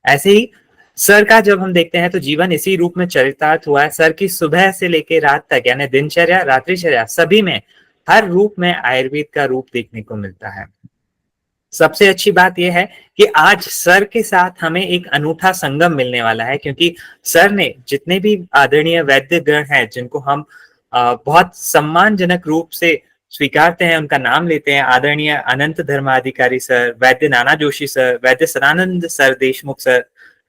ऐसे ही सर का जब हम देखते हैं तो जीवन इसी रूप में चरितार्थ हुआ है। सर की सुबह से लेकर रात तक यानी दिनचर्या, रात्रिचर्या, सभी में, हर रूप में आयुर्वेद का रूप देखने को मिलता है। सबसे अच्छी बात यह है कि आज सर के साथ हमें एक अनूठा संगम मिलने वाला है, क्योंकि सर ने जितने भी आदरणीय वैद्य गण हैं जिनको हम बहुत सम्मानजनक रूप से स्वीकारते हैं, उनका नाम लेते हैं, आदरणीय अनंत धर्माधिकारी सर, वैद्य नाना जोशी सर, वैद्य सदानंद सर देशमुख सर,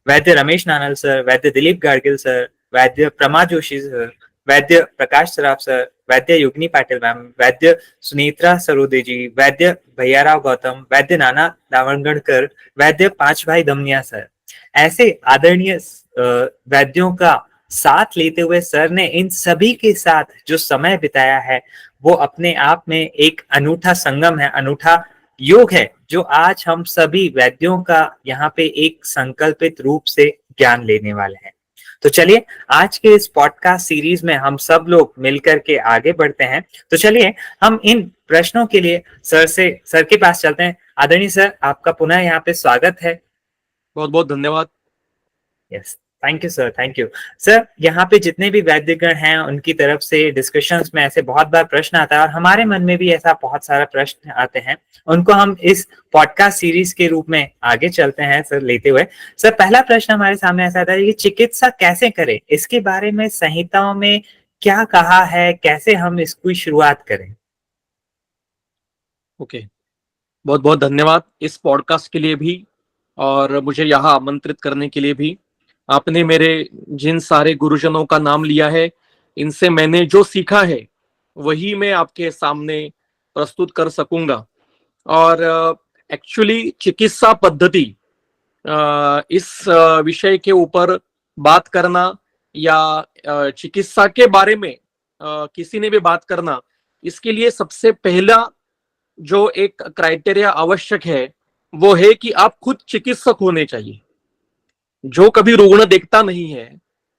वैद्य रमेश नानल सर, वैद्य दिलीप गाडगिल सर, वैद्य प्रमा जोशी सर, वैद्य प्रकाश सराफ सर, वैद्य योगिनी पाटिल मैम, वैद्य सुनेत्रा सरोदे जी, वैद्य भैयाराव गौतम, वैद्य नाना दावणगढ़कर, वैद्य पांच भाई दमनिया सर, ऐसे आदरणीय वैद्यों का साथ लेते हुए सर ने इन सभी के साथ जो समय बिताया है वो अपने आप में एक अनूठा संगम है, अनूठा योग है, जो आज हम सभी वैद्यों का यहाँ पे एक संकल्पित रूप से ज्ञान लेने वाले हैं। तो चलिए आज के इस पॉडकास्ट सीरीज में हम सब लोग मिलकर के आगे बढ़ते हैं। तो चलिए हम इन प्रश्नों के लिए सर के पास चलते हैं। आदरणीय सर, आपका पुनः यहाँ पे स्वागत है। बहुत बहुत धन्यवाद। Yes, thank you sir, thank you sir. यहाँ पे जितने भी वैद्यगण हैं उनकी तरफ से डिस्कशंस में ऐसे बहुत बार प्रश्न आता है और हमारे मन में भी ऐसा बहुत सारा प्रश्न आते हैं, उनको हम इस पॉडकास्ट सीरीज के रूप में आगे चलते हैं सर लेते हुए। सर, पहला प्रश्न हमारे सामने ऐसा आता है कि चिकित्सा कैसे करें, इसके बारे में संहिताओं में क्या कहा है, कैसे हम इसकी शुरुआत करें? ओके, बहुत बहुत धन्यवाद इस पॉडकास्ट के लिए भी और मुझे यहाँ आमंत्रित करने के लिए भी। आपने मेरे जिन सारे गुरुजनों का नाम लिया है, इनसे मैंने जो सीखा है वही मैं आपके सामने प्रस्तुत कर सकूंगा। और एक्चुअली चिकित्सा पद्धति, इस विषय के ऊपर बात करना या चिकित्सा के बारे में किसी ने भी बात करना, इसके लिए सबसे पहला जो एक क्राइटेरिया आवश्यक है वो है कि आप खुद चिकित्सक होने चाहिए। जो कभी रुग्ण देखता नहीं है,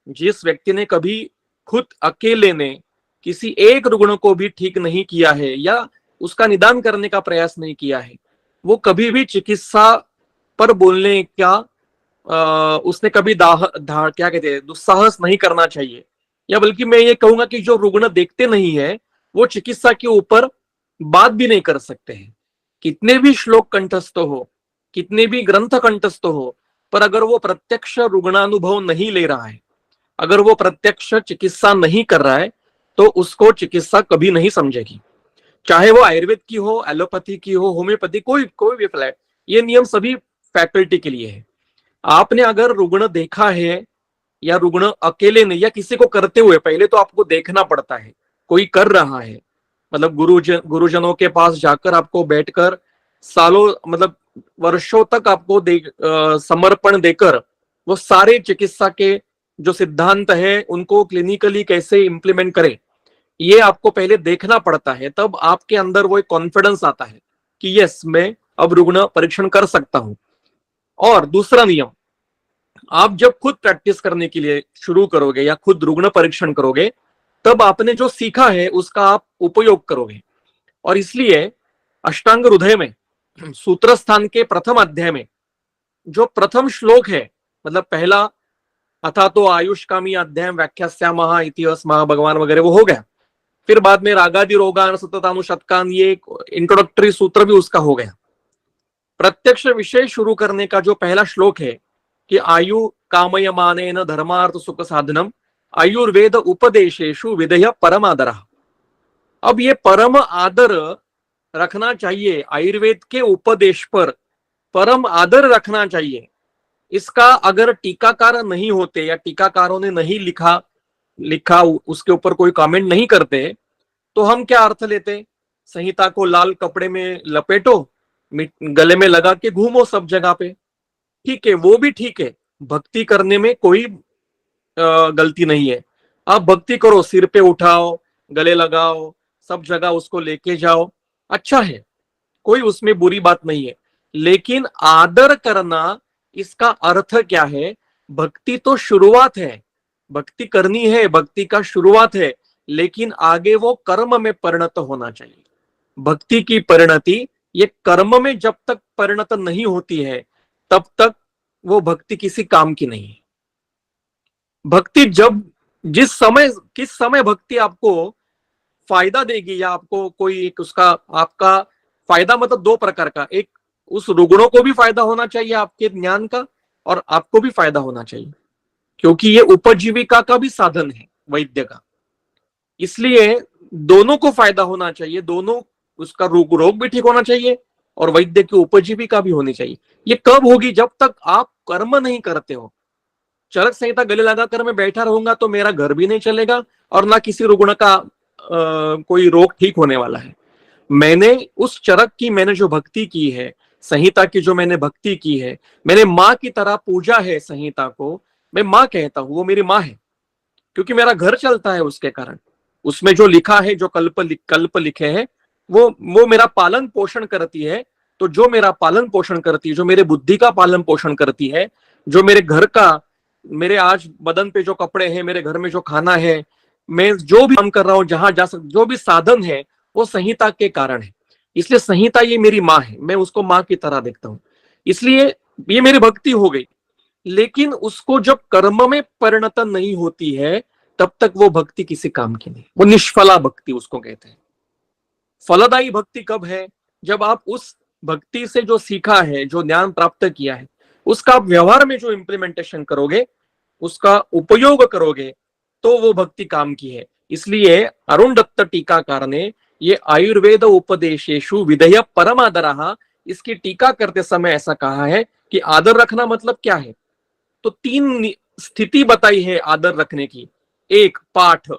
जिस व्यक्ति ने कभी खुद अकेले ने किसी एक रुग्ण को भी ठीक नहीं किया है या उसका निदान करने का प्रयास नहीं किया है, वो कभी भी चिकित्सा पर बोलने का उसने कभी क्या कहते हैं, दुस्साहस नहीं करना चाहिए। या बल्कि मैं ये कहूंगा कि जो रुग्ण देखते नहीं है वो चिकित्सा के ऊपर बात भी नहीं कर सकते हैं। कितने भी श्लोक कंठस्थ हो, कितने भी ग्रंथ कंठस्थ हो, पर अगर वो प्रत्यक्ष रुग्णानुभव नहीं ले रहा है, अगर वो प्रत्यक्ष चिकित्सा नहीं कर रहा है, तो उसको चिकित्सा कभी नहीं समझेगी। चाहे वो आयुर्वेद की हो, एलोपैथी की हो, होम्योपैथी, कोई कोई भी फ्लैट, ये नियम सभी फैकल्टी के लिए है। आपने अगर रुग्ण देखा है या रुग्ण अकेले नहीं या किसी को करते हुए, पहले तो आपको देखना पड़ता है कोई कर रहा है, मतलब गुरुजनों के पास जाकर आपको बैठकर सालों, मतलब वर्षों तक आपको समर्पण देकर वो सारे चिकित्सा के जो सिद्धांत है उनको क्लिनिकली कैसे इंप्लीमेंट करें, ये आपको पहले देखना पड़ता है। तब आपके अंदर वो एक कॉन्फिडेंस आता है कि यस, मैं अब रुग्ण परीक्षण कर सकता हूं। और दूसरा नियम, आप जब खुद प्रैक्टिस करने के लिए शुरू करोगे या खुद रुग्ण परीक्षण करोगे, तब आपने जो सीखा है उसका आप उपयोग करोगे। और इसलिए अष्टांग हृदय में सूत्र स्थान के प्रथम अध्याय में जो प्रथम श्लोक है, मतलब पहला अथा तो आयुष्कामी अध्याय व्याख्यास्यामः इतिहास महा भगवान वगैरह वो हो गया, फिर बाद में रागादि रोगान सततानुशतकान, ये इंट्रोडक्टरी सूत्र भी उसका हो गया। प्रत्यक्ष विषय शुरू करने का जो पहला श्लोक है कि आयु कामयमानेन धर्मार्थ सुख साधनम आयुर्वेद उपदेशेषु विधेय परम आदर। अब ये परम आदर रखना चाहिए, आयुर्वेद के उपदेश पर परम आदर रखना चाहिए। इसका अगर टीकाकार नहीं होते या टीकाकारों ने नहीं लिखा उसके ऊपर कोई कमेंट नहीं करते, तो हम क्या अर्थ लेते? संहिता को लाल कपड़े में लपेटो, गले में लगा के घूमो सब जगह पे। ठीक है, वो भी ठीक है, भक्ति करने में कोई गलती नहीं है। आप भक्ति करो, सिर पे उठाओ, गले लगाओ, सब जगह उसको लेके जाओ, अच्छा है, कोई उसमें बुरी बात नहीं है। लेकिन आदर करना, इसका अर्थ क्या है? भक्ति तो शुरुआत है, भक्ति करनी है, भक्ति का शुरुआत है, लेकिन आगे वो कर्म में परिणत होना चाहिए। भक्ति की परिणति ये कर्म में जब तक परिणत नहीं होती है, तब तक वो भक्ति किसी काम की नहीं है। भक्ति जब जिस समय किस समय भक्ति आपको फायदा देगी या आपको कोई एक उसका आपका फायदा मतलब दो प्रकार का, एक उस रुग्णों को भी फायदा होना चाहिए आपके ज्ञान का और आपको भी फायदा होना चाहिए, क्योंकि ये उपजीविका का भी साधन है वैद्य का। इसलिए दोनों को फायदा होना चाहिए, दोनों उसका रोग भी ठीक होना चाहिए और वैद्य की उपजीविका भी होनी चाहिए। ये कब होगी? जब तक आप कर्म नहीं करते हो। चरक संहिता गले लगाकर मैं बैठा रहूंगा तो मेरा घर भी नहीं चलेगा और ना किसी रुग्ण का कोई रोग ठीक होने वाला है। मैंने उस चरक की मैंने जो भक्ति की है, संहिता की जो मैंने भक्ति की है, मैंने माँ की तरह पूजा है संहिता को, मैं माँ कहता हूं, वो मेरी माँ है, क्योंकि मेरा घर चलता है उसके कारण। उसमें जो लिखा है, जो कल्प लिखे हैं, वो मेरा पालन पोषण करती है। तो जो मेरा पालन पोषण करती है, जो मेरे बुद्धि का पालन पोषण करती है, जो मेरे घर का, मेरे आज बदन पे जो कपड़े हैं, मेरे घर में जो खाना है, मैं जो भी काम कर रहा हूं, जहां जा सक जो भी साधन है, वो संहिता के कारण है। इसलिए संहिता ये मेरी माँ है, मैं उसको माँ की तरह देखता हूं। इसलिए ये मेरी भक्ति हो गई। लेकिन उसको जब कर्म में परिणत नहीं होती है, तब तक वो भक्ति किसी काम की नहीं, वो निष्फला भक्ति उसको कहते हैं। फलदायी भक्ति कब है? जब आप उस भक्ति से जो सीखा है, जो ज्ञान प्राप्त किया है, उसका आप व्यवहार में जो इंप्लीमेंटेशन करोगे, उसका उपयोग करोगे, तो वो भक्ति काम की है। इसलिए अरुण दत्त टीकाकार ने ये आयुर्वेद उपदेशेषु विधेय परमादरः, इसकी टीका करते समय ऐसा कहा है कि आदर रखना मतलब क्या है। तो तीन स्थिति बताई है आदर रखने की। एक, पाठ,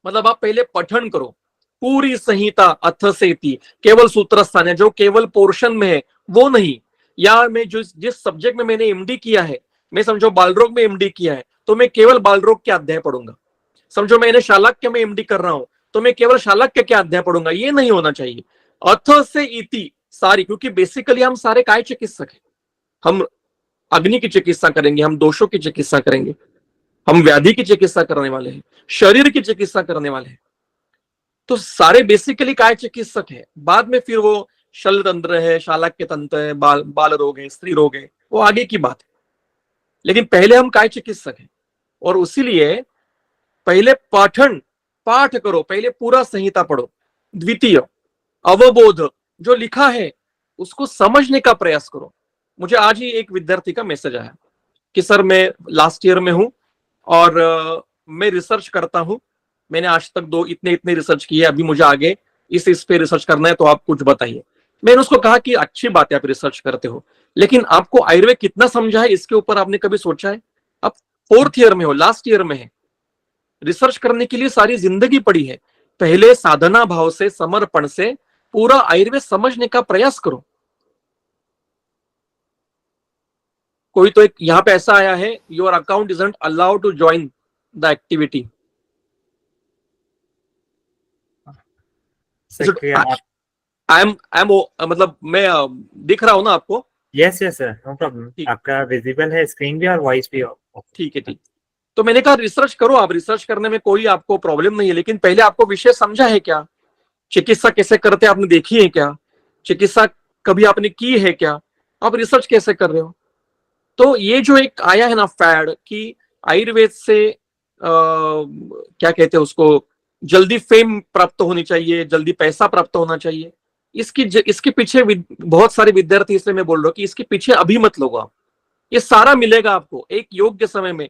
मतलब आप पहले पठन करो पूरी संहिता अथ से ती, केवल सूत्र स्थान है, जो केवल पोर्शन में है वो नहीं। या मैं जिस सब्जेक्ट में मैंने एमडी किया है, मैं समझो बालरोग में एमडी किया है, तो मैं केवल बालरोग के अध्याय पढ़ूंगा। समझो मैंने शालाक्य में एमडी कर रहा हूं, तो मैं केवल शालाक्य के अध्याय पढ़ूंगा। ये नहीं होना चाहिए। अथ से इति सारी, क्योंकि बेसिकली हम सारे काय चिकित्सक हैं। हम अग्नि की चिकित्सा करेंगे, हम दोषों की चिकित्सा करेंगे, हम व्याधि की चिकित्सा करने वाले हैं, शरीर की चिकित्सा करने वाले हैं। तो सारे बेसिकली काय चिकित्सक है। बाद में फिर वो शल्य तंत्र है, शालाक्य तंत्र है, बाल रोग है, स्त्री रोग है, वो आगे की बात है। लेकिन पहले हम काय चिकित्सक हैं, और उसीलिए पहले पाठ करो, पहले पूरा संहिता पढ़ो। द्वितीय, अवबोध, जो लिखा है उसको समझने का प्रयास करो। मुझे आज ही एक विद्यार्थी का मैसेज आया कि सर मैं लास्ट ईयर में हूं और मैं रिसर्च करता हूं, मैंने आज तक इतने रिसर्च किए, अभी मुझे आगे इस पे रिसर्च करना है, तो आप कुछ बताइए। मैंने उसको कहा कि अच्छी बात है आप रिसर्च करते हो, लेकिन आपको आयुर्वेद कितना समझा है इसके ऊपर आपने कभी सोचा है? आप 4th ईयर में हो, लास्ट ईयर में है, रिसर्च करने के लिए सारी जिंदगी पड़ी है। पहले साधना भाव से, समर्पण से पूरा आयुर्वेद समझने का प्रयास करो। कोई तो एक यहां पे ऐसा आया है, your account isn't allowed to join the activity. I am मतलब मैं दिख रहा हूं ना आपको? Yes yes sir, no problem, आपका विजिबल है स्क्रीन भी और वॉइस भी। ठीक है। तो मैंने कहा रिसर्च करो, आप रिसर्च करने में कोई आपको प्रॉब्लम नहीं है, लेकिन पहले आपको विषय समझा है क्या? चिकित्सा कैसे करते आपने देखी है क्या? चिकित्सा कभी आपने की है क्या? आप रिसर्च कैसे कर रहे हो? तो ये जो एक आया है ना फैड कि आयुर्वेद से क्या कहते हैं उसको, जल्दी फेम प्राप्त होनी चाहिए, जल्दी पैसा प्राप्त होना चाहिए, इसके पीछे बहुत सारे विद्यार्थी, इसलिए मैं बोल रहा हूँ कि इसके पीछे अभी मत लोगो आप। ये सारा मिलेगा आपको एक योग्य समय में।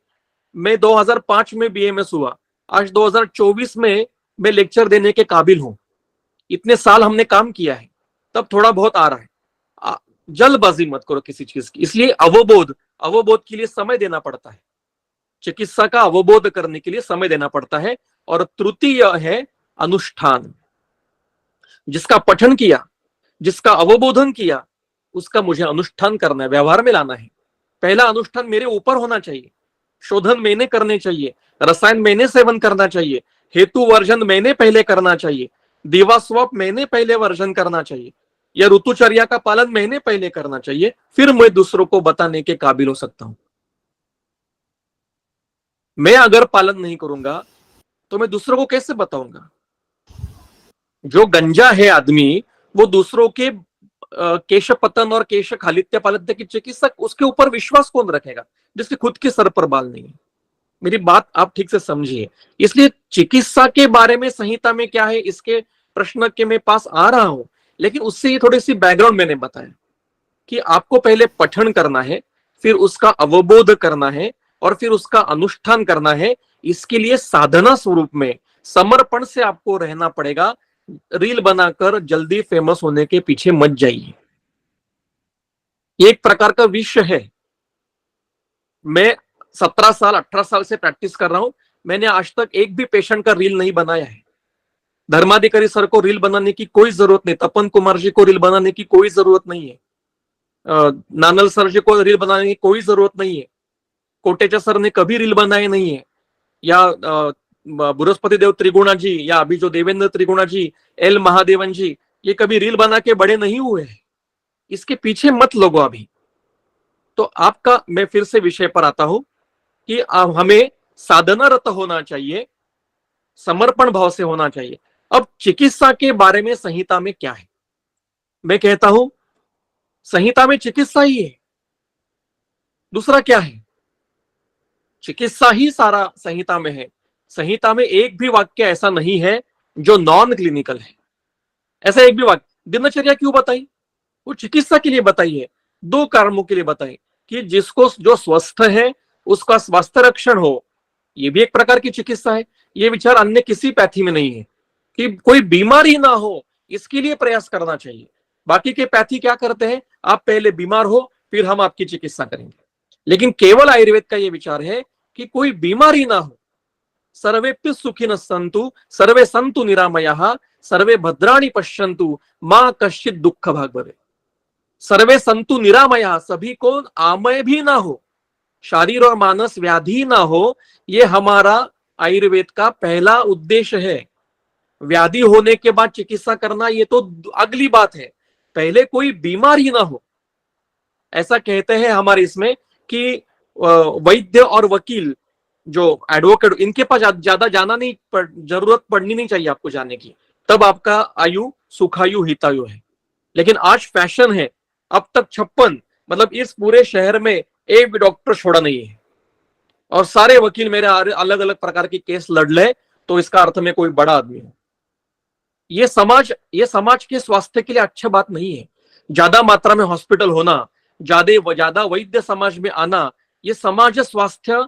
मैं 2005 में बीएमएस हुआ, आज 2024 में मैं लेक्चर देने के काबिल हूं। इतने साल हमने काम किया है, तब थोड़ा बहुत आ रहा है। जल्दबाजी मत करो किसी चीज की। इसलिए अवबोध के लिए समय देना पड़ता है, चिकित्सा का अवबोध करने के लिए समय देना पड़ता है। और तृतीय है अनुष्ठान। जिसका पठन किया, जिसका अवबोधन किया, उसका मुझे अनुष्ठान करना है, व्यवहार में लाना है। पहला अनुष्ठान मेरे ऊपर होना चाहिए, शोधन मैंने करने चाहिए, रसायन मैंने सेवन करना चाहिए, हेतु वर्जन मैंने पहले करना चाहिए, दिवास्वप मैंने पहले वर्जन करना चाहिए, या ऋतुचर्या का पालन मैंने पहले करना चाहिए, फिर मैं दूसरों को बताने के काबिल हो सकता हूं। मैं अगर पालन नहीं करूंगा तो मैं दूसरों को कैसे बताऊंगा? जो गंजा है आदमी, वो दूसरों के केश पतन और केश खालित्य पालित्य की चिकित्सक, उसके ऊपर विश्वास कौन रखेगा जिसके खुद के सर पर बाल नहीं है? मेरी बात आप ठीक से समझिए। इसलिए चिकित्सा के बारे में संहिता में क्या है, इसके प्रश्न के मैं पास आ रहा हूं, लेकिन उससे ये थोड़ी सी बैकग्राउंड मैंने बताया कि आपको पहले पठन करना है, फिर उसका अवबोध करना है और फिर उसका अनुष्ठान करना है। इसके लिए साधना स्वरूप में समर्पण से आपको रहना पड़ेगा। रील बनाकर जल्दी फेमस होने के पीछे मत जाइए, ये एक प्रकार का विष है। मैं 17 साल 18 साल से प्रैक्टिस कर रहा हूं, मैंने आज तक एक भी पेशेंट का रील नहीं बनाया है। धर्माधिकारी सर को रील बनाने की कोई जरूरत नहीं, तपन कुमार जी को रील बनाने की कोई जरूरत नहीं है, नानल सर जी को रील बनाने की कोई जरूरत नहीं है, कोटेचा सर ने कभी रील बनाए नहीं है, या बृहस्पति देव त्रिगुणा जी, या अभी जो देवेंद्र त्रिगुणा जी, एल महादेवन जी, ये कभी रील बना के बड़े नहीं हुए हैं। इसके पीछे मत लगो अभी। तो आपका, मैं फिर से विषय पर आता हूं कि हमें साधनारत होना चाहिए, समर्पण भाव से होना चाहिए। अब चिकित्सा के बारे में संहिता में क्या है? मैं कहता हूं संहिता में चिकित्सा ही है, दूसरा क्या है? चिकित्सा ही सारा संहिता में है। संहिता में एक भी वाक्य ऐसा नहीं है जो नॉन क्लिनिकल है। ऐसा एक भी वाक्य, दिनचर्या क्यों बताई? वो चिकित्सा के लिए बताई है, दो कारणों के लिए बताई कि जिसको, जो स्वस्थ है उसका स्वास्थ्य रक्षण हो, ये भी एक प्रकार की चिकित्सा है। ये विचार अन्य किसी पैथी में नहीं है कि कोई बीमारी ना हो, इसके लिए प्रयास करना चाहिए। बाकी के पैथी क्या करते हैं, आप पहले बीमार हो फिर हम आपकी चिकित्सा करेंगे, लेकिन केवल आयुर्वेद का ये विचार है कि कोई बीमारी ना हो। सर्वेप्य सुखिनः सन्तु सर्वे सन्तु निरामयाः सर्वे भद्राणि पश्यन्तु मां कश्चित् दुःख भाग् भवेत्। सर्वे संतु निरामया, सभी को आमय भी ना हो, शारीर और मानस व्याधि ना हो, ये हमारा आयुर्वेद का पहला उद्देश्य है। व्याधि होने के बाद चिकित्सा करना ये तो अगली बात है, पहले कोई बीमारी ना हो। ऐसा कहते हैं हमारे इसमें कि वैद्य और वकील, जो एडवोकेट, इनके पास ज्यादा जाना नहीं जरूरत पड़नी नहीं चाहिए आपको जाने की, तब आपका आयु सुखायु हितायु है। लेकिन आज फैशन है, अब तक 56, मतलब इस पूरे शहर में एक भी डॉक्टर छोड़ा नहीं है, और सारे वकील मेरे अलग अलग प्रकार के केस लड़ ले, तो इसका अर्थ में कोई बड़ा आदमी है। ये समाज के स्वास्थ्य के लिए अच्छा बात नहीं है। ज्यादा मात्रा में हॉस्पिटल होना, ज्यादा वैद्य समाज में आना, ये समाज स्वास्थ्य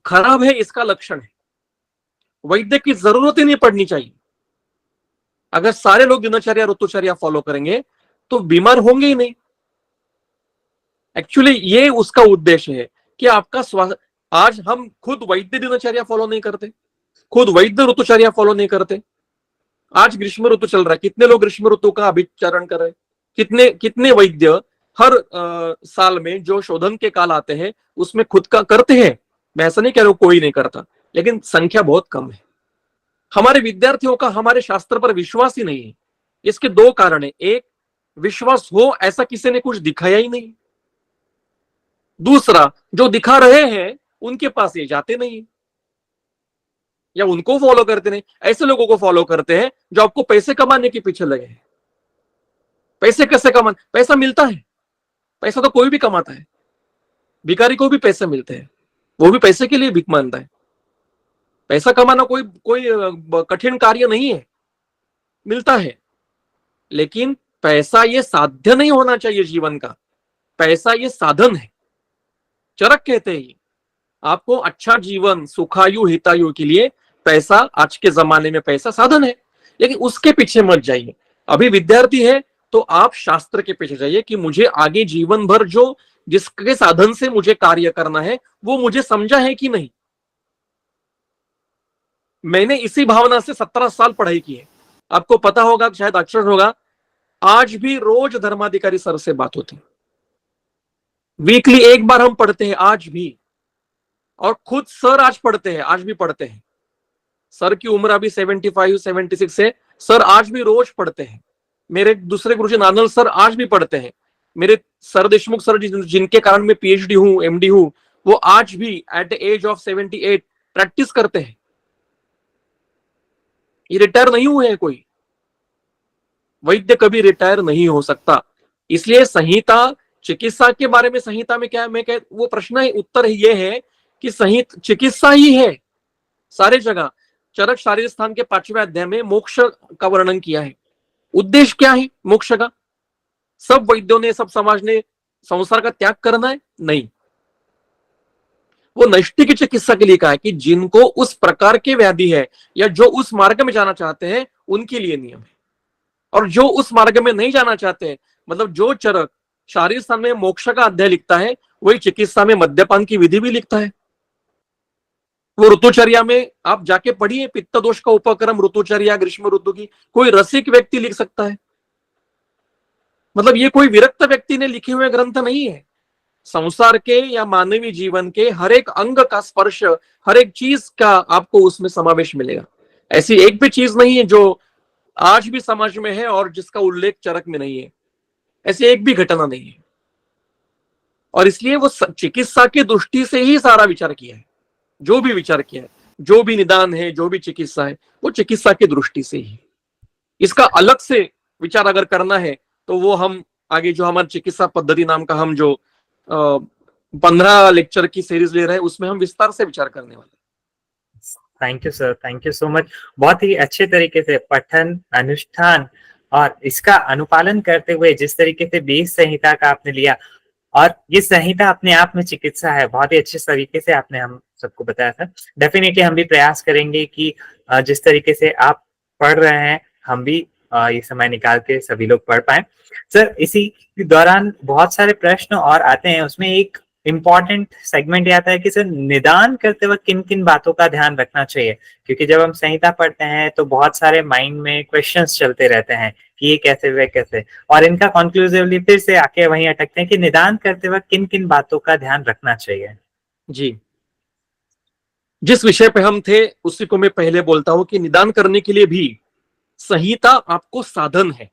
खराब है, इसका लक्षण है। वैद्य की जरूरत ही नहीं पड़नी चाहिए। अगर सारे लोग दिनचर्या ऋतुचर्या फॉलो करेंगे तो बीमार होंगे ही नहीं। एक्चुअली ये उसका उद्देश्य है कि आपका स्वास्थ्य, आज हम खुद वैद्य दिनचर्या फॉलो नहीं करते, खुद वैद्य ऋतुचर्या फॉलो नहीं करते। आज ग्रीष्म ऋतु चल रहा है, कितने लोग ग्रीष्म ऋतु का अभिचरण कर रहे हैं? कितने कितने वैद्य हर साल में जो शोधन के काल आते हैं उसमें खुद का करते हैं। मैं ऐसा नहीं कह रहा हूं कोई नहीं करता, लेकिन संख्या बहुत कम है। हमारे विद्यार्थियों का हमारे शास्त्र पर विश्वास ही नहीं है। इसके दो कारण है, एक, विश्वास हो ऐसा किसी ने कुछ दिखाया ही नहीं। दूसरा, जो दिखा रहे हैं उनके पास ये जाते नहीं या उनको फॉलो करते नहीं। ऐसे लोगों को फॉलो करते हैं जो आपको पैसे कमाने के पीछे लगे हैं। पैसे कैसे कमाने? पैसा मिलता है, पैसा तो कोई भी कमाता है, भिखारी को भी पैसे मिलते हैं, वो भी पैसे के लिए भीख मांगता है। पैसा कमाना कोई कोई कठिन कार्य नहीं है, मिलता है। लेकिन पैसा ये साध्य नहीं होना चाहिए जीवन का, पैसा ये साधन है। चरक कहते हैं आपको अच्छा जीवन सुखायु हितायु के लिए पैसा, आज के जमाने में पैसा साधन है, लेकिन उसके पीछे मत जाइए। अभी विद्यार्थी है तो आप शास्त्र के पीछे जाइए कि मुझे आगे जीवन भर जो जिसके साधन से मुझे कार्य करना है वो मुझे समझा है कि नहीं। मैंने इसी भावना से 17 साल पढ़ाई की है। आपको पता होगा, शायद अक्षर होगा, आज भी रोज धर्माधिकारी सर से बात होती है, वीकली एक बार हम पढ़ते हैं आज भी, और खुद सर आज पढ़ते हैं, आज भी पढ़ते हैं। सर की उम्र अभी 75 76 है, सर आज भी रोज पढ़ते हैं। मेरे दूसरे गुरुजी नानल सर आज भी पढ़ते हैं। मेरे सर देशमुख सर जिनके कारण मैं पीएचडी हूं, एमडी हूं, वो आज भी at the age of 78 practice करते हैं। ये रिटायर नहीं हुए हैं कोई। वैद्य कभी रिटायर नहीं हो सकता। इसलिए संहिता, चिकित्सा के बारे में संहिता में क्या है, मैं कह वो प्रश्न है, उत्तर ये है कि संहित चिकित्सा ही है सारे जगह। चरक शारीर स्थान के 5वें अध्याय में मोक्ष का वर्णन किया है। उद्देश्य क्या है मोक्ष का? सब वैद्यों ने, सब समाज ने संसार का त्याग करना है? नहीं, वो नैष्ठिक चिकित्सा के लिए कहा है कि जिनको उस प्रकार के व्याधि है या जो उस मार्ग में जाना चाहते हैं उनके लिए नियम है। और जो उस मार्ग में नहीं जाना चाहते हैं, मतलब जो चरक शारीर स्थान में मोक्ष का अध्याय लिखता है, वही चिकित्सा में मद्यपान की विधि भी लिखता है। वो ऋतुचर्या में आप जाके पढ़िए, पित्त दोष का उपक्रम ऋतुचर्या ग्रीष्म ऋतु की, कोई रसिक व्यक्ति लिख सकता है। मतलब ये कोई विरक्त व्यक्ति ने लिखे हुए ग्रंथ नहीं है। संसार के या मानवीय जीवन के हर एक अंग का स्पर्श, हर एक चीज का आपको उसमें समावेश मिलेगा। ऐसी एक भी चीज नहीं है जो आज भी समाज में है और जिसका उल्लेख चरक में नहीं है। ऐसी एक भी घटना नहीं है। और इसलिए वो चिकित्सा की दृष्टि से ही सारा विचार किया है। जो भी विचार किया है, जो भी निदान है, जो भी चिकित्सा है, वो चिकित्सा की दृष्टि से ही। इसका अलग से विचार अगर करना है तो वो हम आगे जो हमारी चिकित्सा पद्धति नाम का हम जो 15 लेक्चर की सीरीज ले रहे हैं उसमें हम विस्तार से विचार करने वाले। Thank you sir, thank you so much. बहुत ही अच्छे तरीके से पठन, अनुष्ठान और इसका अनुपालन करते हुए जिस तरीके से 20 संहिता का आपने लिया, और ये संहिता अपने आप में चिकित्सा है, बहुत ही अच्छे तरीके से आपने हम सबको बताया था। डेफिनेटली हम भी प्रयास करेंगे कि जिस तरीके से आप पढ़ रहे हैं हम भी ये समय निकाल के सभी लोग पढ़ पाए। सर, इसी दौरान बहुत सारे प्रश्न और आते हैं, उसमें एक इम्पॉर्टेंट सेगमेंट ये आता है कि सर निदान करते वक्त किन किन बातों का ध्यान रखना चाहिए, क्योंकि जब हम संहिता पढ़ते हैं तो बहुत सारे माइंड में क्वेश्चंस चलते रहते हैं कि ये कैसे वे कैसे, और इनका कंक्लूसिवली फिर से आके वहीं अटकते हैं कि निदान करते वक्त किन किन बातों का ध्यान रखना चाहिए। जी, जिस विषय पे हम थे उसी को मैं पहले बोलता हूं कि निदान करने के लिए भी संहिता आपको साधन है।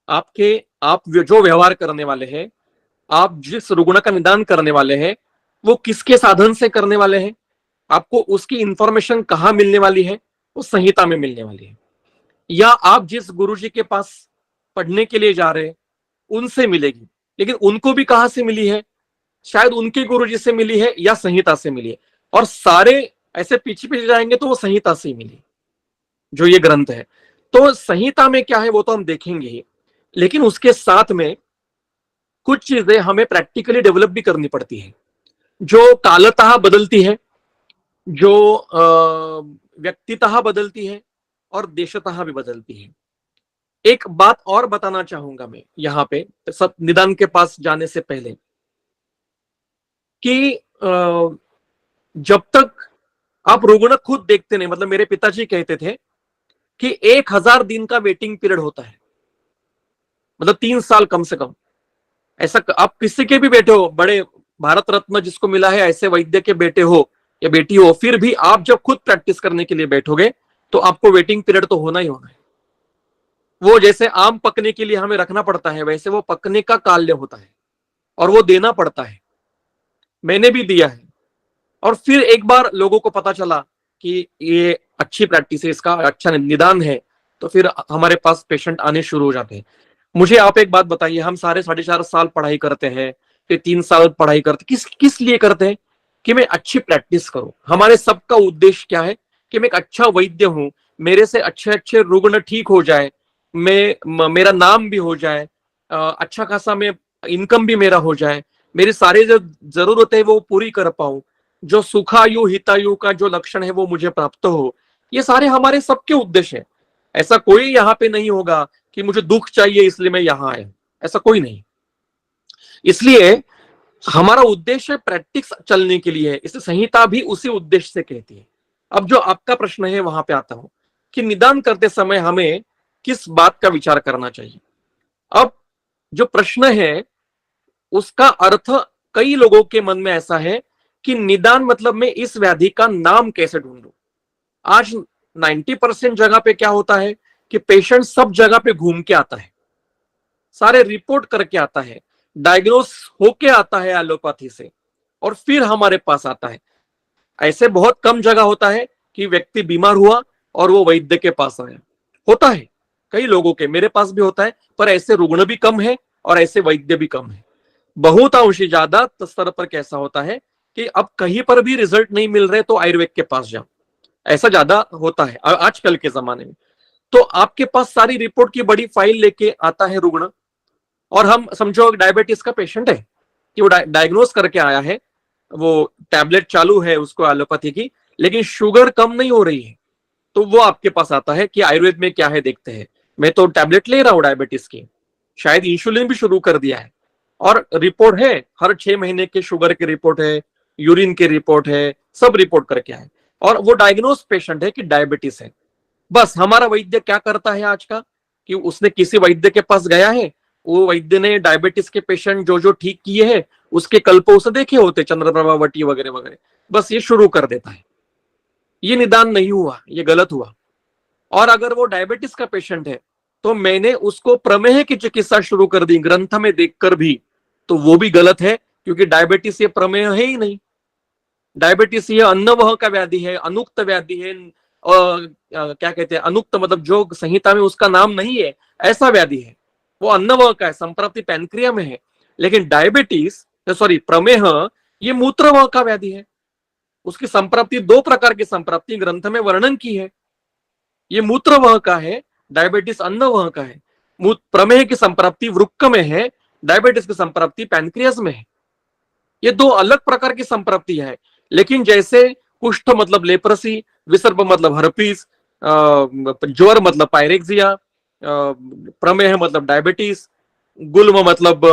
आपके आप जो व्यवहार करने वाले हैं, आप जिस रुग्ण का निदान करने वाले हैं, वो किसके साधन से करने वाले हैं, आपको उसकी इंफॉर्मेशन कहाँ मिलने वाली है, वो संहिता में मिलने वाली है। या आप जिस गुरुजी के पास पढ़ने के लिए जा रहे हैं उनसे मिलेगी, लेकिन उनको भी कहां से मिली है, शायद उनके गुरुजी से मिली है या संहिता से मिली है। और सारे ऐसे पीछे पीछे जाएंगे तो वो संहिता से ही मिली, जो ये ग्रंथ है। तो संहिता में क्या है वो तो हम देखेंगे ही, लेकिन उसके साथ में कुछ चीजें हमें प्रैक्टिकली डेवलप भी करनी पड़ती है, जो कालतः बदलती है, जो व्यक्तितः बदलती है और देशतः भी बदलती है। एक बात और बताना चाहूंगा मैं यहाँ पे सब निदान के पास जाने से पहले कि जब तक आप रुग्ण खुद देखते नहीं, मतलब मेरे पिताजी कहते थे कि 1000 दिन का वेटिंग पीरियड होता है, मतलब 3 साल कम से कम। ऐसा आप किसी के भी बेटे हो, बड़े भारत रत्न जिसको मिला है ऐसे वैद्य के बेटे हो या बेटी हो, फिर भी आप जब खुद प्रैक्टिस करने के लिए बैठोगे तो आपको वेटिंग पीरियड तो होना ही होना है। वो जैसे आम पकने के लिए हमें रखना पड़ता है, वैसे वो पकने का काल्य होता है और वो देना पड़ता है। मैंने भी दिया है। और फिर एक बार लोगों को पता चला कि ये अच्छी प्रैक्टिस है, इसका अच्छा निदान है, तो फिर हमारे पास पेशेंट आने शुरू हो जाते हैं। मुझे आप एक बात बताइए, हम सारे 4.5 साल पढ़ाई करते हैं, फिर 3 साल पढ़ाई करते, किस लिए करते हैं? कि मैं अच्छी प्रैक्टिस करूं। हमारे सबका उद्देश्य क्या है? कि मैं एक अच्छा वैद्य हूं, मेरे से अच्छे अच्छे रुग्ण ठीक हो जाए, मेरा नाम भी हो जाए, अच्छा खासा मैं इनकम भी मेरा हो जाए, मेरी सारी जो जरूरत है वो पूरी कर पाऊं, जो सुखायु हितायु का जो लक्षण है वो मुझे प्राप्त हो। ये सारे हमारे सबके उद्देश्य है। ऐसा कोई यहाँ पे नहीं होगा कि मुझे दुख चाहिए इसलिए मैं यहाँ आया, ऐसा कोई नहीं। इसलिए हमारा उद्देश्य प्रैक्टिस चलने के लिए है, इसलिए संहिता भी उसी उद्देश्य से कहती है। अब जो आपका प्रश्न है वहां पे आता हूं कि निदान करते समय हमें किस बात का विचार करना चाहिए। अब जो प्रश्न है उसका अर्थ कई लोगों के मन में ऐसा है कि निदान मतलब मैं इस व्याधि का नाम कैसे ढूंढूं। आज 90% जगह पे क्या होता है कि पेशेंट सब जगह पे घूम के आता है, सारे रिपोर्ट करके आता है, डायग्नोस होके आता है एलोपैथी से, और फिर हमारे पास आता है। ऐसे बहुत कम जगह होता है कि व्यक्ति बीमार हुआ और वो वैद्य के पास आया। होता है कई लोगों के, मेरे पास भी होता है, पर ऐसे रुग्ण भी कम है और ऐसे वैद्य भी कम है। बहुतांशी ज्यादा स्तर पर कैसा होता है कि अब कहीं पर भी रिजल्ट नहीं मिल रहे तो आयुर्वेद के पास जाओ, ऐसा ज्यादा होता है आजकल के जमाने में। तो आपके पास सारी रिपोर्ट की बड़ी फाइल लेके आता है रुग्ण, और हम समझो डायबिटीज का पेशेंट है कि वो डायग्नोस करके आया है, वो टैबलेट चालू है उसको एलोपैथी की, लेकिन शुगर कम नहीं हो रही है, तो वो आपके पास आता है कि आयुर्वेद में क्या है देखते हैं। मैं तो टैबलेट ले रहा हूँ डायबिटीज की, शायद इंसुलिन भी शुरू कर दिया है, और रिपोर्ट है, हर 6 महीने के शुगर की रिपोर्ट है, यूरिन की रिपोर्ट है, सब रिपोर्ट करके आए, और वो डायग्नोस पेशेंट है कि डायबिटीज है। बस हमारा वैद्य क्या करता है आज का, कि उसने किसी वैद्य के पास गया है, वो वैद्य ने डायबिटीज के पेशेंट जो जो ठीक किए हैं उसके कल्प उसे देखे होते, चंद्रप्रभा वटी वगैरह वगैरह, बस ये शुरू कर देता है। ये निदान नहीं हुआ, ये गलत हुआ। और अगर वो डायबिटीज का पेशेंट है तो मैंने उसको प्रमेह की चिकित्सा शुरू कर दी ग्रंथ में देखकर भी, तो वो भी गलत है, क्योंकि डायबिटीज ये प्रमेह है ही नहीं। डायबिटीज ये अन्नवह का व्याधि है, अनुक्त व्याधि है, क्या कहते हैं अनुक्त, मतलब जो संहिता में उसका नाम नहीं है ऐसा व्याधि है, वो अन्नवह का है, संप्राप्ति पैनक्रिया में है। लेकिन डायबिटीज सॉरी प्रमेह ये मूत्रवह का व्याधि है, उसकी संप्राप्ति 2 प्रकार की संप्राप्ति ग्रंथ में वर्णन की है, ये मूत्रवह का है, डायबिटीज अन्नवह का है। प्रमेह की संप्राप्ति वृक्क में है, डायबिटीज की संप्राप्ति पैनक्रियास में है। ये 2 अलग प्रकार की संप्राप्ति है। लेकिन जैसे कुष्ठ मतलब लेप्रसी, विसर्प मतलब हर्पीस, ज्वर मतलब पायरेक्सिया, प्रमेह मतलब डायबिटीज, गुल्म मतलब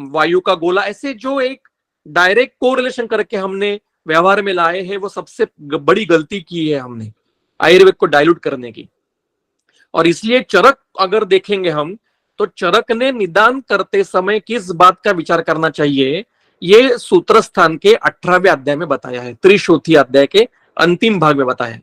वायु का गोला, ऐसे जो एक डायरेक्ट कोरिलेशन करके हमने व्यवहार में लाए हैं, वो सबसे बड़ी गलती की है हमने आयुर्वेद को डाइल्यूट करने की। और इसलिए चरक अगर देखेंगे हम, तो चरक ने निदान करते समय किस बात का विचार करना चाहिए, ये सूत्र स्थान के 18वें अध्याय में बताया है, त्रिशोथी अध्याय के अंतिम भाग में बताया है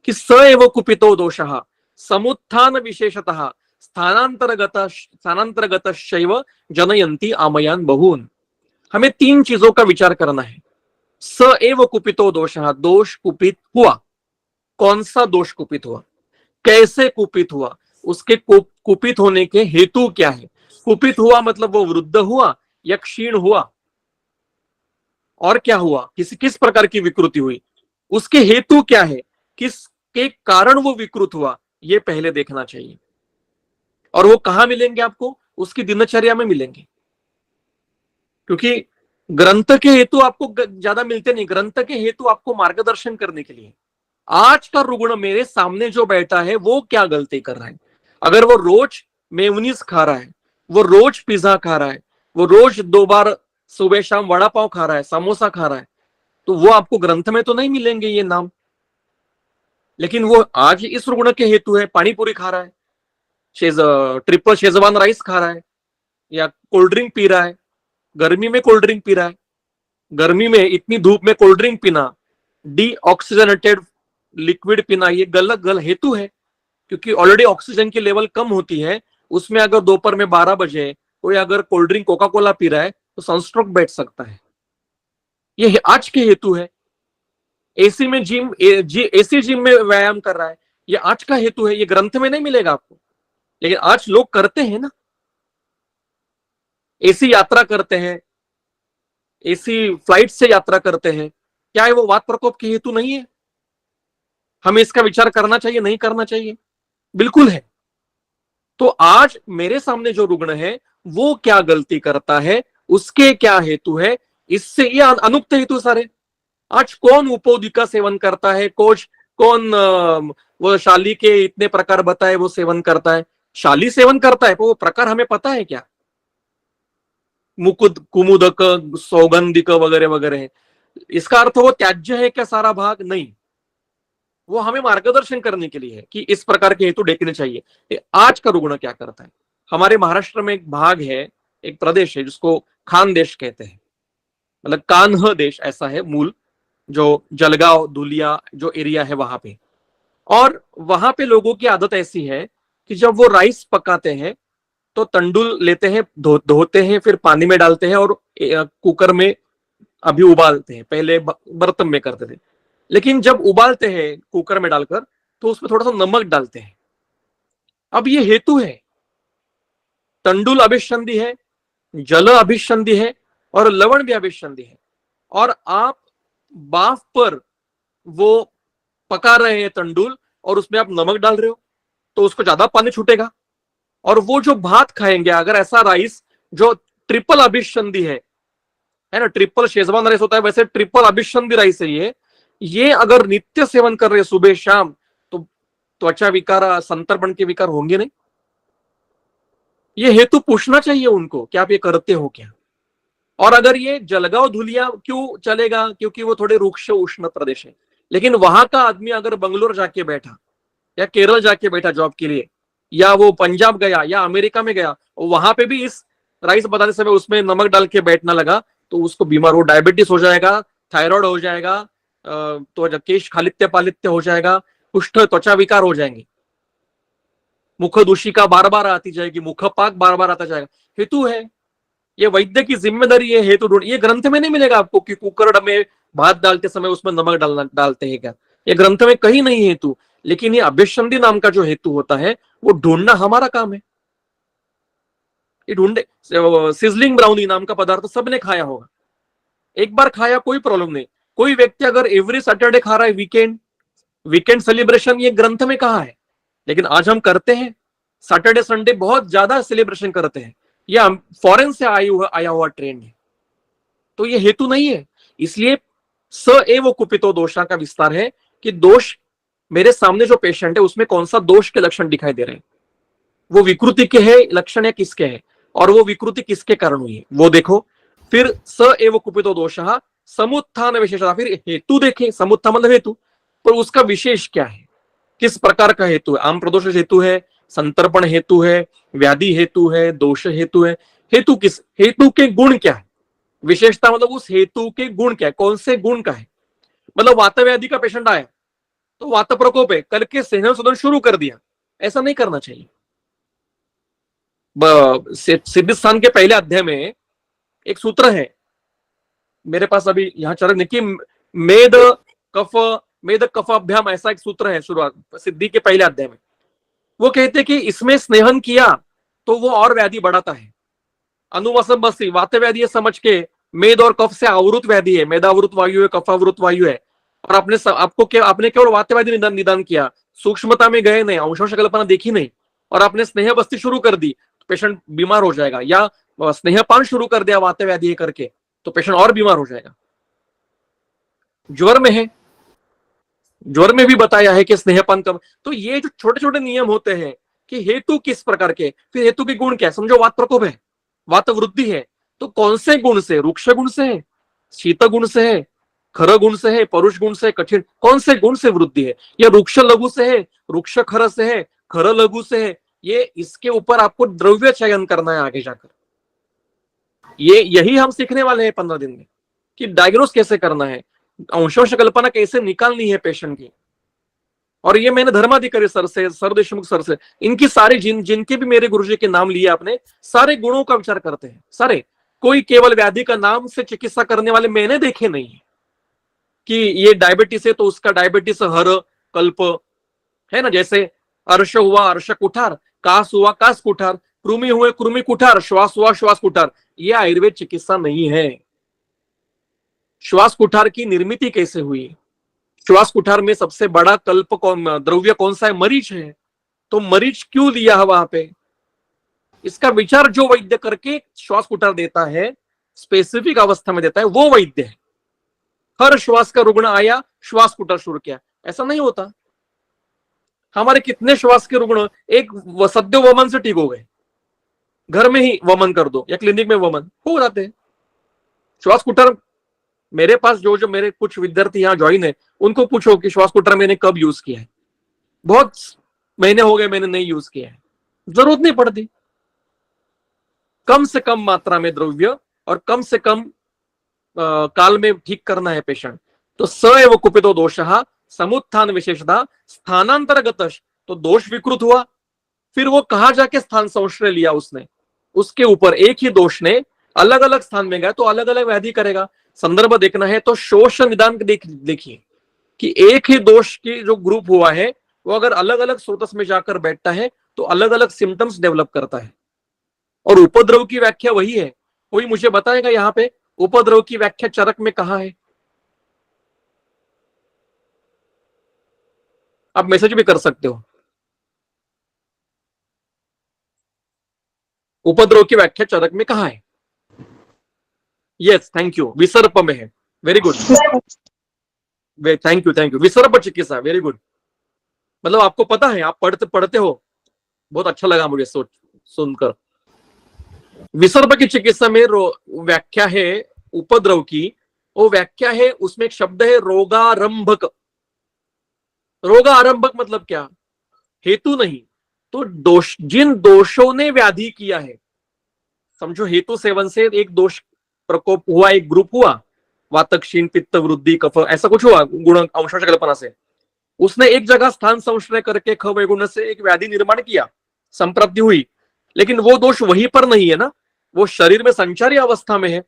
कि स एव कुपितो दोषः समुत्थान विशेषतः स्थानांतरगत शैव जनयंती आमयान बहून। हमें 3 चीजों का विचार करना है। स एव कुपितो दोषः, दोष कुपित हुआ, कौन सा दोष कुपित हुआ, कैसे कुपित हुआ, उसके कुपित होने के हेतु क्या है। कुपित हुआ मतलब वो वृद्ध हुआ या क्षीण हुआ, और क्या हुआ, किस प्रकार की विकृति हुई, उसके हेतु क्या है, किसके कारण वो विकृत हुआ, ये पहले देखना चाहिए। और वो कहां मिलेंगे आपको, उसकी दिनचर्या में मिलेंगे, क्योंकि ग्रंथ के हेतु आपको ज्यादा मिलते नहीं, ग्रंथ के हेतु आपको मार्गदर्शन करने के लिए। आज का रुग्ण मेरे सामने जो बैठा है वो क्या गलती कर रहा है, अगर वो रोज मेयोनीज खा रहा है, वो रोज पिज्जा खा रहा है, वो रोज 2 बार सुबह शाम वड़ा पाव खा रहा है, समोसा खा रहा है, तो वो आपको ग्रंथ में तो नहीं मिलेंगे ये नाम। लेकिन वो आज इस रुग्ण के हेतु है, पानी पूरी खा रहा है, ट्रिपल शेजवान राइस खा रहा है, या कोल्ड ड्रिंक पी रहा है, गर्मी में कोल्ड ड्रिंक पी रहा है। गर्मी में इतनी धूप में कोल्ड ड्रिंक पीना, डीऑक्सीजनेटेड लिक्विड पीना, ये गलत हेतु है, क्योंकि ऑलरेडी ऑक्सीजन की लेवल कम होती है। उसमें अगर दोपहर में 12 बजे कोई अगर cold drink Coca Cola P रहा है तो सनस्ट्रोक बैठ सकता है। ये आज के हेतु है। एसी में एसी जिम में व्यायाम कर रहा है, ये आज का हेतु है, ये ग्रंथ में नहीं मिलेगा आपको। लेकिन आज लोग करते हैं ना, एसी यात्रा करते हैं, एसी फ्लाइट से यात्रा करते हैं, क्या है वो वात प्रकोप के हेतु नहीं है? हमें इसका विचार करना चाहिए, नहीं करना चाहिए? बिल्कुल है। तो आज मेरे सामने जो रुग्ण है वो क्या गलती करता है, उसके क्या हेतु है, इससे ये अनुक्त हेतु सारे। आज कौन उपौदी का सेवन करता है, कौन वो शाली के इतने प्रकार बताए वो सेवन करता है, शाली सेवन करता है, वो प्रकार हमें पता है क्या? मुकुद, कुमुदक, सौगंधिक वगैरह वगैरह है, इसका अर्थ वो त्याज्य है क्या सारा भाग? नहीं, वो हमें मार्गदर्शन करने के लिए है कि इस प्रकार के हेतु देखने चाहिए। आज का रुग्ण क्या करता है? हमारे महाराष्ट्र में एक भाग है, एक प्रदेश है जिसको खान देश कहते हैं, मतलब कान्ह देश ऐसा है मूल, जो जलगांव धुलिया जो एरिया है वहां पे। और वहां पे लोगों की आदत ऐसी है कि जब वो राइस पकाते हैं तो तंडुल लेते हैं, धोते हैं, फिर पानी में डालते हैं और कुकर में अभी उबालते हैं। पहले बर्तन में करते थे, लेकिन जब उबालते हैं कुकर में डालकर तो उसमें थोड़ा सा नमक डालते हैं। अब ये हेतु है, तंडुल अभिसंधि है, जल अभिसंधि है और लवण भी अभिसंधि है, और आप बाफ पर वो पका रहे हैं तंडुल और उसमें आप नमक डाल रहे हो, तो उसको ज्यादा पानी छूटेगा। और वो जो भात खाएंगे, अगर ऐसा राइस जो ट्रिपल अभिसंधि है ना, ट्रिपल शेजवान राइस होता है, वैसे ट्रिपल अभिसंधि राइस है ये अगर नित्य सेवन कर रहे हैं सुबह शाम, तो त्वचा विकार, संतर्पण के विकार होंगे नहीं। ये हेतु पूछना चाहिए उनको कि आप ये करते हो क्या। और अगर ये जलगांव धुलिया क्यों चलेगा, क्योंकि वो थोड़े रुक्ष उष्ण प्रदेश है, लेकिन वहां का आदमी अगर बंगलोर जाके बैठा या केरल जाके बैठा जॉब के लिए, या वो पंजाब गया या अमेरिका में गया, वहां पे भी इस राइस बताने समय उसमें नमक डाल के बैठना लगा, तो उसको बीमार, वो डायबिटीज हो जाएगा, थायराइड हो जाएगा, तो केश खालित्य पालित्य हो जाएगा, कुष्ठ त्वचा विकार हो जाएंगे, मुख दूषिका बार बार आती जाएगी, मुख पाक बार बार आता जाएगा। हेतु है, ये वैद्य की जिम्मेदारी है हेतु ढूंढ। ये ग्रंथ में नहीं मिलेगा आपको कि कुकर में भात डालते समय उसमें नमक डालते हैं क्या, ये ग्रंथ में कहीं नहीं हेतु। लेकिन ये अभिसंधि नाम का जो हेतु होता है वो ढूंढना हमारा काम है। ये ढूंढे, सिजलिंग ब्राउनी नाम का पदार्थ सबने खाया होगा, एक बार खाया कोई प्रॉब्लम नहीं। कोई व्यक्ति अगर एवरी सैटरडे खा रहा है, वीकेंड सेलिब्रेशन, ये ग्रंथ में कहा है, लेकिन आज हम करते हैं सैटरडे संडे बहुत ज्यादा सेलिब्रेशन करते हैं, ये फॉरेन से आया हुआ ट्रेंड है, तो ये हेतु नहीं है। इसलिए स एव कुपितो दोषा का विस्तार है कि दोष, मेरे सामने जो पेशेंट है उसमें कौन सा दोष के लक्षण दिखाई दे रहे हैं, वो विकृति के है लक्षण या किसके है, और वो विकृति किसके कारण हुई है वो देखो। फिर स एव कुपितो दोषः समुत्थान विशेषता, फिर हेतु देखें, समुत्थान मतलब हेतु, पर उसका विशेष क्या है, किस प्रकार का हेतु है, आम प्रदोष हेतु है, संतर्पण हेतु है, व्याधि हेतु है, दोष हेतु है। हेतु किस, हेतु के गुण क्या है, विशेषता मतलब उस हेतु के गुण क्या है, कौन से गुण का है। मतलब वात व्याधि का पेशेंट आया तो वात प्रकोप है, कल के सेहन शोधन शुरू कर दिया, ऐसा नहीं करना चाहिए। सिद्ध स्थान के पहले अध्याय में एक सूत्र है, मेरे पास अभी यहां चरण कि मेद कफाभ्याम, ऐसा एक सूत्र है शुरुआत सिद्धि के पहले अध्याय में। वो कहते हैं कि इसमें स्नेहन किया तो वो और व्याधि बढ़ाता है। अनुवसम बसी वात व्याधि समझ के मेद और कफ से आवृत व्याधि है, मेदावृत वायु है, कफावृत वायु है, और आपने केवल वात व्याधि निदान किया, सूक्ष्मता में गए नहीं, अंशांश कल्पना देखी नहीं, और आपने स्नेह बस्ती शुरू कर दी तो पेशेंट बीमार हो जाएगा, या स्नेहपान शुरू कर दिया वात व्याधि करके तो पेशेंट और बीमार हो जाएगा। ज्वर में है, ज्वर में भी बताया है कि स्नेहपान कब। तो ये जो छोटे छोटे नियम होते हैं कि हेतु किस प्रकार के, फिर हेतु के गुण क्या है, समझो वात प्रकोप है, वात वृद्धि है, तो कौन से गुण से, रुक्ष गुण से है, शीत गुण से है, खर गुण से है, परुष गुण से, कठिन, कौन से गुण से वृद्धि है, या रुक्ष लघु से है, रुक्ष खर से है, खर लघु से है, ये इसके ऊपर आपको द्रव्य चयन करना है आगे जाकर। ये यही हम सीखने वाले हैं 15 दिन में कि डायग्नोस कैसे करना है, अंशांश कल्पना कैसे निकालनी है पेशेंट की। और ये मैंने धर्माधिकारी सर से, सर देशमुख सर से, इनकी सारी जिनके भी मेरे गुरुजी के नाम लिए आपने, सारे गुणों का विचार करते हैं सारे। कोई केवल व्याधि का नाम से चिकित्सा करने वाले मैंने देखे नहीं है कि ये डायबिटीज है तो उसका डायबिटीज हर कल्प है ना, जैसे अर्श हुआ अर्श कुठार, कास हुआ कास कुठार, कृमि हुए कृमि कुठार, श्वास हुआ श्वास कुठार, ये आयुर्वेद चिकित्सा नहीं है। श्वास कुठार की निर्मिति कैसे हुई, श्वास कुठार में सबसे बड़ा कल्प द्रव्य कौन सा है, मरीच है, तो मरीच क्यों दिया है वहां पे, इसका विचार जो वैद्य करके श्वास कुठार देता है, स्पेसिफिक अवस्था में देता है, वो वैद्य है। हर श्वास का रुग्ण आया श्वास कुठार शुरू किया, ऐसा नहीं होता। हमारे कितने श्वास के रुग्ण एक सद्य वमन से ठीक हो गए, घर में ही वमन कर दो या क्लिनिक में वमन हो जाते हैं। श्वास कुठार मेरे पास जो मेरे कुछ विद्यार्थी यहाँ ज्वाइन है, उनको पूछो कि श्वास कुठार मैंने कब यूज किया है, बहुत महीने हो गए मैंने नहीं यूज किया है, जरूरत नहीं पड़ती। कम से कम मात्रा में द्रव्य और कम से कम काल में ठीक करना है पेशेंट। तो स एव कुपितो दोषः समुत्थान विशेषता स्थानांतरगत, तो दोष विकृत हुआ, फिर वो कहा जाके स्थान संश्रय लिया उसने, उसके ऊपर एक ही दोष ने अलग अलग स्थान में गया तो अलग अलग व्याधि करेगा। संदर्भ देखना है तो शोष निदान देखिए कि एक ही दोष की जो ग्रुप हुआ है वो अगर अलग अलग स्रोतस में जाकर बैठता है तो अलग अलग सिम्टम्स डेवलप करता है। और उपद्रव की व्याख्या वही है कोई मुझे बताएगा यहाँ पे उपद्रव की व्याख्या चरक में कहाँ है? आप मैसेज भी कर सकते हो। उपद्रव की व्याख्या चरक में कहाँ है? यस, थैंक यू, विसर्प में है। Very good, thank you. विसर्प चिकित्सा, वेरी गुड। मतलब आपको पता है, आप पढ़ते पढ़ते हो, बहुत अच्छा लगा मुझे सोच सुनकर। विसर्प की चिकित्सा में व्याख्या है उपद्रव की, वो व्याख्या है, उसमें एक शब्द है रोगारंभक। रोगारंभक मतलब क्या? हेतु नहीं, तो दोष, जिन दोषों ने व्याधि किया है, समझो हेतु सेवन से एक दोष प्रकोप हुआ, एक ग्रुप हुआ, वातक, क्षीण, पित्त, वृद्धि, कफ, ऐसा कुछ हुआ गुण अंशांश कल्पना से, उसने एक जगह स्थान संश्रय करके ख वैगुण्य से एक व्याधि निर्माण किया, संप्राप्ति हुई, लेकिन वो दोष वहीं पर नहीं है ना, वो शरीर में संचारी अवस्था में है।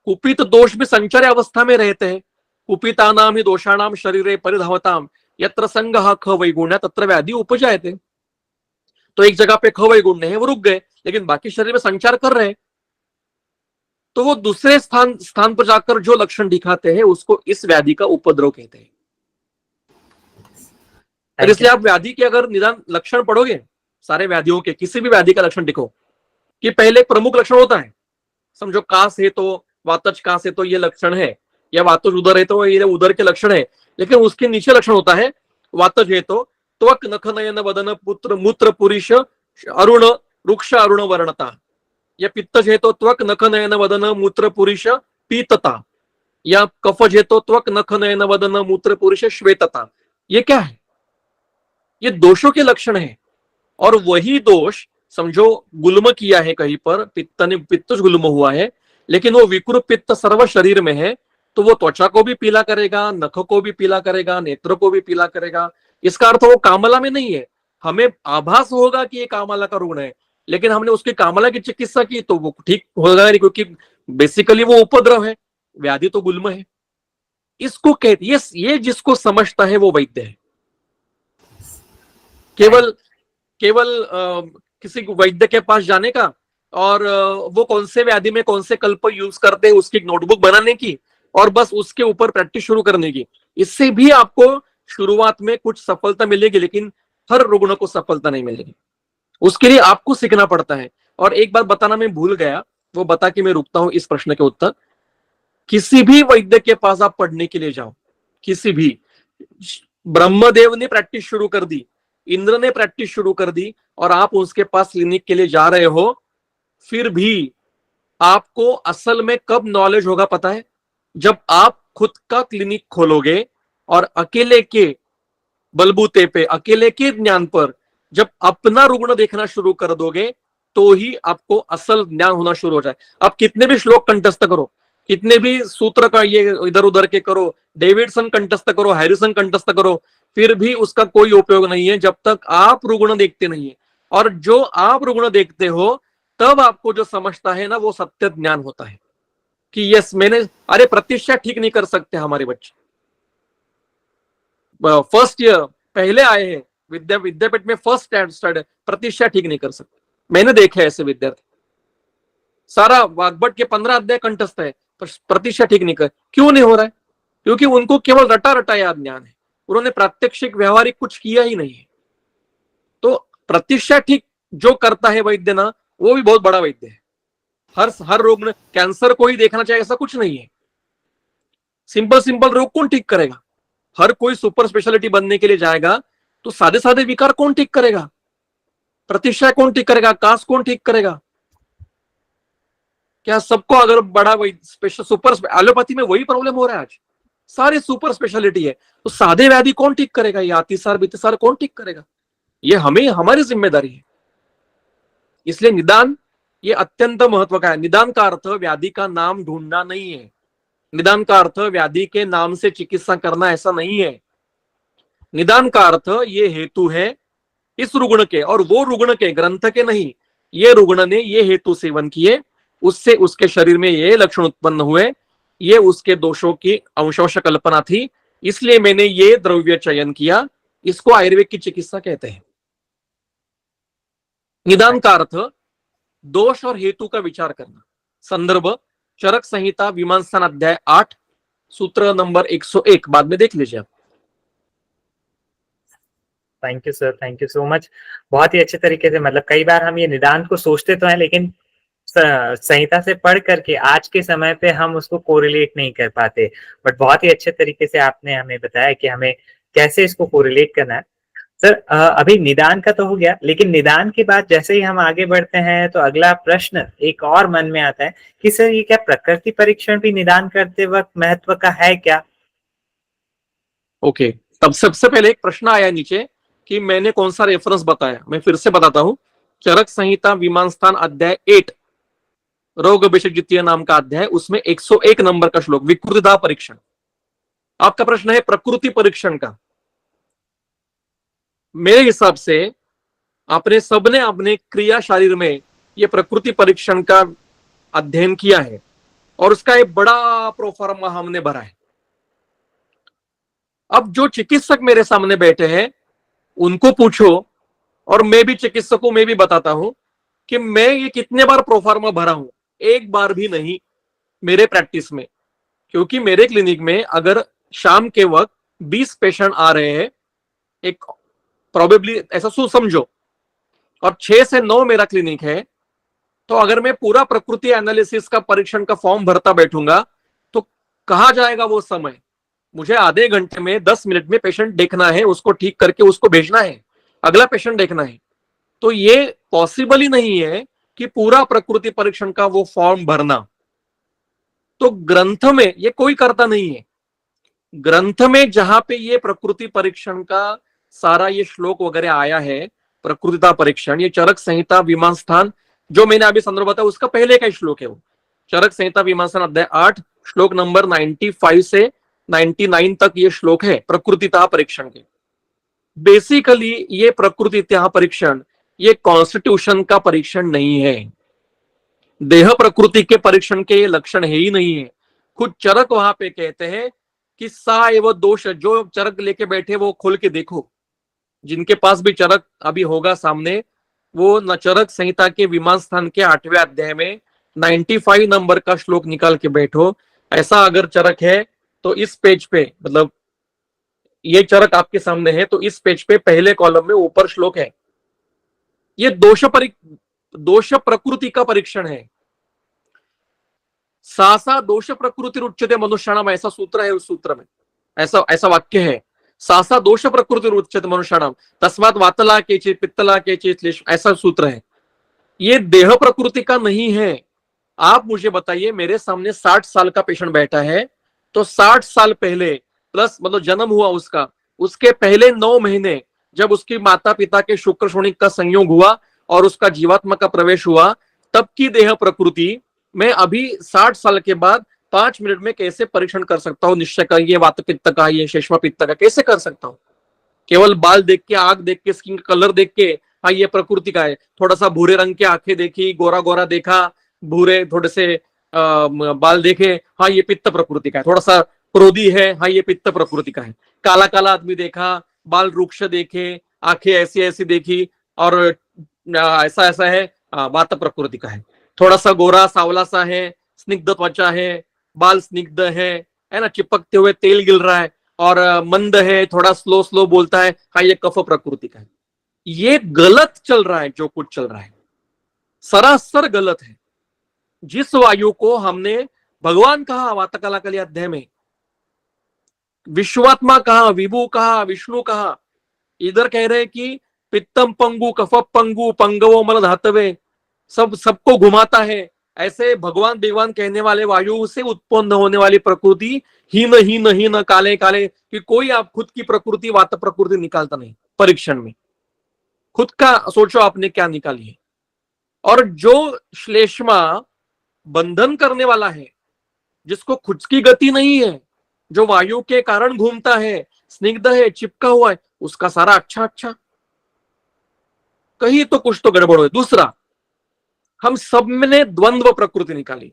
कुपित दोष भी संचारी अवस्था में रहते हैं। कुपितानाम ही दोषाणाम शरीरे परिधावताम यत्र संगः ख वैगुण्य तत्र व्याधि उपजायते। तो एक जगह पे ख वैगुण्य है, वो रुक गए, लेकिन बाकी शरीर में संचार कर रहे हैं, तो वो दूसरे स्थान पर जाकर जो लक्षण दिखाते हैं उसको इस व्याधि का उपद्रव कहते हैं। और इसलिए आप व्याधि के अगर निदान लक्षण पढ़ोगे, सारे व्याधियों के किसी भी व्याधि का लक्षण लिखो कि पहले प्रमुख लक्षण होता है, समझो कास है तो वातज कास है तो ये लक्षण है, या वातज उदर है तो ये उदर के लक्षण है, लेकिन उसके नीचे लक्षण होता है वातज है तो त्वक नख नयन वदन पुत्र मूत्र पुरुष अरुण वृक्ष अरुण वर्णता, या पित्तज है तो त्वक नख नयन वदन मूत्र पुरुष पीतता, या कफज है तो त्वक नख नयन वदन मूत्र पुरुष श्वेतता। ये क्या है? ये दोषों के लक्षण है। और वही दोष समझो गुल्म किया है कहीं पर, पित्त ने पित्त गुल्म हुआ है, लेकिन वो विकृत पित्त सर्व शरीर में है, तो वो त्वचा को भी पीला करेगा, नख को भी पीला करेगा, नेत्र को भी पीला करेगा। इसका अर्थ वो कामला में नहीं है, हमें आभास होगा कि ये कामला का रुग्ण है, लेकिन हमने उसकी कामला की चिकित्सा की तो वो ठीक होगा नहीं, क्योंकि बेसिकली वो उपद्रव है, व्याधि तो गुल्म है। इसको कहते, ये जिसको समझता है वो वैद्य है। केवल किसी वैद्य के पास जाने का और वो कौन से व्याधि में कौन से कल्प यूज करते हैं उसकी नोटबुक बनाने की और बस उसके ऊपर प्रैक्टिस शुरू करने की, इससे भी आपको शुरुआत में कुछ सफलता मिलेगी, लेकिन हर रुग्ण को सफलता नहीं मिलेगी। उसके लिए आपको सीखना पड़ता है। और एक बात बताना मैं भूल गया, वो बता के मैं रुकता हूं इस प्रश्न के उत्तर। किसी भी वैद्य के पास आप पढ़ने के लिए जाओ, किसी भी, ब्रह्मदेव ने प्रैक्टिस शुरू कर दी, इंद्र ने प्रैक्टिस शुरू कर दी, और आप उसके पास क्लिनिक के लिए जा रहे हो, फिर भी आपको असल में कब नॉलेज होगा पता है? जब आप खुद का क्लिनिक खोलोगे और अकेले के बलबूते पे, अकेले के ज्ञान पर जब अपना रुग्ण देखना शुरू कर दोगे, तो ही आपको असल ज्ञान होना शुरू हो जाए। आप कितने भी श्लोक कंठस्थ करो, कितने भी सूत्र का ये इधर उधर के करो, डेविडसन कंठस्थ करो, हैरिसन कंठस्थ करो, फिर भी उसका कोई उपयोग नहीं है जब तक आप रुग्ण देखते नहीं है। और जो आप रुग्ण देखते हो तब आपको जो समझता है ना, वो सत्य ज्ञान होता है कि यस मैंने, अरे प्रतिष्ठा ठीक नहीं कर सकते हमारे बच्चे, फर्स्ट ईयर पहले आए हैं विद्यापीठ में, फर्स्ट स्टड, प्रतिष्ठा ठीक नहीं कर सकते। मैंने देखे ऐसे विद्यार्थी, सारा वाग्भट के 15 अध्याय कंठस्थ है, पर प्रतिष्ठा ठीक नहीं कर, क्यों नहीं हो रहा है? क्योंकि उनको केवल रटा रटा याद ज्ञान है, उन्होंने प्रात्यक्षिक व्यवहारिक कुछ किया ही नहीं है। तो प्रतिष्ठा ठीक जो करता है वैद्य ना, वो भी बहुत बड़ा वैद्य है। हर रोग में कैंसर को ही देखना चाहिए ऐसा कुछ नहीं है। सिंपल रोग कौन ठीक करेगा? हर कोई सुपर स्पेशलिटी बनने के लिए जाएगा तो सादे सादे विकार कौन ठीक करेगा? प्रतिष्ठा कौन ठीक करेगा? कास्ट कौन ठीक करेगा? क्या सबको अगर बड़ा स्पेशल सुपर एलोपैथी में वही प्रॉब्लम हो रहा है आज, सारे सुपर स्पेशलिटी है, तो सादे व्याधि कौन ठीक करेगा? ये अतिसार बितिसार कौन ठीक करेगा? ये हमें, हमारी जिम्मेदारी है। इसलिए निदान ये अत्यंत महत्व का है। निदान का अर्थ व्याधि का नाम ढूंढना नहीं है, निदान का अर्थ व्याधि के नाम से चिकित्सा करना ऐसा नहीं है। निदान का अर्थ ये हेतु है इस रुग्ण के और वो रुग्ण के, ग्रंथ के नहीं। ये रुग्ण ने ये हेतु सेवन किए, उससे उसके शरीर में ये लक्षण उत्पन्न हुए, ये उसके दोषों की अंशवश कल्पना थी, इसलिए मैंने ये द्रव्य चयन किया। इसको आयुर्वेद की चिकित्सा कहते हैं। निदान का अर्थ दोष और हेतु का विचार करना। संदर्भ चरक संहिता विमान स्थान अध्याय 8 सूत्र नंबर 101, बाद में देख लीजिए आप। Thank you sir, thank you so much. बहुत ही अच्छे तरीके से, मतलब कई बार हम ये निदान को सोचते तो हैं, लेकिन संहिता से पढ़ करके आज के समय पे हम उसको कोरिलेट नहीं कर पाते। बट बहुत ही अच्छे तरीके से आपने हमें बताया कि हमें कैसे इसको कोरिलेट करना है। सर अभी निदान का तो हो गया, लेकिन निदान के बाद जैसे ही हम आगे बढ़ते हैं तो अगला प्रश्न एक और मन में आता है कि सर ये क्या प्रकृति परीक्षण भी निदान करते वक्त महत्व का है क्या? ओके, तब सबसे पहले एक प्रश्न आया नीचे कि मैंने कौन सा रेफरेंस बताया। मैं फिर से बताता हूं, चरक संहिता विमान स्थान अध्याय 8 रोग अभिषेक द्वितीय नाम का अध्याय, उसमें 101 नंबर का श्लोक विकृतिदा परीक्षण। आपका प्रश्न है प्रकृति परीक्षण का। मेरे हिसाब से आपने सबने अपने क्रिया शरीर में यह प्रकृति परीक्षण का अध्ययन किया है और उसका एक बड़ा प्रोफार्मा हमने भरा है। अब जो चिकित्सक मेरे सामने बैठे हैं उनको पूछो, और मैं भी चिकित्सकों में भी बताता हूं कि मैं ये कितने बार प्रोफार्मा भरा हूं। एक बार भी नहीं मेरे प्रैक्टिस में, क्योंकि मेरे क्लिनिक में अगर शाम के वक्त 20 पेशेंट आ रहे हैं, एक प्रोबेबली ऐसा समझो, और 6 से 9 मेरा क्लिनिक है, तो अगर मैं पूरा प्रकृति एनालिसिस का परीक्षण का फॉर्म भरता बैठूंगा तो कहा जाएगा वो समय। मुझे आधे घंटे में 10 मिनट में पेशेंट देखना है, उसको ठीक करके उसको भेजना है, अगला पेशेंट देखना है। तो ये पॉसिबल ही नहीं है कि पूरा प्रकृति परीक्षण का वो फॉर्म भरना। तो ग्रंथ में ये कोई करता नहीं है। ग्रंथ में जहां पे ये प्रकृति परीक्षण का सारा ये श्लोक वगैरह आया है, प्रकृतिता परीक्षण, ये चरक संहिता विमान स्थान जो मैंने अभी संदर्भ बताया उसका पहले का ही श्लोक है वो। चरक संहिता विमान स्थान अध्याय 8 श्लोक नंबर 95 से 99 तक ये श्लोक है प्रकृतिता परीक्षण के। बेसिकली ये प्रकृतिता परीक्षण ये कॉन्स्टिट्यूशन का परीक्षण नहीं है, देह प्रकृति के परीक्षण के ये लक्षण है ही नहीं है। खुद चरक वहां पे कहते हैं कि सा एवं दोष, जो चरक लेके बैठे वो खोल के देखो, जिनके पास भी चरक अभी होगा सामने, वो न चरक संहिता के विमान स्थान के 8वें अध्याय में 95 नंबर का श्लोक निकाल के बैठो। ऐसा अगर चरक है तो इस पेज पे, मतलब ये चरक आपके सामने है तो इस पेज पे पहले कॉलम में ऊपर श्लोक है। ये दोष प्रकृति का परीक्षण है। सासा दोष प्रकृति उच्यते मनुष्याणाम, ऐसा सूत्र है उस सूत्र में, ऐसा वाक्य है, सासा दोष प्रकृति उच्यते मनुष्याणाम तस्मात् वातला केचित् पित्तला केचित्, ऐसा सूत्र है। ये देह प्रकृति का नहीं है। आप मुझे बताइए, मेरे सामने 60 साल का पेशेंट बैठा है, तो 60 साल पहले प्लस मतलब जन्म हुआ उसका, उसके पहले 9 महीने जब उसकी माता पिता के शुक्र शोणिक का संयोग हुआ और उसका जीवात्मा का प्रवेश हुआ, तब की देह प्रकृति मैं अभी 60 साल के बाद 5 मिनट में कैसे परीक्षण कर सकता हूँ निश्चय का, ये वात पित्त का, ये शेषमा पित्त का कैसे कर सकता हूँ? केवल बाल देख के, आंख देख के, स्किन का कलर देख के हाँ ये प्रकृति का है, थोड़ा सा भूरे रंग के आंखें देखी, गोरा गोरा देखा, भूरे थोड़े से बाल देखे, हाँ ये पित्त प्रकृति का है, थोड़ा सा क्रोधी है, हाँ ये पित्त प्रकृति का है, काला काला आदमी देखा, बाल रुक्ष देखे, आंखें ऐसी ऐसी देखी और ऐसा ऐसा है, वात प्रकृति का है, थोड़ा सा गोरा सावला सा है, स्निग्ध त्वचा है, बाल स्निग्ध है ना, चिपकते हुए तेल गिल रहा है और मंद है, थोड़ा स्लो स्लो बोलता है, हाँ ये कफ प्रकृति का है। ये गलत चल रहा है, जो कुछ चल रहा है सरासर गलत है। जिस वायु को हमने भगवान कहा वातकला कली अध्याय में, विश्वात्मा कहा, विभु कहा, विष्णु कहा, इधर कह रहे हैं कि पित्तम पंगु, कफ पंगु, पंगवो मल धातवे, सबको घुमाता है। ऐसे भगवान देवान कहने वाले वायु से उत्पन्न होने वाली प्रकृति हीन हीन हीन काले काले, कि कोई आप खुद की प्रकृति वात प्रकृति निकालता नहीं परीक्षण में। खुद का सोचो आपने क्या निकाली है। और जो श्लेष्मा बंधन करने वाला है, जिसको खुद की गति नहीं है, जो वायु के कारण घूमता है, स्निग्ध है, चिपका हुआ है, उसका सारा अच्छा अच्छा, कहीं तो कुछ तो गड़बड़ है। दूसरा, हम सब ने द्वंद्व प्रकृति निकाली,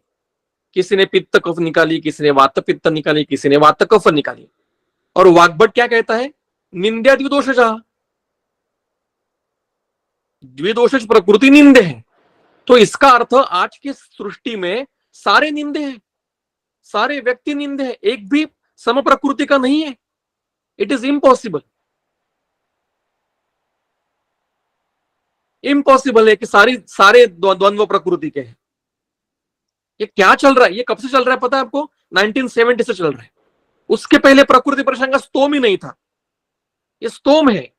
किसी ने पित्त कफ निकाली, किसी ने वात पित्त निकाली, किसी ने वात कफ निकाली। और वाग्भट क्या कहता है? निंद्या द्विदोष, द्विदोष प्रकृति निंदे है। तो इसका अर्थ आज की सृष्टि में सारे निंदे हैं, सारे व्यक्ति निंदे हैं, एक भी सम प्रकृति का नहीं है। इट इज इम्पॉसिबल, इम्पॉसिबल है कि सारे द्वंद्व प्रकृति के हैं। ये क्या चल रहा है, ये कब से चल रहा है पता है आपको? 1970 से चल रहा है। उसके पहले प्रकृति परीक्षण का स्तोम ही नहीं था, ये स्तोम है।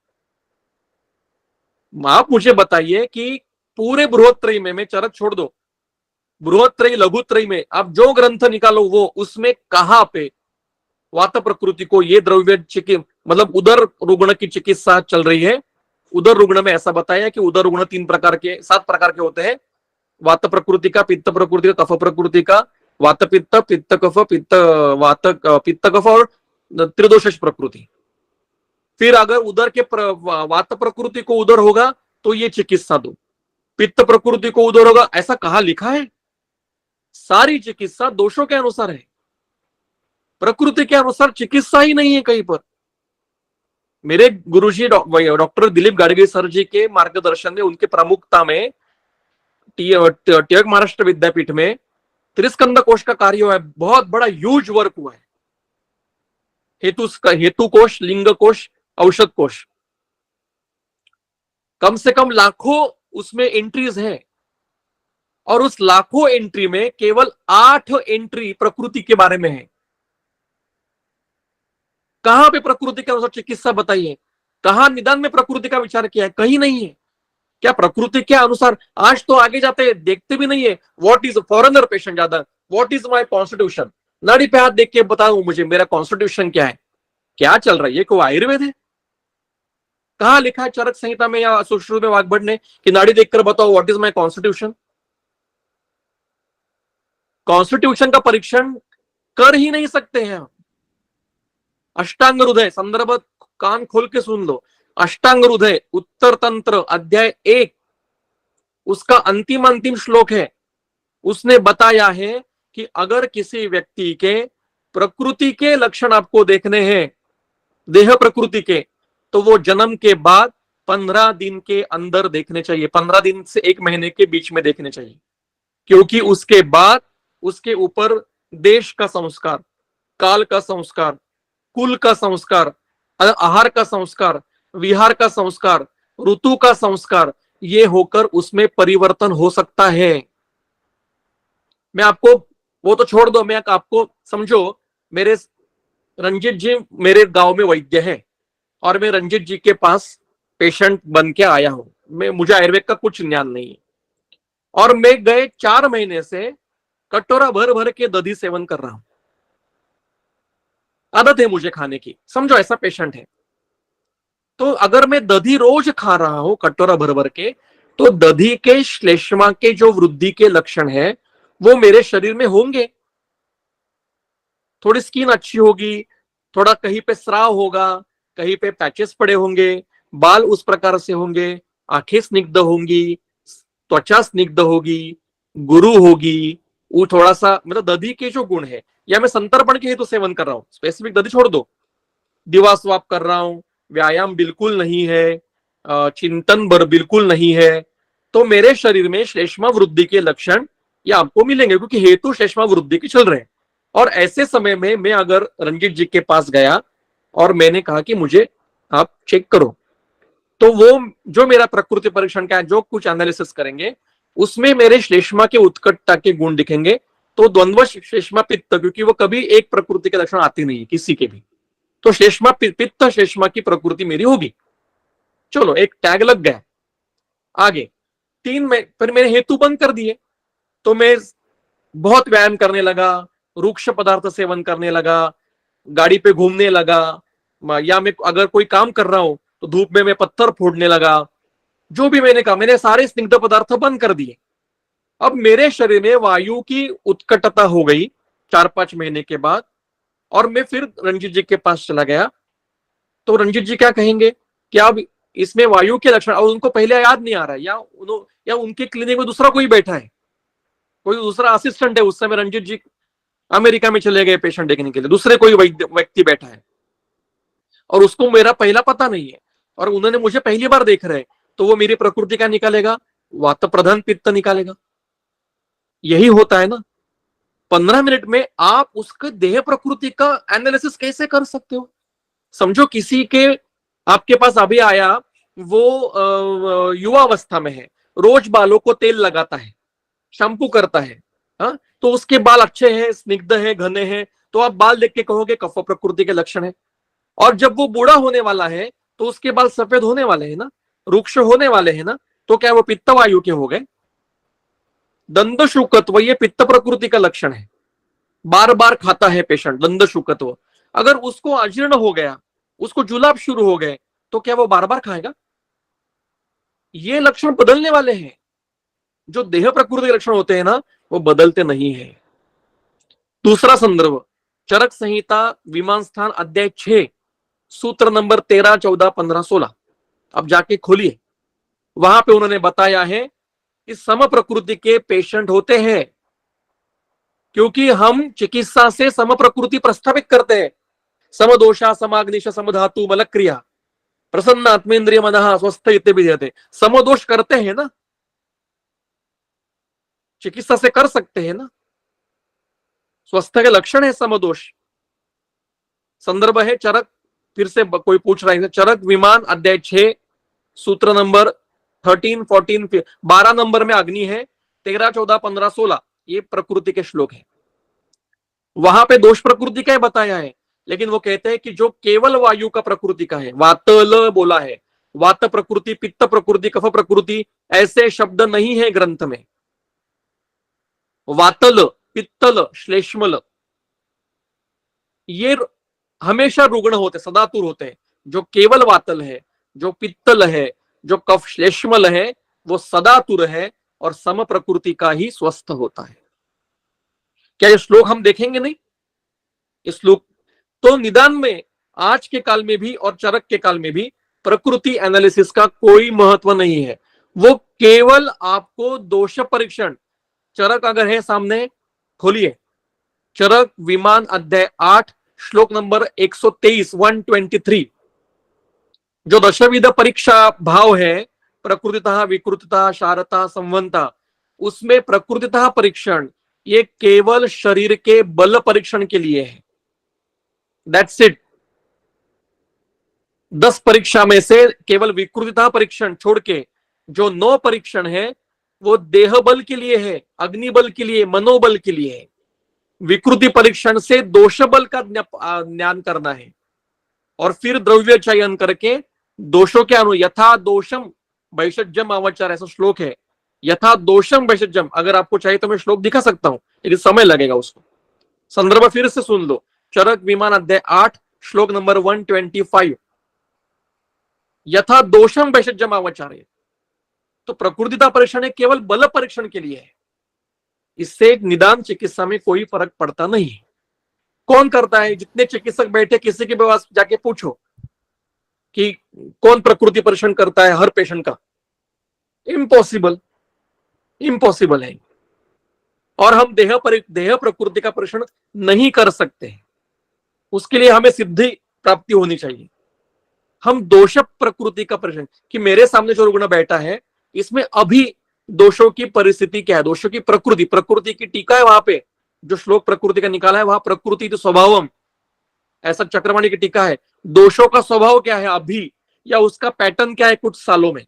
आप मुझे बताइए कि पूरे बृहत्त्रयी में, मैं चरक छोड़ दो, बृहत्त्रयी लघुत्रयी में आप जो ग्रंथ निकालो वो, उसमें कहां पे वात प्रकृति को ये द्रव्य मतलब उदर रुग्ण की चिकित्सा चल रही है? उदर रुग्ण में ऐसा बताया कि उदर रुग्ण 7 प्रकार के होते हैं, वात प्रकृति का, पित्त प्रकृति का, कफ प्रकृति का, वात पित्त, पित्त कफ, पित्त कफ और त्रिदोष प्रकृति। फिर अगर उदर के वात प्रकृति को उदर होगा तो ये चिकित्सा दो, पित्त प्रकृति को उदर होगा, ऐसा कहाँ लिखा है? सारी चिकित्सा दोषों के अनुसार है, प्रकृति के अनुसार चिकित्सा ही नहीं है कहीं पर। मेरे गुरुजी डॉक्टर दिलीप गाडगे सर जी के मार्गदर्शन में, उनके प्रमुखता में टिळक महाराष्ट्र विद्यापीठ में त्रिस्कंद कोश का कार्य हुआ है, बहुत बड़ा ह्यूज वर्क हुआ है। हेतु कोश, लिंग कोश, औषध कोश, कम से कम लाखों उसमें एंट्रीज है, और उस लाखों एंट्री में केवल 8 एंट्री प्रकृति के बारे में है। कहां पे प्रकृति के अनुसार चिकित्सा बताई है? कहां निदान में प्रकृति का विचार किया है? कहीं नहीं है। क्या प्रकृति के अनुसार? आज तो आगे जाते देखते भी नहीं है व्हाट इज फॉरेनर पेशेंट ज्यादा, व्हाट इज माय कॉन्स्टिट्यूशन, नाड़ी पे हाथ देख के बताओ मुझे मेरा कॉन्स्टिट्यूशन क्या है। क्या चल रहा है? ये कोई आयुर्वेद है? कहां लिखा है चरक संहिता में या सुश्रुत में वाग्भट ने कि नाड़ी देखकर बताओ what is my constitution? Constitution का परीक्षण कर ही नहीं सकते हैं। अष्टांग हृदय संदर्भ कान खोल के सुन लो, अष्टांग हृदय उत्तर तंत्र अध्याय 1, उसका अंतिम श्लोक है। उसने बताया है कि अगर किसी व्यक्ति के प्रकृति के लक्षण आपको देखने हैं, देह प्रकृति के, तो वो जन्म के बाद 15 दिन के अंदर देखने चाहिए, 15 दिन से 1 महीने के बीच में देखने चाहिए, क्योंकि उसके बाद उसके ऊपर देश का संस्कार, काल का संस्कार, कुल का संस्कार, आहार का संस्कार, विहार का संस्कार, ऋतु का संस्कार, ये होकर उसमें परिवर्तन हो सकता है। मैं आपको वो तो छोड़ दो, मैं आपको समझो, मेरे रंजीत जी मेरे गांव में वैद्य है और मैं रंजीत जी के पास पेशेंट बन के आया हूं। मुझे आयुर्वेद का कुछ ज्ञान नहीं है, और मैं गए 4 महीने से कटोरा भर भर के दधी सेवन कर रहा हूं, आदत है मुझे खाने की, समझो ऐसा पेशेंट है। तो अगर मैं दधी रोज खा रहा हूं कटोरा भर भर के, तो दधी के श्लेष्मा के जो वृद्धि के लक्षण है वो मेरे शरीर में होंगे। थोड़ी स्किन अच्छी होगी, थोड़ा कहीं पे स्राव होगा, कहीं पे पैचेस पड़े होंगे, बाल उस प्रकार से होंगे, आंखें स्निग्ध होंगी, त्वचा स्निग्ध होगी, गुरु होगी, वो थोड़ा सा मतलब दधी के जो गुण है, या मैं संतर्पण के हेतु सेवन कर रहा हूं, स्पेसिफिक दधी छोड़ दो, दिवा स्वाप कर रहा हूं, व्यायाम बिल्कुल नहीं है, चिंतन बिल्कुल नहीं है, तो मेरे शरीर में श्लेष्मा वृद्धि के लक्षण ये आपको मिलेंगे, क्योंकि हेतु श्लेष्मा वृद्धि के चल रहे हैं। और ऐसे समय में मैं अगर रंजीत जी के पास गया और मैंने कहा कि मुझे आप चेक करो, तो वो जो मेरा प्रकृति परीक्षण का जो कुछ एनालिसिस करेंगे उसमें मेरे श्लेष्मा के उत्कटता के गुण दिखेंगे। तो द्वंद्व श्लेष्मा पित्त, क्योंकि वो कभी एक प्रकृति के लक्षण आती नहीं किसी के भी, तो श्लेष्मा पित्त श्लेष्मा की प्रकृति मेरी होगी। चलो एक टैग लग गया। आगे 3 में फिर मैंने हेतु बंद कर दिए, तो मैं बहुत व्यायाम करने लगा, रुक्ष पदार्थ सेवन करने लगा, गाड़ी पे घूमने लगा, या मैं अगर कोई काम कर रहा हूं तो धूप में मैं पत्थर फोड़ने लगा, जो भी मैंने कहा, मैंने सारे स्निग्ध पदार्थ बंद कर दिए। अब मेरे शरीर में वायु की उत्कटता हो गई 4-5 महीने के बाद, और मैं फिर रंजीत जी के पास चला गया। तो रंजीत जी क्या कहेंगे कि अब इसमें वायु के लक्षण, और उनको पहले याद नहीं आ रहा है, या उनके क्लिनिक में दूसरा कोई बैठा है, कोई दूसरा असिस्टेंट है, उस समय रंजीत जी अमेरिका में चले गए पेशेंट देखने के लिए, दूसरे कोई व्यक्ति बैठा है और उसको मेरा पहला पता नहीं है, और उन्होंने मुझे पहली बार देख रहे हैं, तो वो मेरी प्रकृति क्या निकालेगा? वात प्रधान पित्त निकालेगा। यही होता है ना। 15 मिनट में आप उसके देह प्रकृति का एनालिसिस कैसे कर सकते हो? समझो किसी के आपके पास अभी आया, वो युवावस्था में है, रोज बालों को तेल लगाता है, शैम्पू करता है, हाँ, तो उसके बाल अच्छे हैं, स्निग्ध हैं, घने हैं, तो आप बाल देख के कहोगे कफ प्रकृति के लक्षण है। और जब वो बूढ़ा होने वाला है तो उसके बाल सफेद होने वाले हैं ना, रुक्ष होने वाले हैं ना, तो क्या वो पित्त वायु के हो गए? दंद शुकत्व ये पित्त प्रकृति का लक्षण है। बार बार खाता है पेशेंट दंद शुकत्व, अगर उसको अजीर्ण हो गया, उसको जुलाब शुरू हो गए, तो क्या वो बार बार खाएगा? ये लक्षण बदलने वाले हैं। जो देह प्रकृति के लक्षण होते हैं ना, वो बदलते नहीं है। दूसरा संदर्भ, चरक संहिता विमान स्थान अध्याय 6 सूत्र नंबर 13, 14, 15, 16। अब जाके खोलिए, वहां पे उन्होंने बताया है कि सम प्रकृति के पेशेंट होते हैं, क्योंकि हम चिकित्सा से सम प्रकृति प्रस्थापित करते हैं। समदोषा समाग्निश समधातु मल क्रिया प्रसन्न आत्मेन्द्रिय मनः स्वस्थ इत्यादि समदोष करते हैं ना, चिकित्सा से कर सकते हैं ना, स्वस्थ के लक्षण है समदोष। संदर्भ है चरक, फिर से कोई पूछ रहा है, चरक विमान अध्याय 6 सूत्र नंबर 13, 14, 12 नंबर में अग्नि है, 13, 14, 15, 16 ये प्रकृति के श्लोक है। वहां पे दोष प्रकृति का बताया है, लेकिन वो कहते हैं कि जो केवल वायु का प्रकृति का है, वातल बोला है, वात प्रकृति, पित्त प्रकृति, कफ प्रकृति ऐसे शब्द नहीं है ग्रंथ में। वातल, पित्तल, श्लेष्मल ये हमेशा रुग्ण होते, सदातुर होते हैं। जो केवल वातल है, जो पित्तल है, जो कफ श्लेष्मल है, वो सदातुर है और सम प्रकृति का ही स्वस्थ होता है। क्या ये श्लोक हम देखेंगे नहीं? इस श्लोक तो निदान में आज के काल में भी और चरक के काल में भी प्रकृति एनालिसिस का कोई महत्व नहीं है। वो केवल आपको दोष परीक्षण, चरक अगर है सामने खोलिए, चरक विमान अध्याय 8 श्लोक नंबर 123, 123, जो दशविध परीक्षा भाव है, प्रकृतितः, विकृतितः, शारता, संवंता, उसमें प्रकृतितः परीक्षण ये केवल शरीर के बल परीक्षण के लिए है। That's it. 10 परीक्षा में से केवल विकृतिता परीक्षण छोड़ के जो 9 परीक्षण है वो देह बल के लिए है, अग्नि बल के लिए, मनोबल के लिए है। विकृति परीक्षण से दोष बल का ज्ञान करना है और फिर द्रव्य चयन करके दोषों के अनु यथा दोषम वैषज्यम आवाचार ऐसा श्लोक है, यथा दोषम वैषज्यम। अगर आपको चाहिए तो मैं श्लोक दिखा सकता हूं, लेकिन समय लगेगा उसको। संदर्भ फिर से सुन लो, चरक विमान अध्याय 8 श्लोक नंबर 125, यथा दोषम वैषज्यम आवाचार्य। तो प्रकृतिता परीक्षण केवल बल परीक्षण के लिए है, इससे निदान चिकित्सा में कोई फर्क पड़ता नहीं। कौन करता है? जितने चिकित्सक बैठे किसी के पास जाके पूछो कि कौन प्रकृति परीक्षण करता है हर पेशेंट का, इम्पॉसिबल, इम्पॉसिबल है। और हम देह प्रकृति का परीक्षण नहीं कर सकते, उसके लिए हमें सिद्धि प्राप्ति होनी चाहिए। हम दोष प्रकृति का परीक्षण, कि मेरे सामने जो रुग्ण बैठा है इसमें अभी दोषों की परिस्थिति क्या है, दोषों की प्रकृति की टीका है, वहां पे जो श्लोक प्रकृति का निकाला है वहां प्रकृति तो स्वभावम ऐसा चक्रवाणी की टीका है। दोषों का स्वभाव क्या है अभी, या उसका पैटर्न क्या है कुछ सालों में,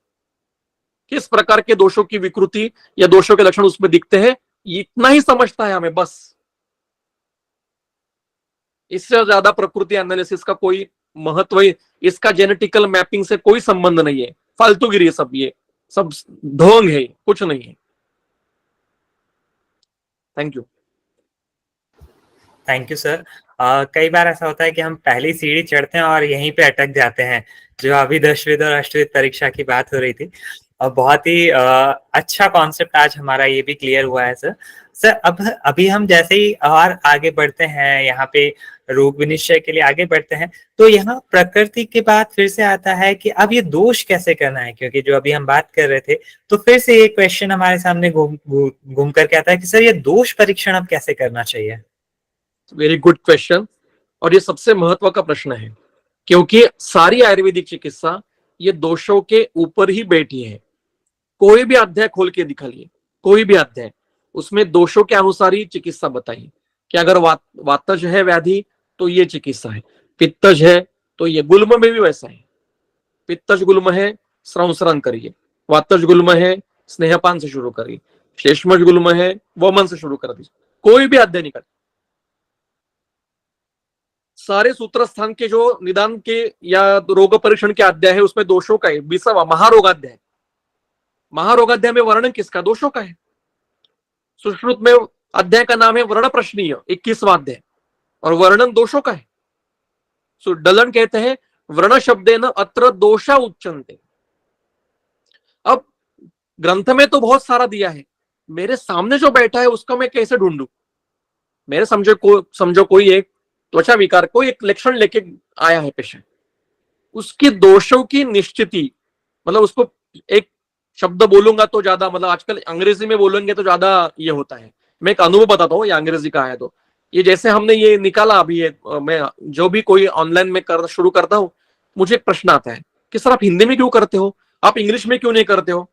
किस प्रकार के दोषों की विकृति या दोषों के लक्षण उसमें दिखते हैं, इतना ही समझता है हमें बस। इससे ज्यादा प्रकृति एनालिसिस का कोई महत्व, इसका जेनेटिकल मैपिंग से कोई संबंध नहीं है, फालतूगिरी है सब, ये सब ढोंग है, कुछ नहीं है। Thank you. Thank you sir. कई बार ऐसा होता है कि हम पहली सीढ़ी चढ़ते हैं और यहीं पे अटक जाते हैं, जो अभी दशविध और अष्टविध परीक्षा की बात हो रही थी। और बहुत ही अच्छा कॉन्सेप्ट आज हमारा ये भी क्लियर हुआ है सर। सर अब अभी हम जैसे ही और आगे बढ़ते हैं, यहाँ पे रोग विनिश्चय के लिए आगे बढ़ते हैं, तो यहाँ प्रकृति के बाद फिर से आता है कि अब ये दोष कैसे करना है, क्योंकि जो अभी हम बात कर रहे थे तो फिर से ये क्वेश्चन हमारे सामने घूम करके आता है कि सर ये दोष परीक्षण अब कैसे करना चाहिए। वेरी गुड क्वेश्चन, और ये सबसे महत्व का प्रश्न है, क्योंकि सारी आयुर्वेदिक चिकित्सा ये दोषों के ऊपर ही बैठी है। कोई भी अध्याय खोल के दिखा लिए, कोई भी अध्याय, उसमें दोषों के अनुसार ही चिकित्सा बताई कि अगर वातज है व्याधि तो ये चिकित्सा है, पित्तज है तो ये, गुल्म में भी वैसा है, पित्तज गुल्म है श्रवण करिए, वातज गुल्म है स्नेहपान से शुरू करिए, शेषमज गुल्म है वमन से शुरू कर दीजिए, कोई भी अध्ययन नहीं कर। सारे सूत्र स्थान के जो निदान के या रोग परीक्षण के अध्याय है उसमें दोषों का है। 20वां महारोगाध्याय, महारोगाध्याय में वर्णन किसका? दोषों का है। सुश्रुत में अध्याय का नाम है वर्ण प्रश्नीय, 21वां अध्याय, और वर्णन दोषों का है। डलन कहते हैं वर्ण शब्देन अत्र दोषा उच्चन्ते। अब ग्रंथ में तो बहुत सारा दिया है, मेरे सामने जो बैठा है उसको मैं कैसे ढूंढूं? मेरे समझो कोई एक त्वचा विकार, कोई एक लक्षण लेके आया है पेशेंट, उसकी दोषों की निश्चिति, मतलब उसको एक शब्द बोलूंगा तो ज्यादा, मतलब आजकल अंग्रेजी में बोलेंगे तो ज्यादा ये होता है। मैं एक अनुभव बताता हूँ, ये अंग्रेजी का है तो ये जैसे हमने ये निकाला अभी, ये मैं जो भी कोई ऑनलाइन में शुरू करता हूँ, मुझे एक प्रश्न आता है कि सर आप हिंदी में क्यों करते हो, आप इंग्लिश में क्यों नहीं करते हो?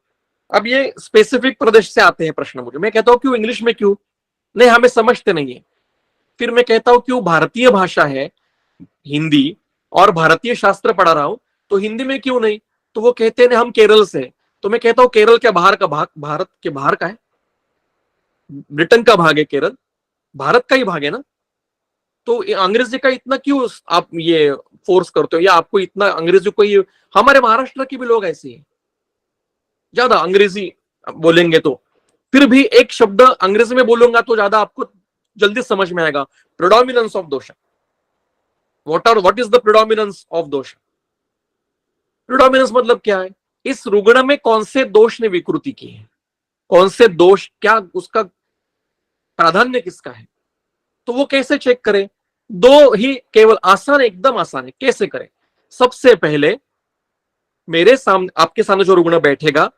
अब ये स्पेसिफिक प्रदेश से आते हैं प्रश्न मुझे, मैं कहता हूँ क्यों इंग्लिश में क्यों? नहीं, हमें समझते नहीं है। फिर मैं कहता हूँ क्यों भारतीय भाषा है हिंदी और भारतीय शास्त्र पढ़ा रहा हूं तो हिंदी में क्यों नहीं? तो वो कहते हैं हम केरल से। तो मैं कहता हूं केरल क्या बाहर का भाग, भारत के बाहर का है? ब्रिटेन का भाग है केरल, भारत का ही भाग है ना। तो अंग्रेजी का इतना क्यों आप ये फोर्स करते हो, या आपको इतना अंग्रेजी को ये, हमारे महाराष्ट्र के भी लोग ऐसे हैं, ज्यादा अंग्रेजी बोलेंगे तो, फिर भी एक शब्द अंग्रेजी में बोलूंगा तो ज्यादा आपको जल्दी समझ में आएगा। प्रिडोमिनेंस ऑफ दोष, what is the predominance of दोष? प्रिडोमिनेंस मतलब क्या है? इस रुग्ण में कौन से दोष ने विकृति की है, कौन से दोष, क्या उसका प्राधान्य किसका है, तो वो कैसे चेक करें? दो ही केवल आसान, एकदम आसान है। कैसे करें? सबसे पहले मेरे सामने, आपके सामने जो रुग्ण बैठेगा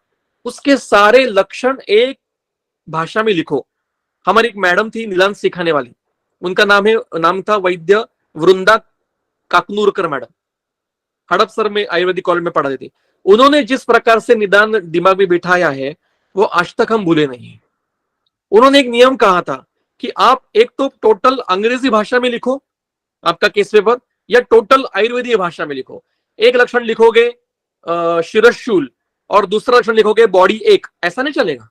उसके सारे लक्षण एक भाषा में लिखो। हमारी एक मैडम थी नीलांश सिखाने वाली, उनका नाम था वैद्य वृंदा काकनूरकर मैडम, हड़पसर में आयुर्वेदिक कॉलेज में पढ़ा देती। उन्होंने जिस प्रकार से निदान दिमाग में बिठाया है वो आज तक हम भूले नहीं। उन्होंने एक नियम कहा था कि आप एक तो टोटल अंग्रेजी भाषा में लिखो आपका केस पेपर, या टोटल आयुर्वेदीय भाषा में लिखो। एक लक्षण लिखोगे शिरशूल और दूसरा लक्षण लिखोगे बॉडी एक, ऐसा नहीं चलेगा,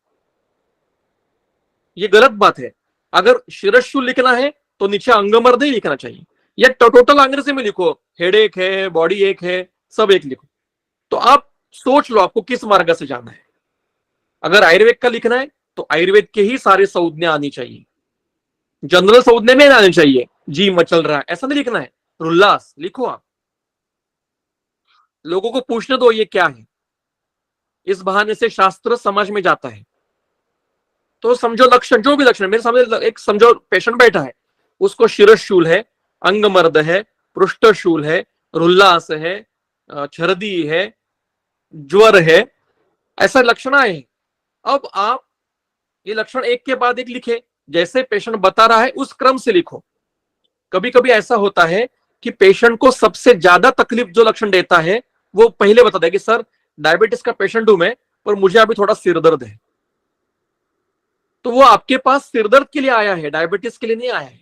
ये गलत बात है। अगर शिरशूल लिखना है तो नीचे अंगमर्द ही लिखना चाहिए, या टोटल अंग्रेजी में लिखो, हेड एक है, बॉडी एक है, सब एक लिखो। तो आप सोच लो आपको किस मार्ग से जाना है। अगर आयुर्वेद का लिखना है तो आयुर्वेद के ही सारे संज्ञा आनी चाहिए, जनरल संज्ञा में आनी चाहिए, जी मचल रहा है ऐसा नहीं लिखना है, उल्लास लिखो आप। लोगों को पूछने दो ये क्या है, इस बहाने से शास्त्र समझ में जाता है। तो समझो लक्षण, जो भी लक्षण, मेरे सामने एक समझो पेशेंट बैठा है, उसको शिरशूल है, अंगमर्द है, पृष्ठशूल है, रुल्लास है, छर्दी है, ज्वर है, ऐसा लक्षण आए हैं। अब आप ये लक्षण एक के बाद एक लिखे, जैसे पेशेंट बता रहा है उस क्रम से लिखो। कभी कभी ऐसा होता है कि पेशेंट को सबसे ज्यादा तकलीफ जो लक्षण देता है वो पहले बताता है कि सर डायबिटीज का पेशेंट हूं मैं, पर मुझे अभी थोड़ा सिरदर्द है। तो वो आपके पास सिरदर्द के लिए आया है, डायबिटीज के लिए नहीं आया है।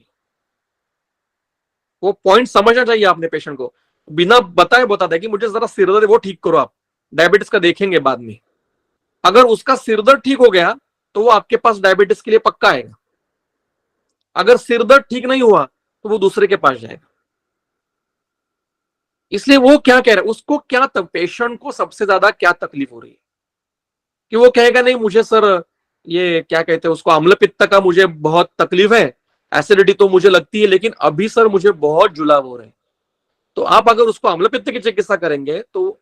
वो पॉइंट समझना चाहिए आपने पेशेंट को, बिना बताए बताता है कि मुझे जरा सिरदर्द है वो ठीक करो, आप डायबिटीज का देखेंगे बाद में। अगर उसका सिरदर्द ठीक हो गया तो वो आपके पास डायबिटीज के लिए पक्का आएगा। अगर सिरदर्द ठीक नहीं हुआ तो वो दूसरे के पास जाएगा। इसलिए वो क्या कह रहा है, उसको क्या पेशेंट को सबसे ज्यादा क्या तकलीफ हो रही है, कि वो कहेगा नहीं मुझे सर ये क्या कहते हैं उसको, अम्ल पित्त का मुझे बहुत तकलीफ है, एसिडिटी तो मुझे लगती है, लेकिन अभी सर मुझे बहुत जुलाब हो रहे हैं। तो आप अगर उसको अम्ल पित्त की चिकित्सा करेंगे तो